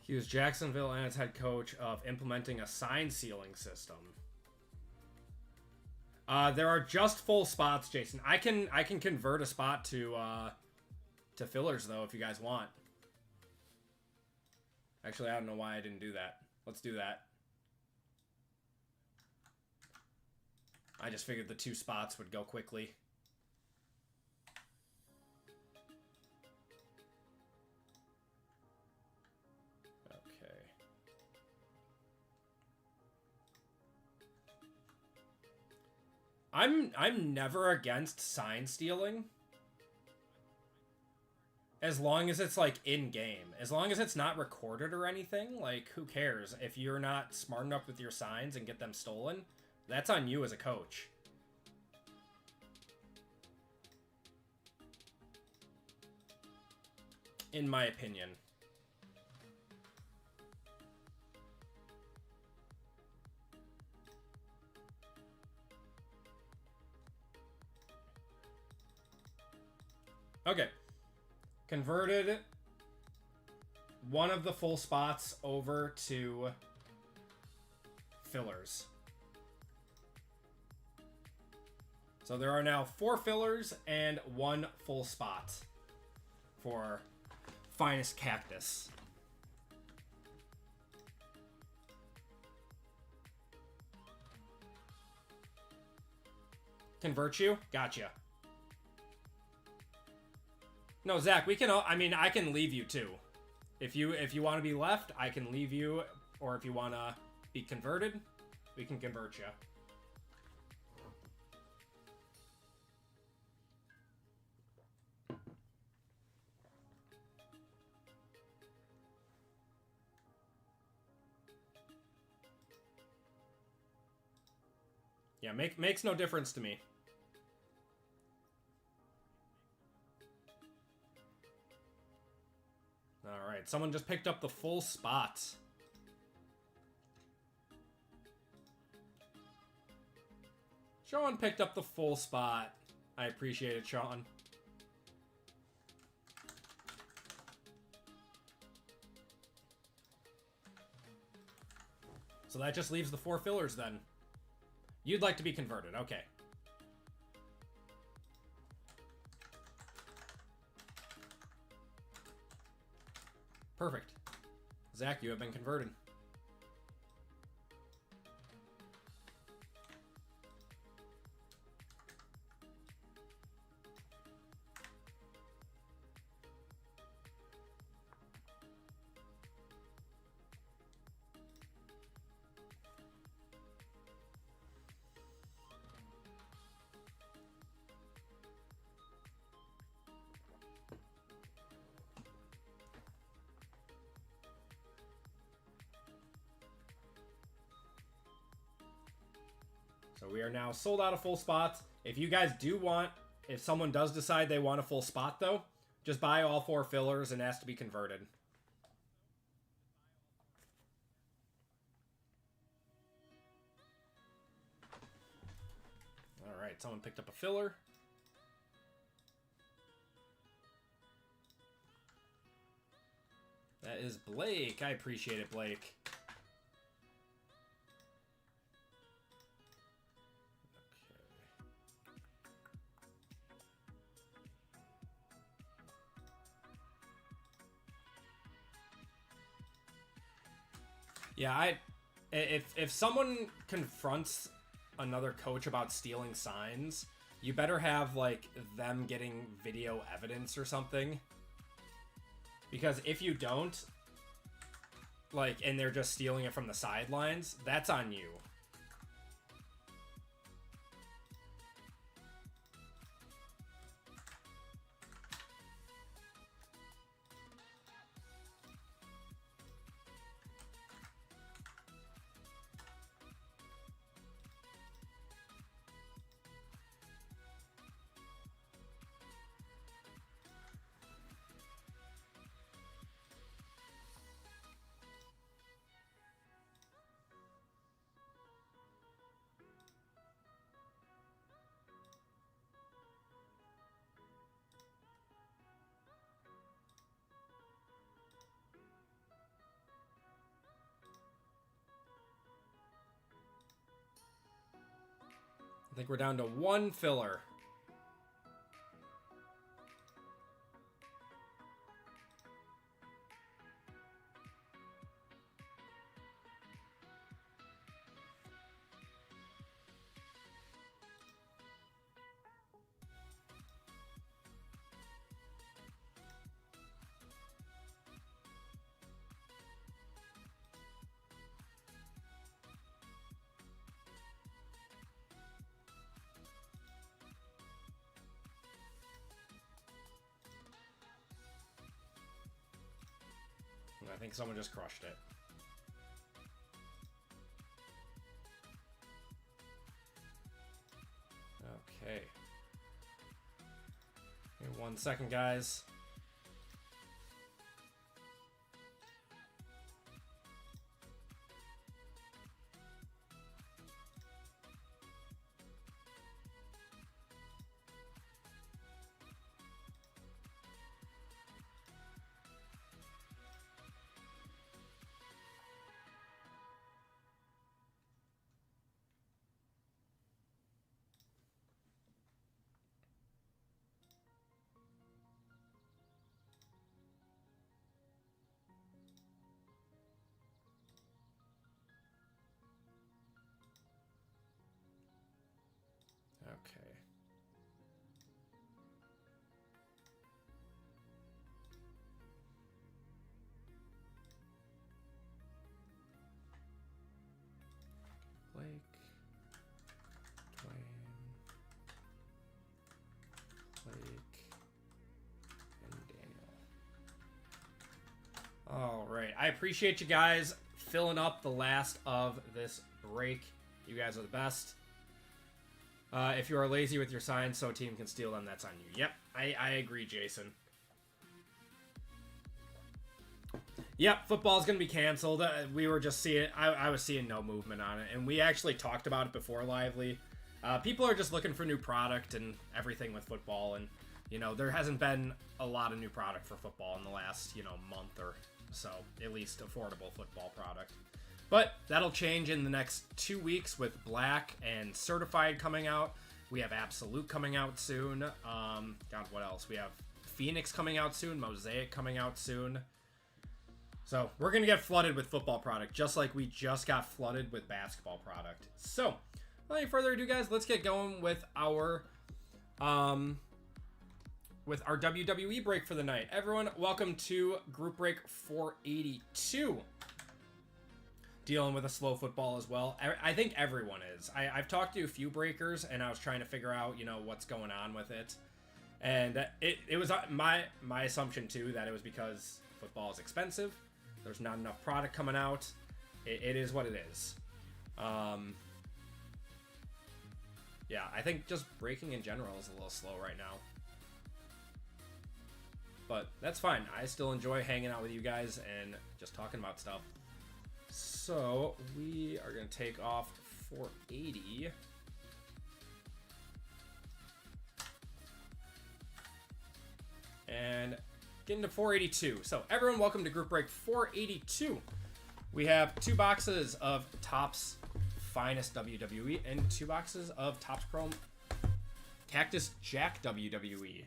He was Jacksonville and its head coach of implementing a sign sealing system. There are just full spots, Jason. I can convert a spot to fillers though if you guys want. Actually, I don't know why I didn't do that. Let's do that. I just figured the 2 spots would go quickly. I'm never against sign stealing. As long as it's, like, in-game. As long as it's not recorded or anything, like, who cares? If you're not smart enough with your signs and get them stolen, that's on you as a coach. In my opinion. Okay. Converted one of the full spots over to fillers. So there are now 4 fillers and 1 full spot for Finest Cactus. Convert you? Gotcha. No, Zach, we can. I mean, I can leave you too. If you want to be left, I can leave you. Or if you want to be converted, we can convert you. Yeah, makes no difference to me. Alright, someone just picked up the full spot. Sean picked up the full spot. I appreciate it, Sean. So that just leaves the 4 fillers then. You'd like to be converted, okay. Perfect. Zach, you have been converted. So we are now sold out of full spots. If you guys do want, if someone does decide they want a full spot though, just buy all 4 fillers and ask to be converted. Alright, someone picked up a filler. That is Blake. I appreciate it, Blake. Yeah, if someone confronts another coach about stealing signs, you better have, like, them getting video evidence or something. Because if you don't, like, and they're just stealing it from the sidelines, that's on you. I think we're down to one filler. I think someone just crushed it. Okay. Give me 1 second, guys. Okay. Blake, Dwayne, Blake, and Daniel. All right. I appreciate you guys filling up the last of this break. You guys are the best. If you are lazy with your signs so a team can steal them, that's on you. Yep, I agree, Jason. Yep, football's going to be canceled. We were just seeing, I was seeing no movement on it, and we actually talked about it before Lively. People are just looking for new product and everything with football, and, you know, there hasn't been a lot of new product for football in the last, you know, month or so, at least affordable football product. But that'll change in the next 2 weeks with Black and Certified coming out. We have Absolute coming out soon. God, what else? We have Phoenix coming out soon. Mosaic coming out soon. So we're going to get flooded with football product, just like we just got flooded with basketball product. So, without any further ado, guys, let's get going with our WWE break for the night. Everyone, welcome to Group Break 482. Dealing with a slow football as well. I think everyone is. I've talked to a few breakers, and I was trying to figure out, you know, what's going on with it. And it was my assumption, too, that it was because football is expensive. There's not enough product coming out. It is what it is. Yeah, I think just breaking in general is a little slow right now. But that's fine. I still enjoy hanging out with you guys and just talking about stuff. So we are going to take off 480. And get into 482. So everyone, welcome to Group Break 482. We have 2 boxes of Topps Finest WWE and 2 boxes of Topps Chrome Cactus Jack WWE.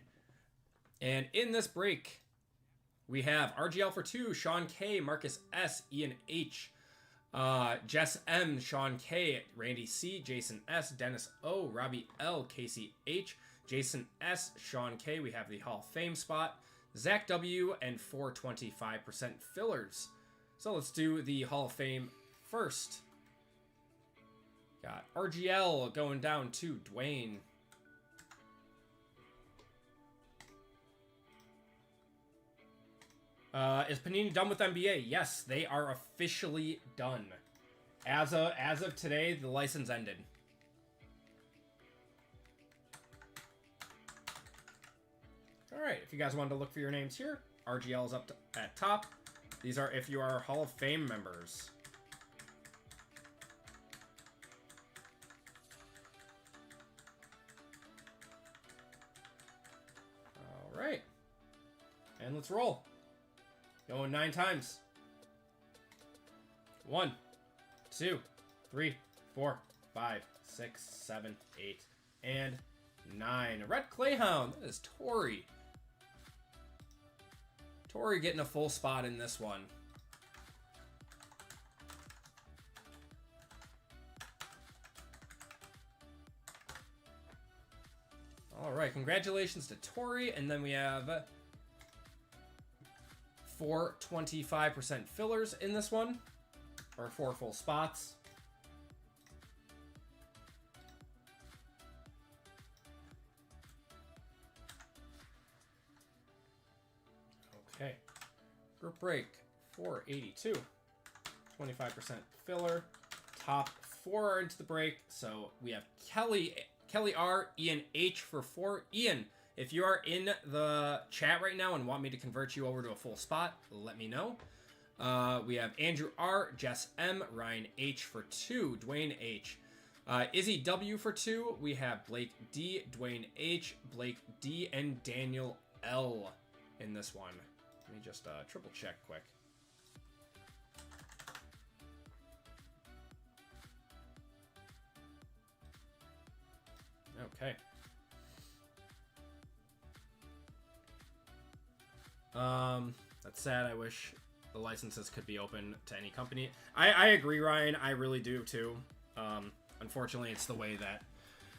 And in this break, we have RGL for 2, Sean K, Marcus S, Ian H, Jess M, Sean K, Randy C, Jason S, Dennis O, Robbie L, Casey H, Jason S, Sean K. We have the Hall of Fame spot. Zach W, and 425% fillers. So let's do the Hall of Fame first. Got RGL going down to Dwayne. Is Panini done with NBA? Yes, they are officially done. As of today, the license ended. Alright, if you guys wanted to look for your names here, RGL is up at top. These are if you are Hall of Fame members. Alright. And let's roll. Going 9 times. 1, 2, 3, 4, 5, 6, 7, 8, and 9. A red Clayhound. That is Tori. Tori getting a full spot in this one. All right, congratulations to Tori. And then we have 425% fillers in this one, or 4 full spots. Okay, group break 482, 25% filler. Top 4 are into the break, so we have Kelly R, Ian H for 4. Ian, if you are in the chat right now and want me to convert you over to a full spot, let me know. We have Andrew R, Jess M, Ryan H for 2, Dwayne H, Izzy W for 2. We have Blake D, Dwayne H, Blake D, and Daniel L in this one. Let me just triple check quick. Okay. That's sad. I wish the licenses could be open to any company. I agree, Ryan. I really do too. Unfortunately, it's the way that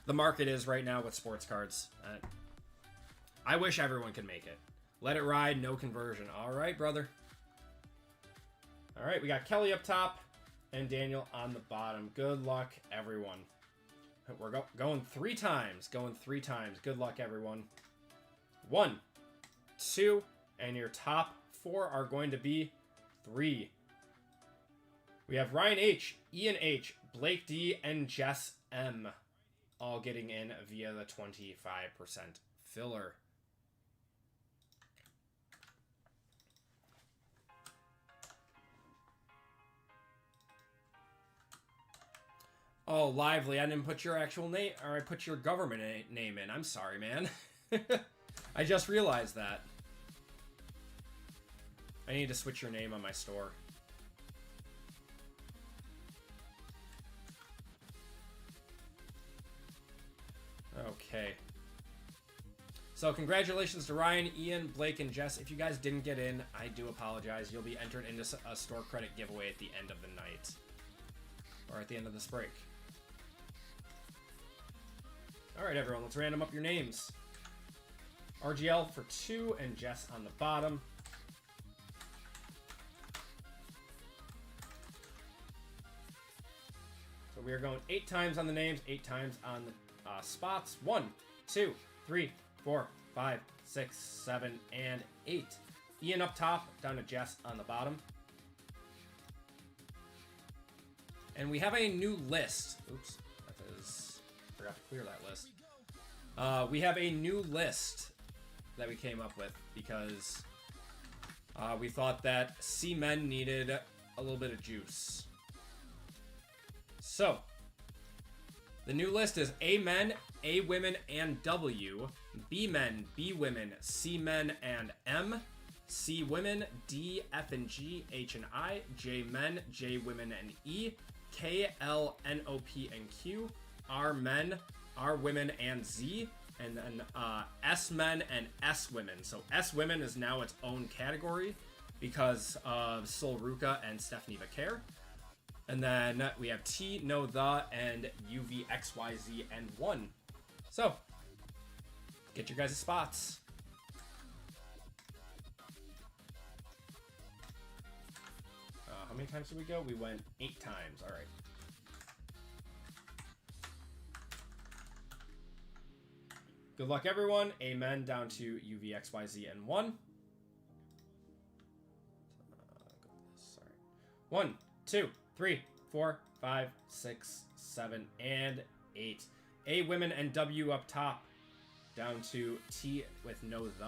the market is right now with sports cards. I wish everyone could make it. Let it ride, no conversion. All right, brother. All right, we got Kelly up top and Daniel on the bottom. Good luck, everyone. We're going 3 times. Going 3 times. Good luck, everyone. 1, 2, and your top 4 are going to be 3. We have Ryan H, Ian H, Blake D, and Jess M all getting in via the 25% filler. Oh, Lively, I didn't put your actual name, or I put your government name in. I'm sorry, man. I just realized that. I need to switch your name on my store. Okay. So congratulations to Ryan, Ian, Blake, and Jess. If you guys didn't get in, I do apologize. You'll be entered into a store credit giveaway at the end of the night. Or at the end of this break. Alright, everyone, let's random up your names. RGL for 2 and Jess on the bottom. So we are going 8 times on the names, 8 times on the spots. 1, 2, 3, 4, 5, 6, 7, and 8. Ian up top, down to Jess on the bottom. And we have a new list. Oops, forgot to clear that list. We have a new list that we came up with because we thought that C-men needed a little bit of juice. So, the new list is A-men, A-women, and W. B-men, B-women, C-men, and M. C-women, D, F, and G, H, and I. J-men, J-women, and E. K, L, N, O, P, and Q. R-men, R-women, and Z. And then S-men and S-women. So S-women is now its own category because of Sol Ruka and Stephanie Vaquer. And then we have T, No, The, and UVXYZ, and 1. So, get your guys' spots. How many times did we go? We went 8 times. All right. Good luck, everyone. Amen. Down to UVXYZ and 1. Sorry. 1, 2, 3, 4, 5, 6, 7, and 8. A, women, and W up top. Down to T with no the.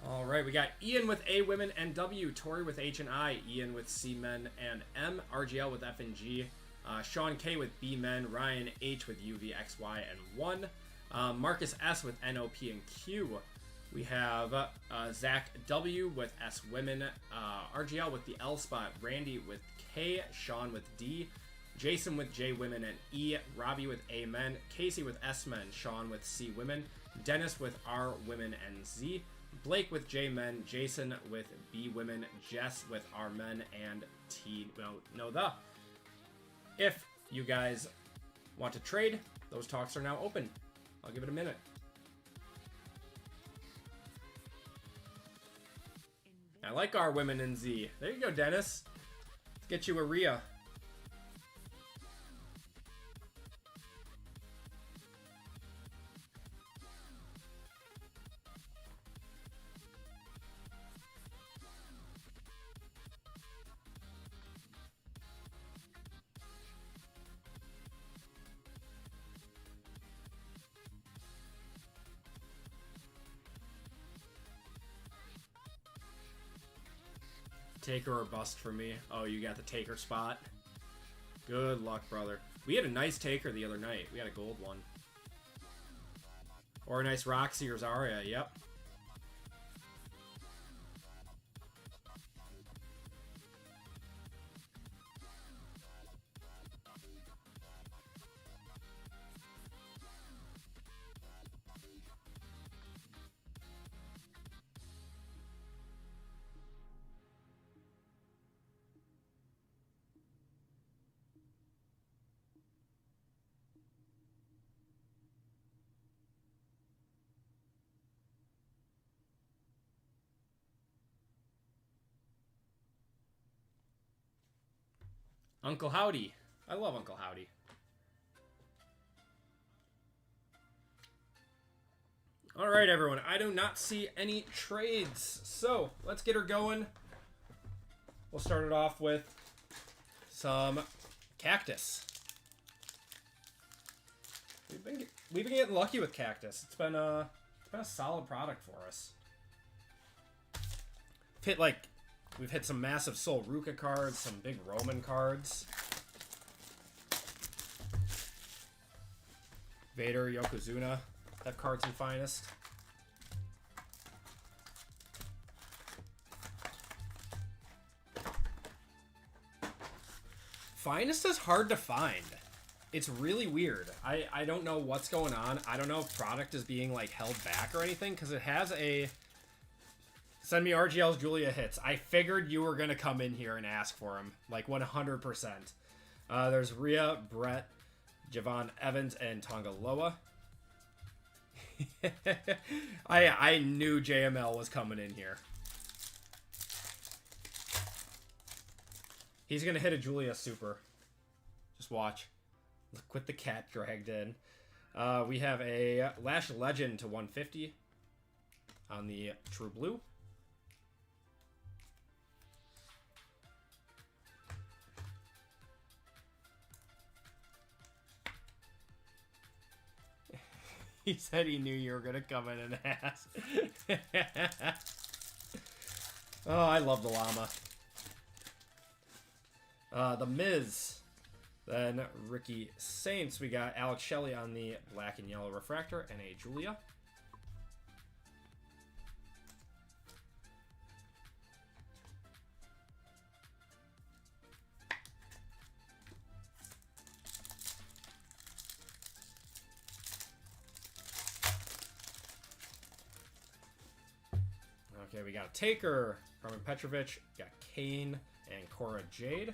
All right, we got Ian with A, women, and W. Tori with H and I. Ian with C, men, and M. RGL with F and G. Sean K with B, men. Ryan H with U, V, X, Y, and 1. Marcus S with N, O, P, and Q. We have Zach W with S, women. RGL with the L spot. Randy with K. Sean with D. Jason with J, women, and E. Robbie with A, men. Casey with S, men. Sean with C, women. Dennis with R, women, and Z. Blake with J, men. Jason with B, women. Jess with R, men, and T, no, the. If you guys want to trade, those talks are now open. I'll give it a minute. I like R, women, and Z. There you go, Dennis. Let's get you a Rhea. Taker or bust for me. Oh, you got the taker spot. Good luck, brother. We had a nice taker the other night. We had a gold one. Or a nice Roxy or Zarya. Yep. Uncle Howdy. I love Uncle Howdy. All right, everyone. I do not see any trades. So let's get her going. We'll start it off with some Cactus. We've been getting lucky with Cactus. It's been a solid product for us. We've hit some massive Sol Ruka cards, some big Roman cards. Vader, Yokozuna, that card's in finest. Finest is hard to find. It's really weird. I don't know what's going on. I don't know if product is being like held back or anything, because it has a send me RGL's Julia hits. I figured you were gonna come in here and ask for him, like 100%. There's Rhea, Brett, Javon Evans, and Tongaloa. I knew JML was coming in here. He's gonna hit a Julia super. Just watch. Look what the cat dragged in. We have a Lash Legend to 150 on the True Blue. He said he knew you were going to come in and ask. Oh, I love the llama. The Miz. Then Ricky Saints. We got Alex Shelley on the black and yellow refractor and a Julia. Okay, we got a Taker, Carmen Petrovich, got Kane, and Cora Jade.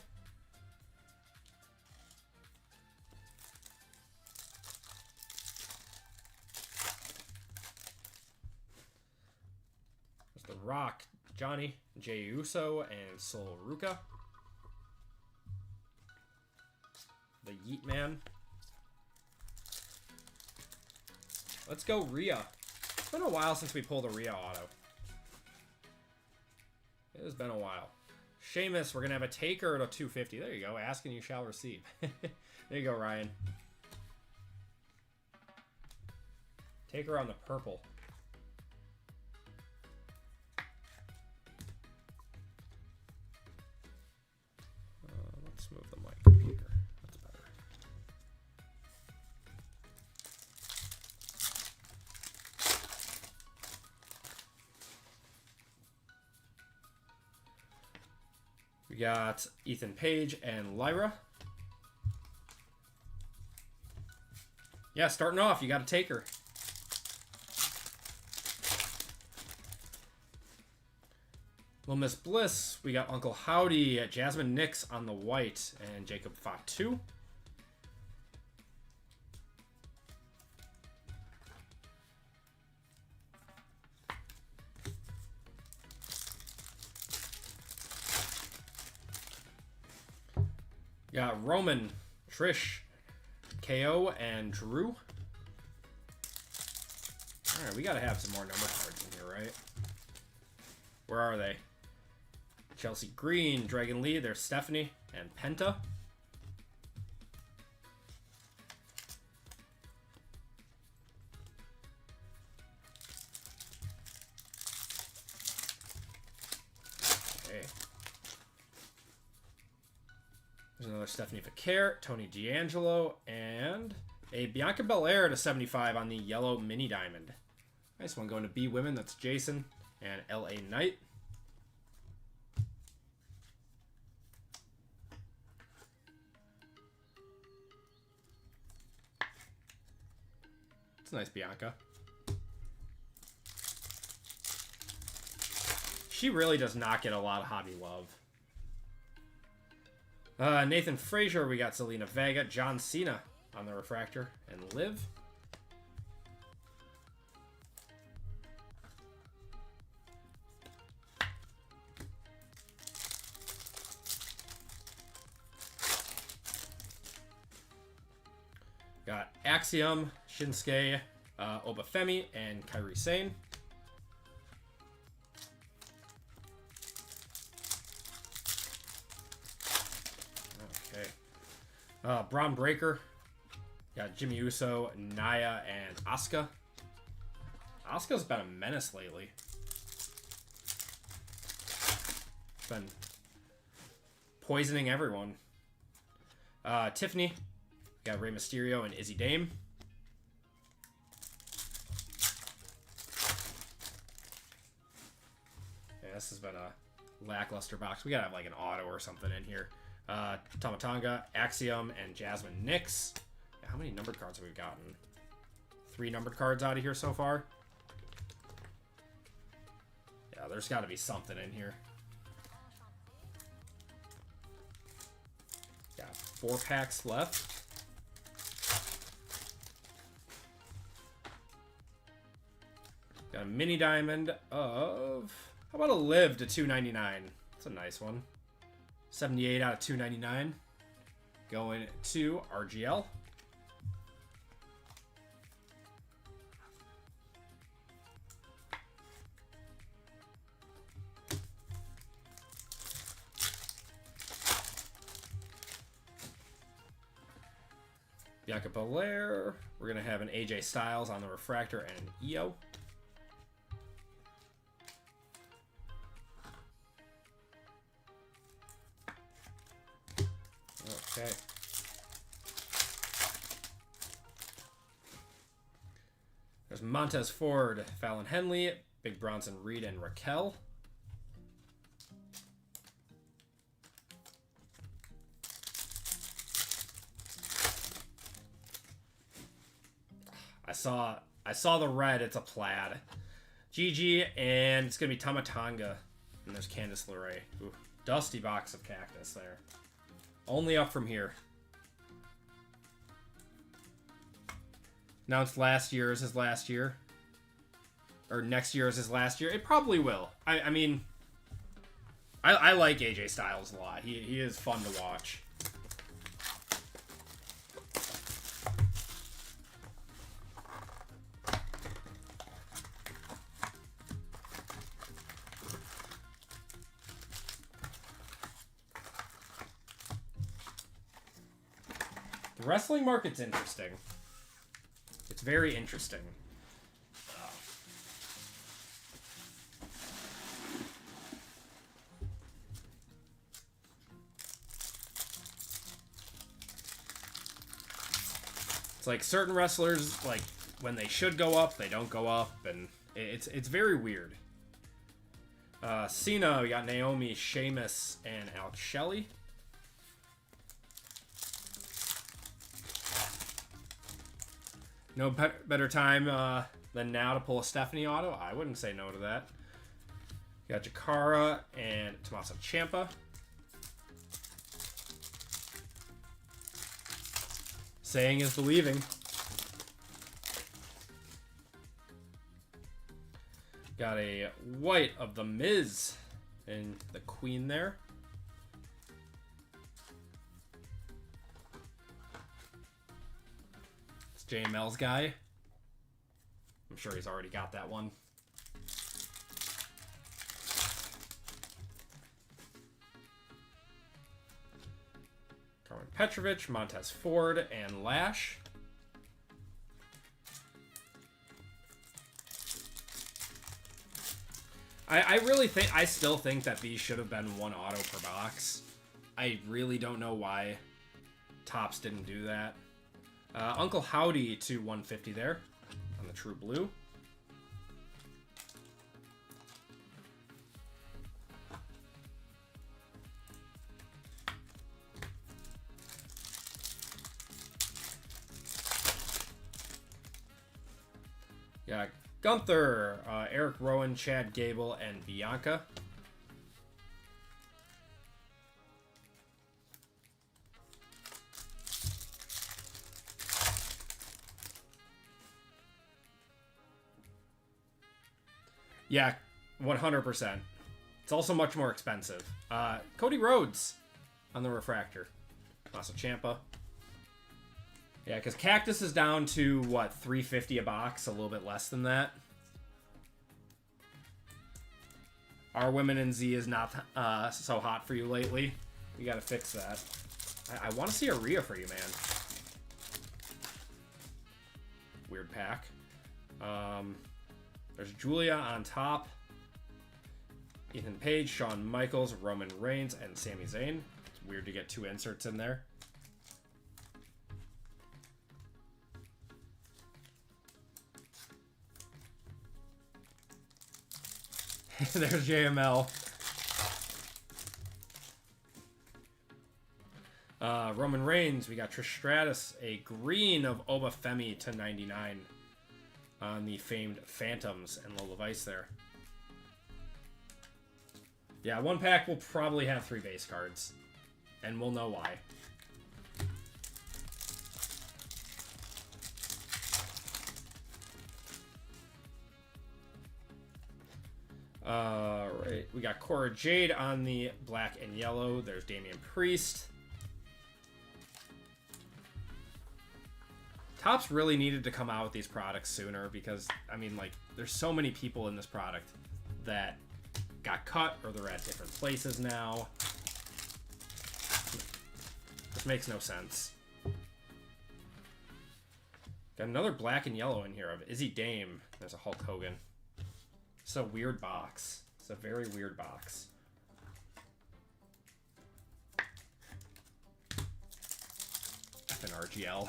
There's The Rock, Johnny, Jey Uso, and Sol Ruka. The Yeet Man. Let's go Rhea. It's been a while since we pulled a Rhea auto. It has been a while. Sheamus, we're going to have a Taker at a 250. There you go. Ask and you shall receive. There you go, Ryan. Taker on the purple. Let's move the mic here. That's better. We got Ethan Page and Lyra. Yeah, starting off, you got to take her. Little Miss Bliss, we got Uncle Howdy, Jasmine Nix on the white, and Jacob Fatu. Got Roman, Trish, KO, and Drew. Alright, we gotta have some more number cards in here, right? Where are they? Chelsea Green, Dragon Lee, there's Stephanie, and Penta. Okay. There's another Stephanie Vaquer, Tony D'Angelo, and a Bianca Belair to 75 on the yellow mini diamond. Nice one going to B Women. That's Jason and LA Knight. It's nice, Bianca. She really does not get a lot of hobby love. Nathan Frazier, we got Zelina Vega, John Cena on the refractor, and Liv. Got Axiom, Shinsuke, Obafemi, and Kairi Sane. Okay. Braun Breaker. Got Jimmy Uso, Nia, and Asuka. Asuka's been a menace lately. Been poisoning everyone. Tiffany. Got Rey Mysterio and Izzy Dame. Yeah, this has been a lackluster box. We gotta have like an auto or something in here. Tomatonga, Axiom, and Jasmine Nix. Yeah, how many numbered cards have we gotten? 3 numbered cards out of here so far. Yeah, there's got to be something in here. Got 4 packs left. Got a mini diamond of... How about a Liv to 299? That's a nice one. 78 out of 299. Going to RGL. Bianca Belair. We're going to have an AJ Styles on the refractor and an EO. Okay. There's Montez Ford, Fallon Henley, Big Bronson Reed, and Raquel. I saw the red. It's a plaid. Gigi, and it's going to be Tamatanga. And there's Candice LeRae. Ooh, dusty box of Cactus there. Only up from here. Announced last year is his last year. Or next year is his last year. It probably will. I mean, I like AJ Styles a lot. He is fun to watch. The wrestling market's interesting. It's very interesting. It's like certain wrestlers, like when they should go up, they don't go up, and it's very weird. Cena, we got Naomi, Sheamus, and Alex Shelley. No better time than now to pull a Stephanie auto. I wouldn't say no to that. You got Jakara and Tommaso Ciampa. Saying is believing. Got a white of the Miz and the Queen there. It's JML's guy. I'm sure he's already got that one. Carmen Petrovich, Montez Ford, and Lash. I still think that these should have been one auto per box. I really don't know why Topps didn't do that. Uncle Howdy to 150 there on the True Blue. Yeah, Gunther, Eric Rowan, Chad Gable, and Bianca. Yeah, 100%. It's also much more expensive. Cody Rhodes on the refractor. Also Ciampa. Yeah, because Cactus is down to, what, $350 a box? A little bit less than that. Our Women in Z is not so hot for you lately. We got to fix that. I want to see a Rhea for you, man. Weird pack. There's Julia on top. Ethan Page, Shawn Michaels, Roman Reigns, and Sami Zayn. It's weird to get two inserts in there. There's JML. Roman Reigns, we got Trish Stratus, a green of Obafemi to 99 on the famed Phantoms and Lola Vice there. Yeah, one pack will probably have 3 base cards, and we'll know why. Right, we got Cora Jade on the black and yellow. There's Damian Priest. Topps really needed to come out with these products sooner because, I mean, like, there's so many people in this product that got cut or they're at different places now. This makes no sense. Got another black and yellow in here of Izzy Dame. There's a Hulk Hogan. It's a weird box. It's a very weird box. F and RGL.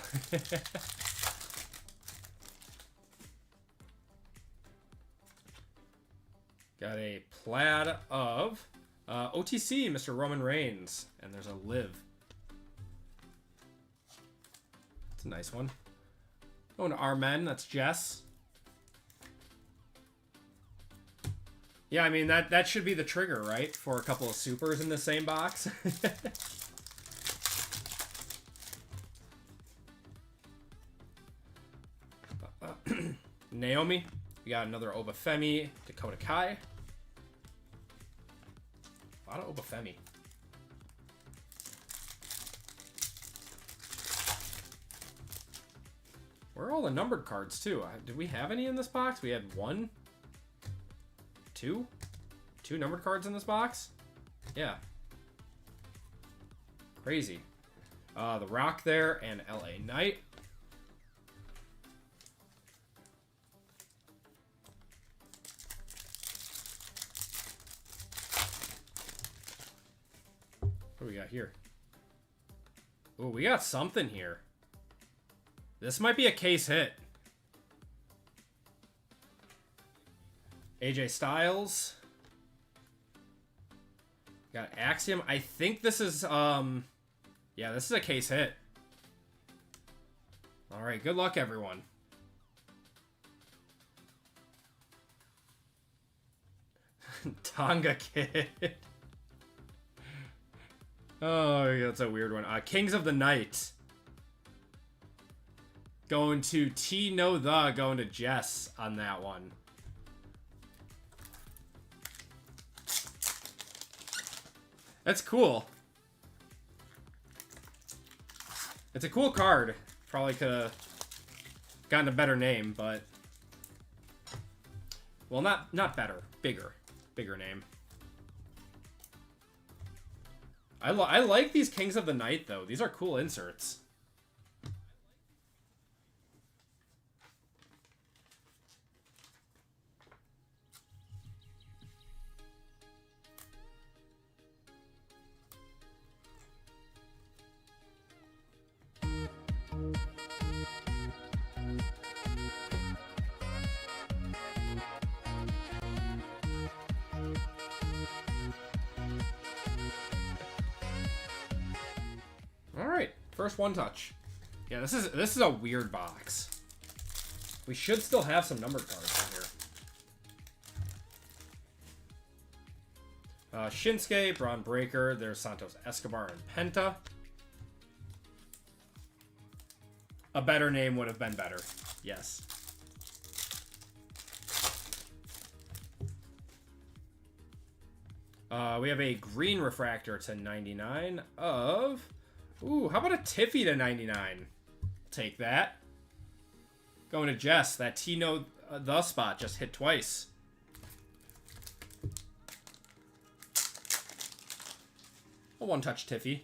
Got a plaid of OTC, Mr. Roman Reigns. And there's a Liv. It's a nice one. Going to our men, that's Jess. Yeah, I mean, that should be the trigger, right? For a couple of supers in the same box. Naomi. We got another Obafemi. Dakota Kai. A lot of Obafemi. Where are all the numbered cards, too? Did we have any in this box? We had one? Two numbered cards in this box? Yeah. Crazy. The Rock there and LA Knight. What do we got here? Oh, we got something here. This might be a case hit. AJ Styles. Got Axiom. I think this is, yeah, this is a case hit. All right, good luck, everyone. Tonga Kid. Oh, that's a weird one. Kings of the Night. Going to T No The, going to Jess on that one. That's cool. It's a cool card. Probably could have gotten a better name, but... Well, not better. Bigger. Bigger name. I like these Kings of the Night, though. These are cool inserts. Alright, first one touch. Yeah, this is a weird box. We should still have some numbered cards in here. Shinsuke, Braun Breaker, there's Santos Escobar and Penta. A better name would have been better. Yes. We have a green refractor to 99 of... Ooh, how about a Tiffy to 99? Take that. Going to Jess. That T-No The spot just hit twice. A one-touch Tiffy.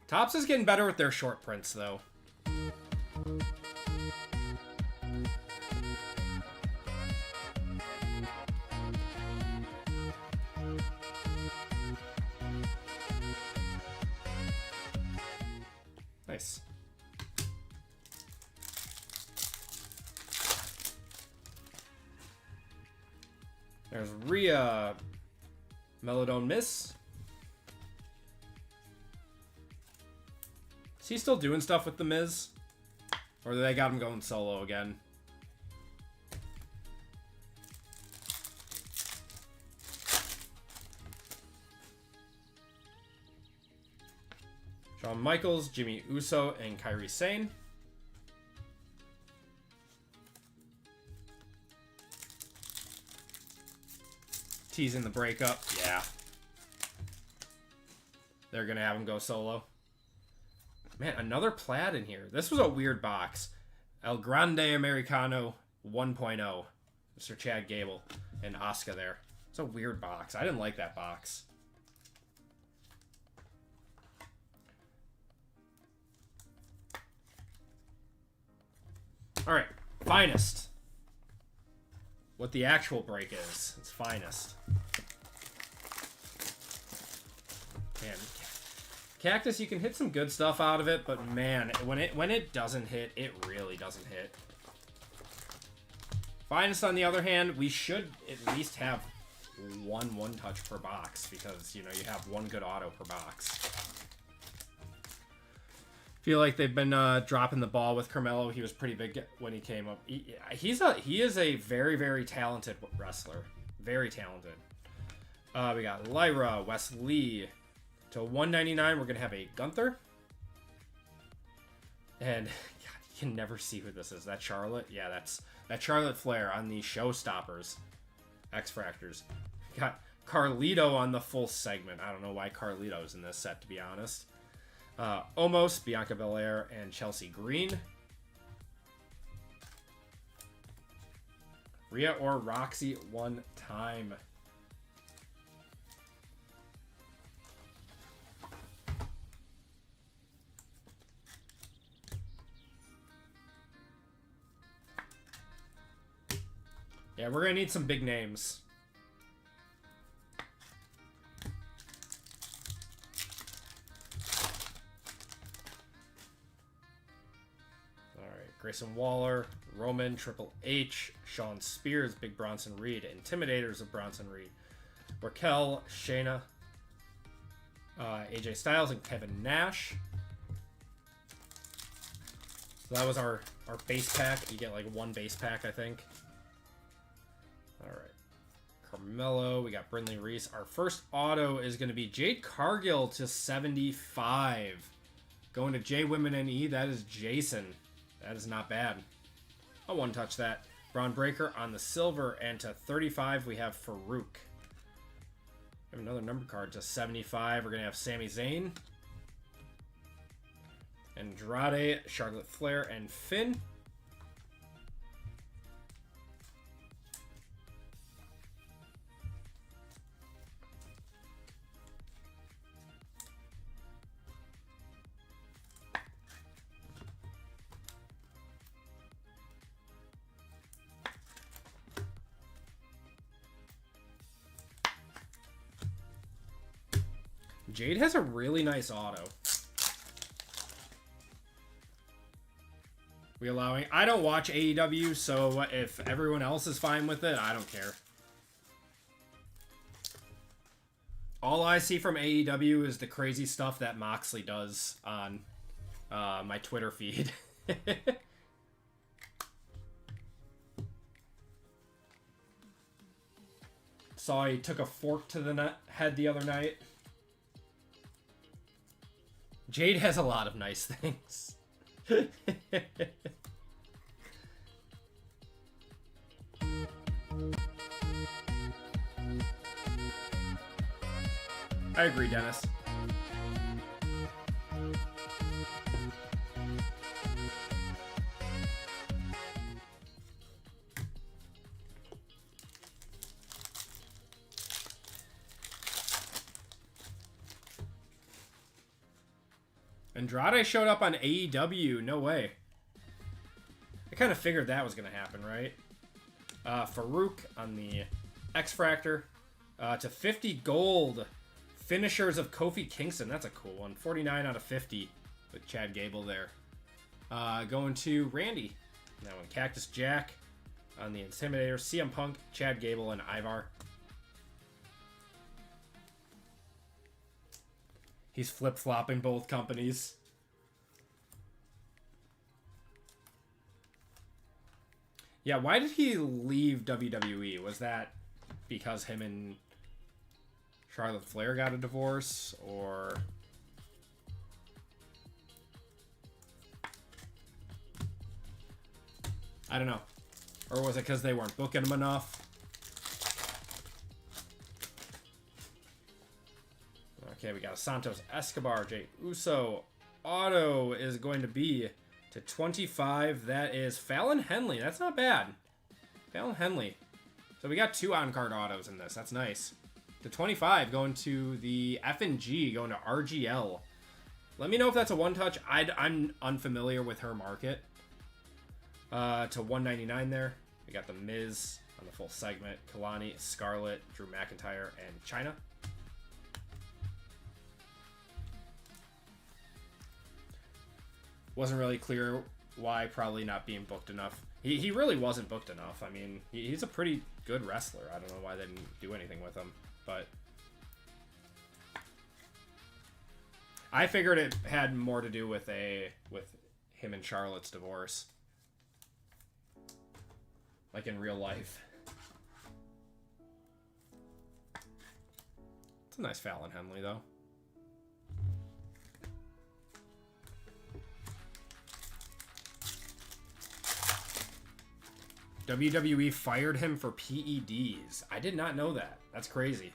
Topps is getting better with their short prints, though. Nice. There's Rhea Melodone Miss. Is he still doing stuff with The Miz? Or they got him going solo again? Shawn Michaels, Jimmy Uso, and Kairi Sane. Teasing the breakup. Yeah. They're going to have him go solo. Man, another plaid in here. This was a weird box. El Grande Americano 1.0. Mr. Chad Gable and Asuka there. It's a weird box. I didn't like that box. All right, Finest. What the actual break is. It's Finest. Man, Cactus, you can hit some good stuff out of it, but man, when it doesn't hit, it really doesn't hit. Finest, on the other hand, we should at least have one touch per box, because, you know, you have one good auto per box. Feel like they've been dropping the ball with Carmelo. He was pretty big when he came up. He is a very, very talented wrestler. Very talented. We got Lyra, Wesley. To 199, we're going to have a Gunther. And God, you can never see who this is. That Charlotte? Yeah, that's Charlotte Flair on the Showstoppers. X-Fractors. Got Carlito on the full segment. I don't know why Carlito's in this set, to be honest. Omos, Bianca Belair, and Chelsea Green. Rhea or Roxy one time. Yeah, we're going to need some big names. Alright, Grayson Waller, Roman, Triple H, Shawn Spears, Big Bronson Reed, Intimidators of Bronson Reed, Raquel, Shayna, AJ Styles, and Kevin Nash. So that was our base pack. You get like one base pack, I think. Alright. Carmelo. We got Brindley Reese. Our first auto is going to be Jade Cargill to 75. Going to J Women NE. That is Jason. That is not bad. I'll one-touch that. Braun Breaker on the silver. And to 35, we have Farouk. We have another number card to 75. We're going to have Sami Zayn, Andrade, Charlotte Flair, and Finn. Jade has a really nice auto. I don't watch AEW, so if everyone else is fine with it, I don't care. All I see from AEW is the crazy stuff that Moxley does on my Twitter feed. Saw he took a fork to the head the other night. Jade has a lot of nice things. I agree, Dennis. Andrade showed up on AEW. No way. I kind of figured that was going to happen, right? Farouk on the X-Fractor. To 50 gold. Finishers of Kofi Kingston. That's a cool one. 49 out of 50 with Chad Gable there. Going to Randy. That one. Cactus Jack on the Intimidator. CM Punk, Chad Gable, and Ivar. He's flip-flopping both companies. Yeah, why did he leave WWE? Was that because him and Charlotte Flair got a divorce, or... I don't know. Or was it because they weren't booking him enough? Okay, we got a Santos Escobar, Jey Uso. Auto is going to be to 25. That is Fallon Henley. That's not bad. Fallon Henley. So we got two on-card autos in this. That's nice. To 25, going to the F&G, going to RGL. Let me know if that's a one-touch. I'm unfamiliar with her market. To 199 there. We got the Miz on the full segment. Kalani, Scarlett, Drew McIntyre, and Chyna. Wasn't really clear why, probably not being booked enough. He really wasn't booked enough. I mean, he's a pretty good wrestler. I don't know why they didn't do anything with him, but I figured it had more to do with him and Charlotte's divorce, like in real life. It's a nice Fallon Henley, though. WWE fired him for PEDs. I did not know that. That's crazy.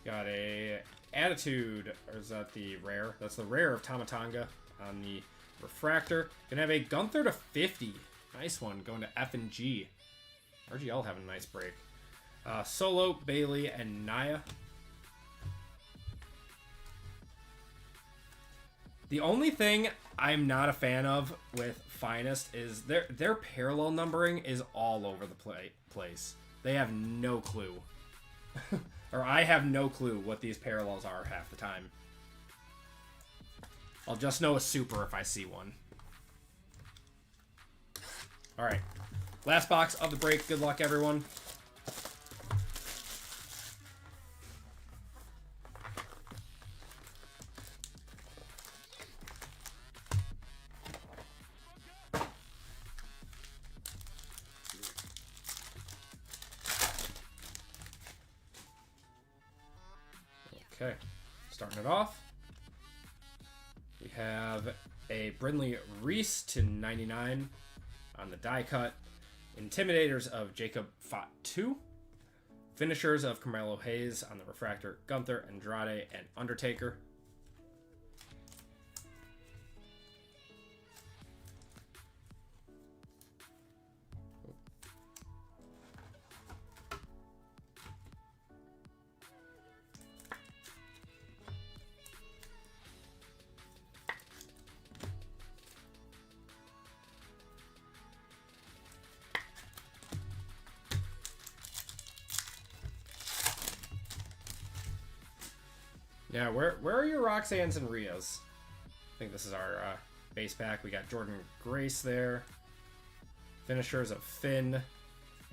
Got a Attitude, or is that the rare? That's the rare of Tamatanga on the refractor. Gonna have a Gunther to 50. Nice one, going to F and G. RGL having a nice break. Solo, Bailey, and Nia. The only thing I'm not a fan of with Finest is their parallel numbering is all over the place. They have no clue. Or I have no clue what these parallels are half the time. I'll just know a super if I see one. Alright. Last box of the break. Good luck, everyone. Okay, starting it off, we have a Brindley Reese to 99 on the die cut, Intimidators of Jacob Fott 2, Finishers of Carmelo Hayes on the refractor, Gunther, Andrade, and Undertaker. Yeah, where are your Roxannes and Rias? I think this is our base pack. We got Jordan Grace there. Finishers of Finn,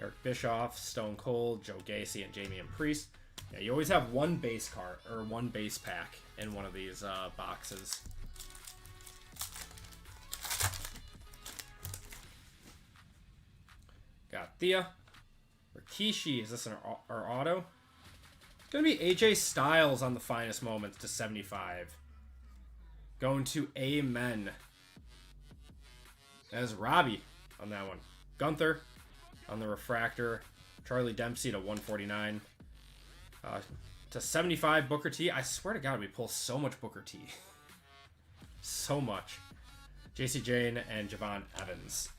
Eric Bischoff, Stone Cold, Joe Gacy, and Jamie and Priest. Yeah, you always have one base card or one base pack in one of these boxes. Got Thea. Rikishi, is this our auto? It's going to be AJ Styles on the Finest Moments to 75. Going to Amen. As Robbie on that one. Gunther on the refractor. Charlie Dempsey to 149. To 75, Booker T. I swear to God, we pull so much Booker T. So much. JC Jane and Javon Evans.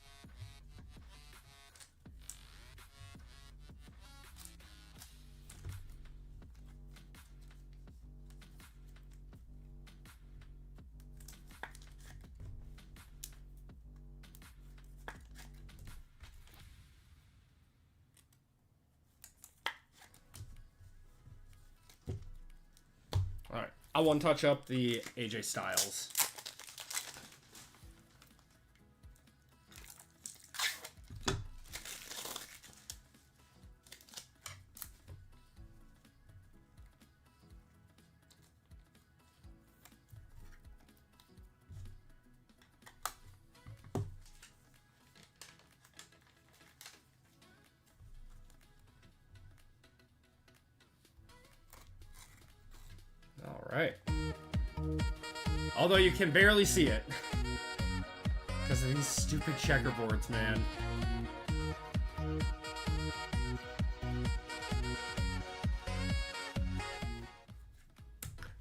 Alright, I'll one touch up the AJ Styles. Alright. Although you can barely see it. Because of these stupid checkerboards, man.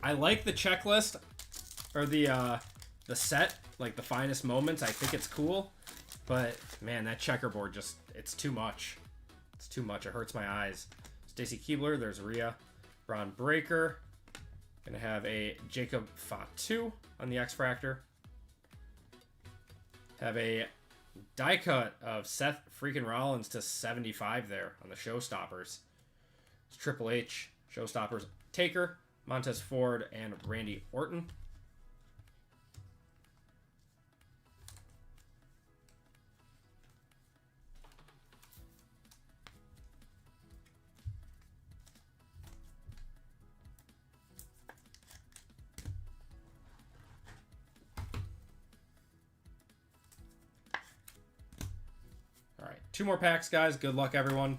I like the checklist, or the set, like the Finest Moments. I think it's cool. But, man, that checkerboard just, it's too much. It's too much. It hurts my eyes. Stacy Keebler, there's Rhea. Braun Breaker. Gonna have a Jacob Fatu on the X-Fractor. Have a die cut of Seth freaking Rollins to 75 there on the Showstoppers. It's Triple H, Showstoppers, Taker, Montez Ford, and Randy Orton. 2 more packs, guys. Good luck, everyone.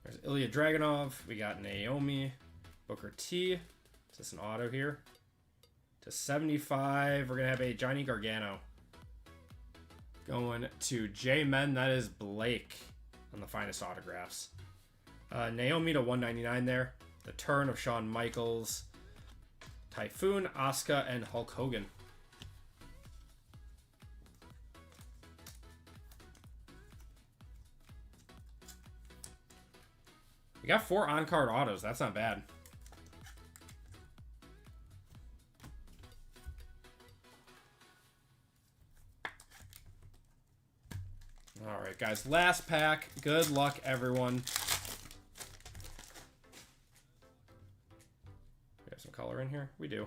There's Ilya Dragunov. We got Naomi. Booker T. Is this an auto here? To 75. We're going to have a Johnny Gargano. Going to J-Men. That is Blake on the finest autographs. Naomi to 199 there. The turn of Shawn Michaels. Typhoon, Asuka, and Hulk Hogan. We got 4 on-card autos. That's not bad. All right, guys. Last pack. Good luck, everyone. We have some color in here. We do.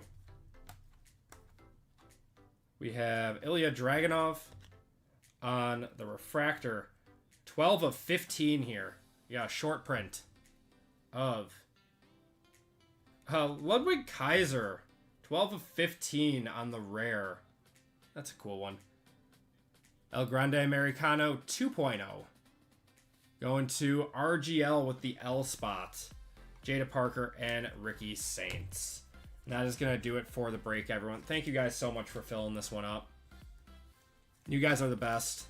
We have Ilya Dragunov on the refractor. 12 of 15 here. We got a short print of Ludwig Kaiser. 12 of 15 on the rare. That's a cool one. El Grande Americano 2.0. Going to RGL with the L spot. Jada Parker and Ricky Saints. And that is going to do it for the break, everyone. Thank you guys so much for filling this one up. You guys are the best.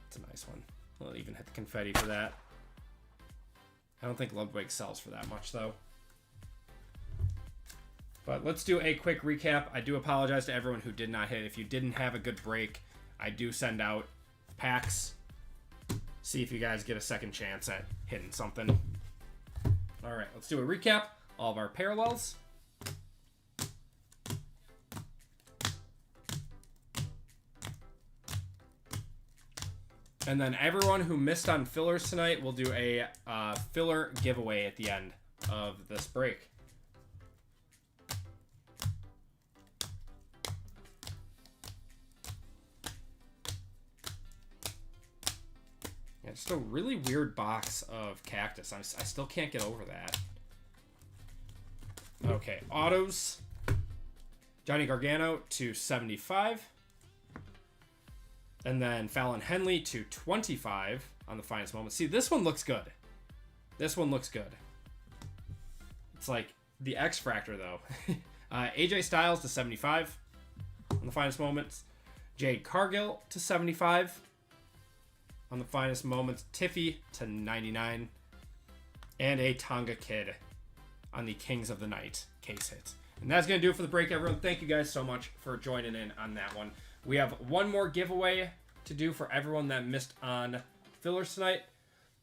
It's a nice one. We'll even hit the confetti for that. I don't think Ludwig sells for that much, though. But let's do a quick recap. I do apologize to everyone who did not hit. If you didn't have a good break, I do send out packs. See if you guys get a second chance at hitting something. All right, let's do a recap. All of our parallels. And then everyone who missed on fillers tonight will do a filler giveaway at the end of this break. Yeah, just a really weird box of Cactus. I still can't get over that. Okay, autos. Johnny Gargano to 75. And then Fallon Henley to 25 on the finest moment. See, this one looks good. This one looks good. It's like the X Fractor, though. AJ Styles to 75 on the finest moments. Jade Cargill to 75 on the finest moments. Tiffy to 99. And a Tonga Kid on the Kings of the Night case hit. And that's going to do it for the break, everyone. Thank you guys so much for joining in on that one. We have one more giveaway to do for everyone that missed on fillers tonight.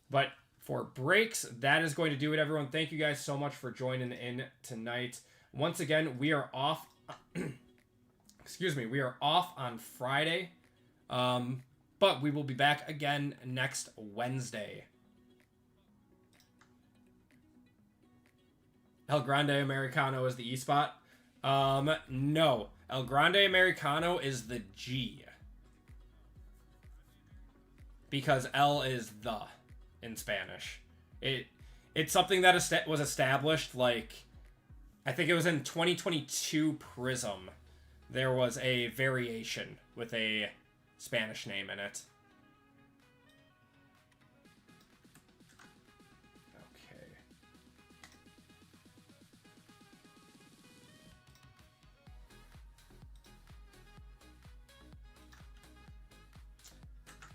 But for breaks, that is going to do it, everyone. Thank you guys so much for joining in tonight. Once again, we are off. Excuse me. We are off on Friday. But we will be back again next Wednesday. El Grande Americano is the E spot. No. El Grande Americano is the G. Because L is the in Spanish. It's something that was established, like, I think it was in 2022 Prism. There was a variation with a Spanish name in it.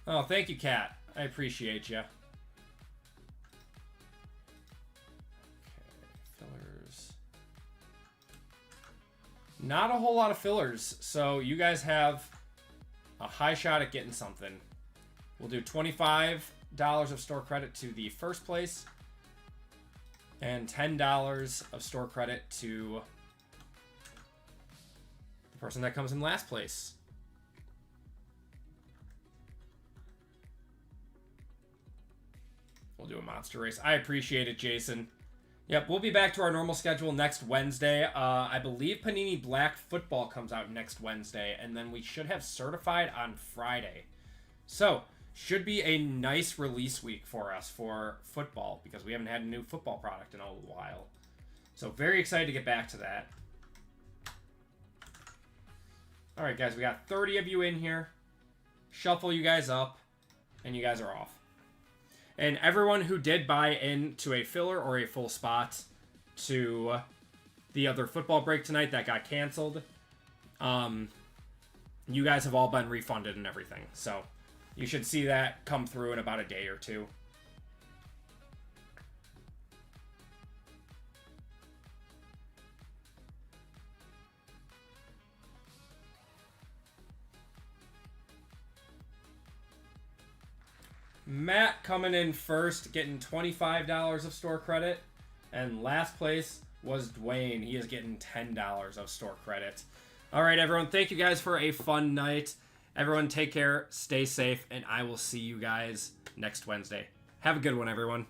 Oh, thank you, Kat. I appreciate you. Okay, fillers. Not a whole lot of fillers, so you guys have a high shot at getting something. We'll do $25 of store credit to the first place and $10 of store credit to the person that comes in last place. We'll do a monster race. I appreciate it, Jason. Yep, we'll be back to our normal schedule next Wednesday. I believe Panini Black Football comes out next Wednesday, and then we should have Certified on Friday. So, should be a nice release week for us for football, because we haven't had a new football product in a while. So, very excited to get back to that. All right, guys, we got 30 of you in here. Shuffle you guys up, and you guys are off. And everyone who did buy into a filler or a full spot to the other football break tonight that got canceled, you guys have all been refunded and everything. So you should see that come through in about a day or two. Matt coming in first, getting $25 of store credit. And last place was Dwayne. He is getting $10 of store credit. All right, everyone. Thank you guys for a fun night. Everyone take care, stay safe, and I will see you guys next Wednesday. Have a good one, everyone.